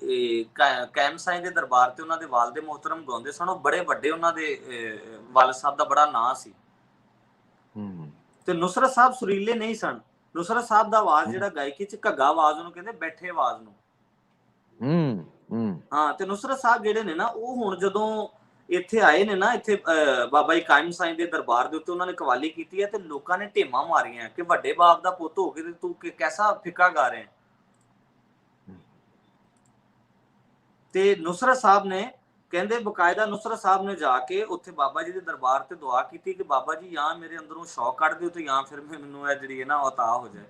ਕੈਮ ਸਾਈਂ ਦੇ ਦਰਬਾਰ ਤੇ ਉਹਨਾਂ ਦੇ ਵਾਲਦੇ ਮੁਹਤਰਮ ਗਾਉਂਦੇ ਸਨ, ਉਹ ਬੜੇ ਵੱਡੇ ਉਹਨਾਂ ਦੇ ਵਾਲਦ ਸਾਹਿਬ ਦਾ ਬੜਾ ਨਾਂ ਸੀ। ਤੇ ਨੁਸਰਤ ਸਾਹਿਬ ਸੁਰੀਲੇ ਨਹੀਂ ਸਨ। ਨੁਸਰਤ ਸਾਹਿਬ ਦਾ ਆਵਾਜ਼ ਜਿਹੜਾ ਗਾਇਕੀ ਚ ਘੱਗਾ ਆਵਾਜ਼ ਉਹਨੂੰ ਕਹਿੰਦੇ, ਬੈਠੇ ਆਵਾਜ਼ ਨੂੰ। ਹਾਂ, ਤੇ ਨੁਸਰਤ ਸਾਹਿਬ ਜਿਹੜੇ ਨੇ ਨਾ ਉਹ ਹੁਣ ਜਦੋਂ ਇੱਥੇ ਆਏ ਨੇ ਨਾ, ਇੱਥੇ ਬਾਬਾ ਜੀ ਕਾਇਮ ਸਾਈਂ ਦੇ ਦਰਬਾਰ ਦੇ ਉੱਤੇ ਉਹਨਾਂ ਨੇ ਕਵਾਲੀ ਕੀਤੀ ਹੈ ਤੇ ਲੋਕਾਂ ਨੇ ਢੇਮਾਂ ਮਾਰੀਆਂ ਕਿ ਵੱਡੇ ਬਾਪ ਦਾ ਪੁੱਤ ਹੋ ਕੇ ਤੂੰ ਕੈਸਾ ਫਿੱਕਾ ਗਾ ਰਿਹਾ। ਤੇ ਨੁਸਰਤ ਸਾਹਿਬ ਨੇ ਕਹਿੰਦੇ ਬਕਾਇਦਾ ਨੁਸਰਤ ਸਾਹਿਬ ਨੇ ਜਾ ਕੇ ਉੱਥੇ ਬਾਬਾ ਜੀ ਦੇ ਦਰਬਾਰ ਤੇ ਦੁਆ ਕੀਤੀ ਕਿ ਬਾਬਾ ਜੀ ਜਾਂ ਮੇਰੇ ਅੰਦਰੋਂ ਸ਼ੌਕ ਕੱਢ ਦਿਓ ਤੇ ਜਾਂ ਫਿਰ ਮੈਨੂੰ ਇਹ ਜਿਹੜੀ ਹੈ ਨਾ ਅਤਾ ਹੋ ਜਾਏ।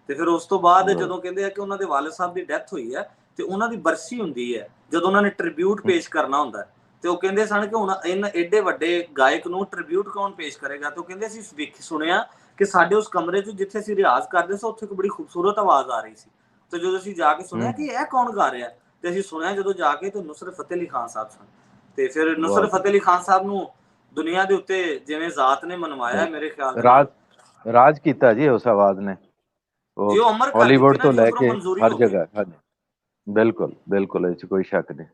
ਤੇ ਫਿਰ ਉਸ ਤੋਂ ਬਾਅਦ ਜਦੋਂ ਕਹਿੰਦੇ ਆ ਕਿ ਉਹਨਾਂ ਦੇ ਵਾਲਿਦ ਸਾਹਿਬ ਦੀ ਡੈਥ ਹੋਈ ਹੈ ਤੇ ਉਹਨਾਂ ਦੀ ਬਰਸੀ ਹੁੰਦੀ ਹੈ ਜਦੋਂ ਉਹਨਾਂ ਨੇ ਟ੍ਰਿਬਿਊਟ ਪੇਸ਼ ਕਰਨਾ ਹੁੰਦਾ, ਤੇ ਉਹ ਕਹਿੰਦੇ ਸਨ ਕਿ ਹੁਣ ਇਹਨਾਂ ਏਡੇ ਵੱਡੇ ਗਾਇਕ ਨੂੰ ਟ੍ਰਿਬਿਊਟ ਕੌਣ ਪੇਸ਼ ਕਰੇਗਾ। ਤੇ ਉਹ ਕਹਿੰਦੇ ਅਸੀਂ ਸੁਣਿਆ ਕਿ ਸਾਡੇ ਉਸ ਕਮਰੇ 'ਚ ਜਿੱਥੇ ਅਸੀਂ ਰਿਆਜ਼ ਕਰਦੇ ਸੀ ਉੱਥੇ ਇੱਕ ਬੜੀ ਖੂਬਸੂਰਤ ਆਵਾਜ਼ ਆ ਰਹੀ ਸੀ। ਤੇ ਜਦੋਂ ਅਸੀਂ ਜਾ ਕੇ ਸੁਣਿਆ ਕਿ ਇਹ ਕੌਣ ਗਾ ਰਿਹਾ, ਤੇ ਅਸੀਂ ਸੁਣਿਆ ਜਦੋਂ ਜਾ ਕੇ ਤੇ ਨੁਸਰਤ ਫਤਿਹ ਅਲੀ ਖਾਨ ਸਾਹਿਬ ਸਨ। ਤੇ ਫਿਰ ਨੁਸਰਤ ਫਤਿਹ ਅਲੀ ਖਾਨ ਸਾਹਿਬ ਨੂੰ ਦੁਨੀਆ ਦੇ ਉੱਤੇ ਜਿਵੇਂ ਜ਼ਾਤ ਨੇ ਮਨਵਾਇਆ, ਮੇਰੇ ਖਿਆਲ ਰਾਜ ਕੀਤਾ ਜੀ ਉਸ ਆਵਾਜ਼ ਨੇ, ਹਾਲੀਵੁੱਡ ਤੋਂ ਲੈ ਕੇ ਹਰ ਜਗ੍ਹਾ। ਹਾਂਜੀ, ਬਿਲਕੁਲ ਬਿਲਕੁਲ, ਇਹ 'ਚ ਕੋਈ ਸ਼ੱਕ ਨਹੀਂ।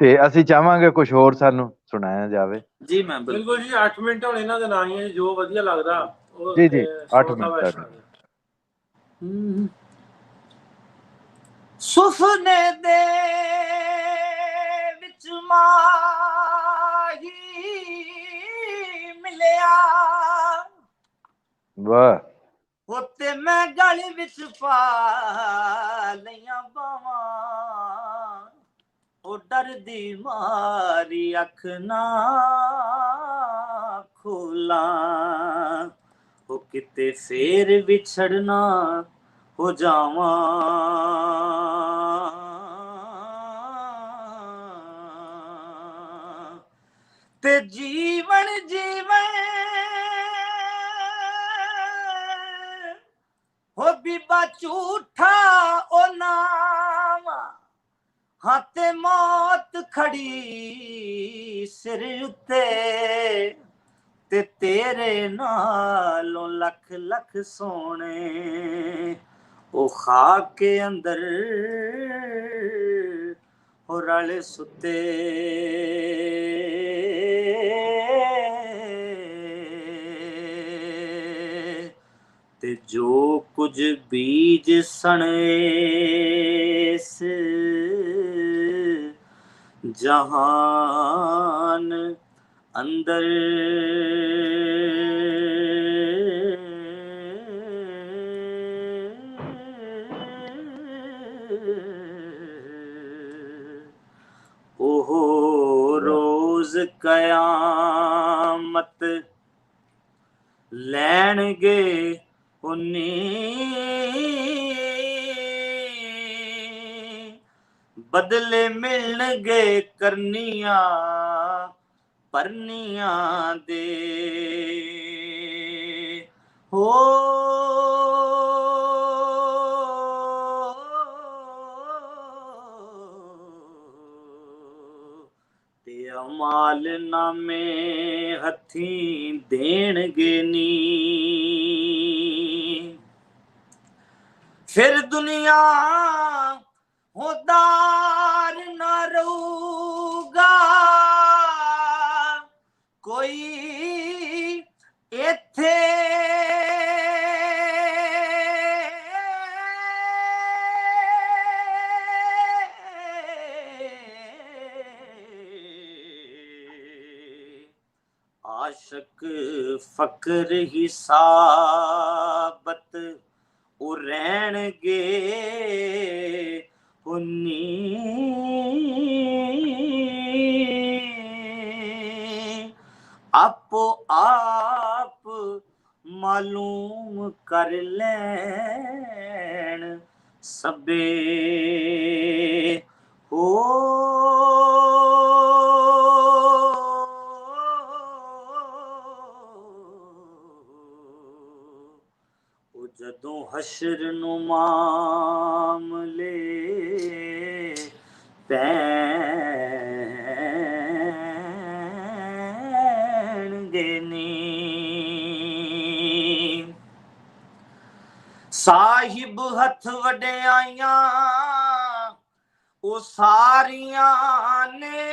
ਤੇ ਅਸੀਂ ਚਾਹਾਂਗੇ ਕੁਝ ਹੋਰ ਸਾਨੂੰ ਸੁਣਾਇਆ ਜਾਵੇ। ਜੀ ਮੈਂ ਬਿਲਕੁਲ ਜੀ। 8 ਮਿੰਟ ਹੁਣ ਇਹਨਾਂ ਦੇ ਨਾਲ ਹੀ ਹੈ, ਜੋ ਵਧੀਆ ਲੱਗਦਾ ਉਹ ਜੀ 8 ਮਿੰਟ। ਸੁਫਨੇ ਦੇ ਵਿੱਚ ਮਾਹੀ ਮਿਲਿਆ, ਵਾਹ, ਹੋਤੇ ਮੈਂ ਗਲ ਵਿੱਚ ਪਾ ਲਈਆਂ ਬਾਵਾਂ, ਉਹ ਡਰਦੀ ਮਾਰੀ ਅੱਖ ਨਾ ਖੋਲਾਂ, ਉਹ ਕਿਤੇ ਫੇਰ ਵਿਛੜਨਾ ਹੋ ਜਾਵਾਂ, ਤੇ ਜੀਵਨ ਹੋ ਬੀਬਾ ਝੂਠਾ ਉਹ ਨਾਮ, ਹਾਂ ਤੇ ਮੌਤ ਖੜੀ ਸਿਰ ਉੱਤੇ, ਤੇ ਤੇਰੇ ਨਾਲੋਂ ਲੱਖ ਲੱਖ ਸੋਹਣੇ ਉਹ ਖਾਕ ਕੇ ਅੰਦਰ हो रल सुते ते जो कुछ बीज सन इस जहान अंदर ओहो रोज कयामत लैणगे उन्नी बदले मिलणगे करनिया परनिया दे हो ते अमाल नामे हथी देणगे नी फिर दुनिया होदार ना रहूगा कोई इत्थे आशक फकर हिसाबत ओ रहणगे उन्नी आपो आप मालूम कर लैण सबे हो जदों हशर नु मामले पैणगे नी साहिब हथ वड्याइयां ओ सारियां ने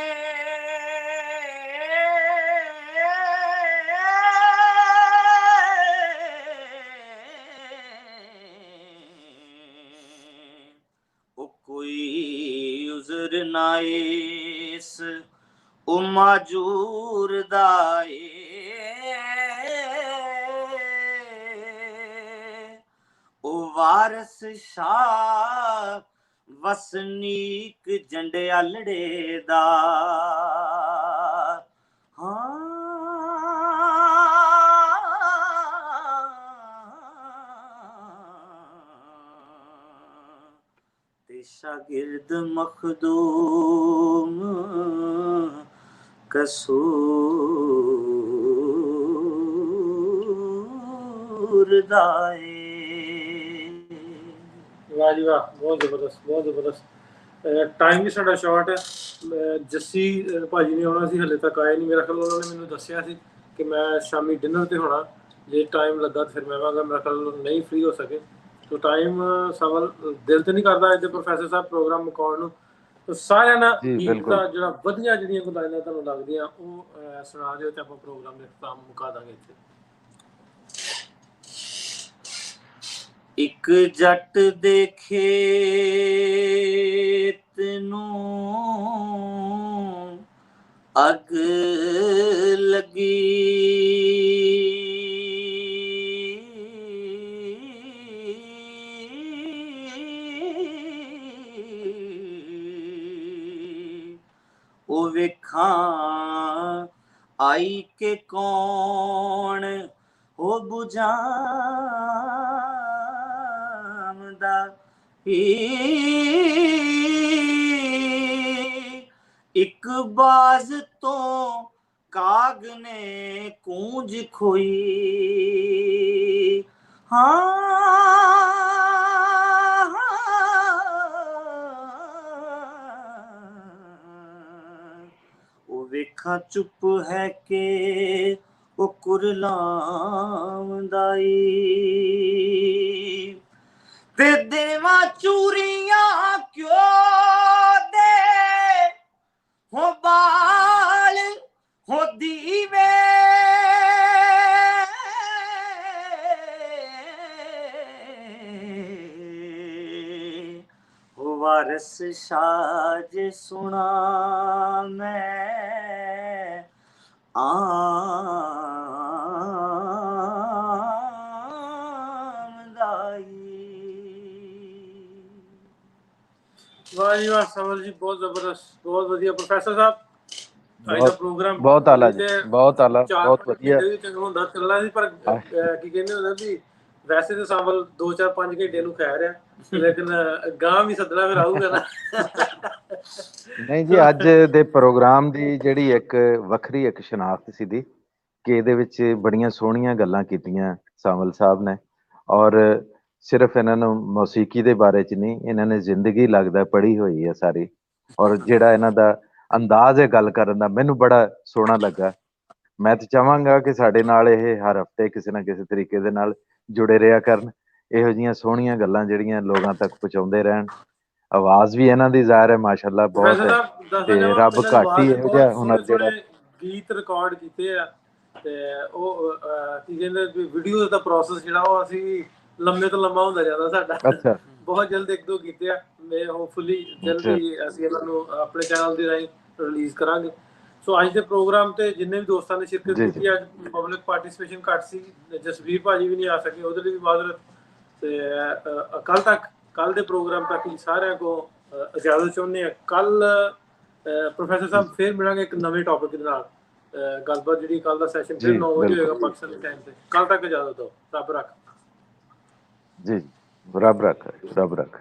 कोई उज़र ना इस ओ माजूर दाए ओ वारस शाह वसनीक जंडियालड़े दा शागिर्द मखदूम कसूर दाए। वाह जी वाह, बहुत जबरदस्त, बहुत जबरदस्त। टाइम भी साਡਾ ਸ਼ਾਰਟ ਹੈ। ਜੱਸੀ ਭਾਜੀ ਨੇ ਆਉਣਾ ਸੀ, ਹਲੇ ਤੱਕ ਆਏ ਨਹੀਂ। ਮੇਰਾ ਖਿਆਲ ਉਹਨਾਂ ਨੇ ਮੈਨੂੰ ਦੱਸਿਆ ਸੀ ਕਿ ਮੈਂ ਸ਼ਾਮੀ ਡਿਨਰ ਤੇ ਹੋਣਾ, ਜੇ ਟਾਈਮ ਲੱਗਾ ਤਾਂ ਫਿਰ ਮੈਂ ਆਵਾਂਗਾ। ਮੇਰਾ ਖਿਆਲ ਨਹੀਂ ਫ੍ਰੀ ਹੋ ਸਕੇ तो टाइम सवाल दिल तो नहीं करता इधर प्रोफेसर साहब प्रोग्राम मुकाउण नूं। तो सारिਆਂ ਨਾਲ ਗੀਤ ਦਾ ਜਿਹੜਾ ਵਧੀਆ ਜਿਹੜੀਆਂ ਗੁਦਾਇਲਾਂ ਤੁਹਾਨੂੰ ਲੱਗਦੀਆਂ ਉਹ ਸੁਣਾ ਦਿਓ ਤੇ ਆਪਾਂ ਪ੍ਰੋਗਰਾਮ ਦੇ ਇਖਤਤਾਮ ਮੁਕਾ ਦਾਂਗੇ ਇੱਥੇ। ਇੱਕ ਜੱਟ ਦੇ ਖੇਤ ਨੂੰ ਅੱਗ ਲੱਗੀ ਉਹ ਵੇਖਾਂ ਆਈ ਕੇ ਕੌਣ ਹੋ ਬੁਝਾਉਂਦਾ ਇੱਕ ਬਾਜ਼ ਤੋਂ ਕਾਗ ਨੇ ਕੂੰਜ ਖੋਈ ਵੇਖਾਂ ਚੁੱਪ ਹੈ ਕਿ ਉਹ ਕੁਰਲਾਉਂਦਾ ਈ ਤੇ ਦੇਵਾਂ ਚੂਰੀਆਂ ਕਿਉਂ ਦੇ ਹੋ ਬਾਲ ਹੋ ਦੀਵੇ ਹੋ ਵਾਰਸ ਸਾਜ ਸੁਣਾ ਮੈਂ ਵਾਹ ਜੀ ਵਾਹ ਸਮਰ ਜੀ, ਬਹੁਤ ਜ਼ਬਰਦਸਤ, ਬਹੁਤ ਵਧੀਆ ਪ੍ਰੋਫੈਸਰ ਸਾਹਿਬ। ਅੱਜ ਦਾ ਪ੍ਰੋਗਰਾਮ ਬਹੁਤ ਆਲਾ ਜੀ, ਬਹੁਤ ਆਲਾ, ਬਹੁਤ ਵਧੀਆ ਹੁੰਦਾ ਚੱਲਣਾ ਸੀ, ਪਰ ਕੀ ਕਹਿੰਦੇ ਹੁੰਦੇ ਵੀ ਵੈਸੇ ਤਾਂ ਸਾਵਲ 2-4-5 ਘੰਟੇ ਨੂੰ ਖਾ ਰਿਹਾ, ਲੇਕਿਨ ਗਾਂ ਵੀ ਸੱਦਣਾ ਫਿਰ ਆਊਗਾ ਨਾ। ਨਹੀਂ ਜੀ, ਅੱਜ ਦੇ ਪ੍ਰੋਗਰਾਮ ਦੀ ਜਿਹੜੀ ਇੱਕ ਵੱਖਰੀ ਇੱਕ ਸ਼ਨਾਖਤ ਸੀ ਦੀ ਕਿ ਇਹਦੇ ਵਿੱਚ ਬੜੀਆਂ ਸੋਹਣੀਆਂ ਗੱਲਾਂ ਕੀਤੀਆਂ ਸਾਵਲ ਸਾਹਿਬ ਨੇ, ਔਰ ਸਿਰਫ ਇਹਨਾਂ ਨੂੰ ਮੌਸੀਕੀ ਦੇ ਬਾਰੇ 'ਚ ਨਹੀਂ, ਇਹਨਾਂ ਨੇ ਜ਼ਿੰਦਗੀ ਲੱਗਦਾ ਪੜ੍ਹੀ ਹੋਈ ਹੈ ਸਾਰੀ, ਔਰ ਜਿਹੜਾ ਇਹਨਾਂ ਦਾ ਅੰਦਾਜ਼ ਹੈ ਗੱਲ ਕਰਨ ਦਾ ਮੈਨੂੰ ਬੜਾ ਸੋਹਣਾ ਲੱਗਾ। ਮੈਂ ਤਾਂ ਚਾਹਾਂਗਾ ਕਿ ਸਾਡੇ ਨਾਲ ਇਹ ਹਰ ਹਫ਼ਤੇ ਕਿਸੇ ਨਾ ਕਿਸੇ ਤਰੀਕੇ ਦੇ ਨਾਲ ਜੁੜੇ ਰਿਹਾ ਕਰਨ, ਇਹੋ ਜਿਹੀਆਂ ਸੋਹਣੀਆਂ ਗੱਲਾਂ ਜਿਹੜੀਆਂ ਲੋਕਾਂ ਤੱਕ ਪਹੁੰਚਾਉਂਦੇ ਰਹਿਣ। ਆਵਾਜ਼ ਵੀ ਇਹਨਾਂ ਦੀ ਜ਼ਾਹਿਰ ਹੈ ਮਾਸ਼ਾਅੱਲਾ ਬਹੁਤ ਹੈ, ਤੇ ਰੱਬ ਘੱਟ ਹੀ ਇਹੋ ਜਿਹਾ ਹੁਨਰ ਜਿਹੜਾ ਗੀਤ ਰਿਕਾਰਡ ਕੀਤੇ ਆ, ਤੇ ਉਹ ਕੀ ਕਹਿੰਦੇ ਵੀਡੀਓ ਦਾ ਪ੍ਰੋਸੈਸ ਜਿਹੜਾ ਉਹ ਅਸੀਂ ਲੰਮੇ ਤੋਂ ਲੰਮਾ ਹੁੰਦਾ ਜਾਂਦਾ ਸਾਡਾ। ਅੱਛਾ, ਬਹੁਤ ਜਲਦ 1-2 ਕੀਤੇ ਆ, ਮੈਂ ਹੋਪਫੁਲੀ ਜਲਦੀ ਅਸੀਂ ਇਹਨਾਂ ਨੂੰ ਆਪਣੇ ਚੈਨਲ ਦੇ ਰਾਹੀਂ ਰਿਲੀਜ਼ ਕਰਾਂਗੇ। ਸੋ ਅੱਜ ਦੇ ਪ੍ਰੋਗਰਾਮ ਤੇ ਜਿੰਨੇ ਵੀ ਦੋਸਤਾਂ ਨੇ ਸ਼ਿਰਕਤ ਕੀਤੀ, ਅੱਜ ਪਬਲਿਕ ਪਾਰਟਿਸਿਪੇਸ਼ਨ ਘੱਟ ਸੀ, ਜਸਵੀਰ ਭਾਜੀ ਵੀ ਨਹੀਂ ਆ ਸਕੇ, ਉਹਦੇ ਲਈ ਵੀ ਮਾਜ਼ਰਤ। ਤੇ ਕੱਲ ਦੇ ਪ੍ਰੋਗਰਾਮ ਤੱਕ ਹੀ ਸਾਰਿਆਂ ਕੋ ਇਜਾਜ਼ਤ ਚਾਹੁੰਦੇ ਆ। ਕੱਲ ਪ੍ਰੋਫੈਸਰ ਸਾਹਿਬ ਫੇਰ ਮਿਲਾਂਗੇ ਇੱਕ ਨਵੇਂ ਟੌਪਿਕ ਦੇ ਨਾਲ। ਗੱਲਬਾਤ ਜਿਹੜੀ ਕੱਲ ਦਾ ਸੈਸ਼ਨ ਫਿਰ 9 ਵਜੇ ਹੋਏਗਾ ਪਾਕਿਸਤਾਨੀ ਟਾਈਮ ਤੇ। ਕੱਲ ਤੱਕ ਇਜਾਜ਼ਤ ਦਿਓ, ਰੱਬ ਰੱਖ ਜੀ, ਰੱਬ ਰੱਖ, ਰੱਬ ਰੱਖ।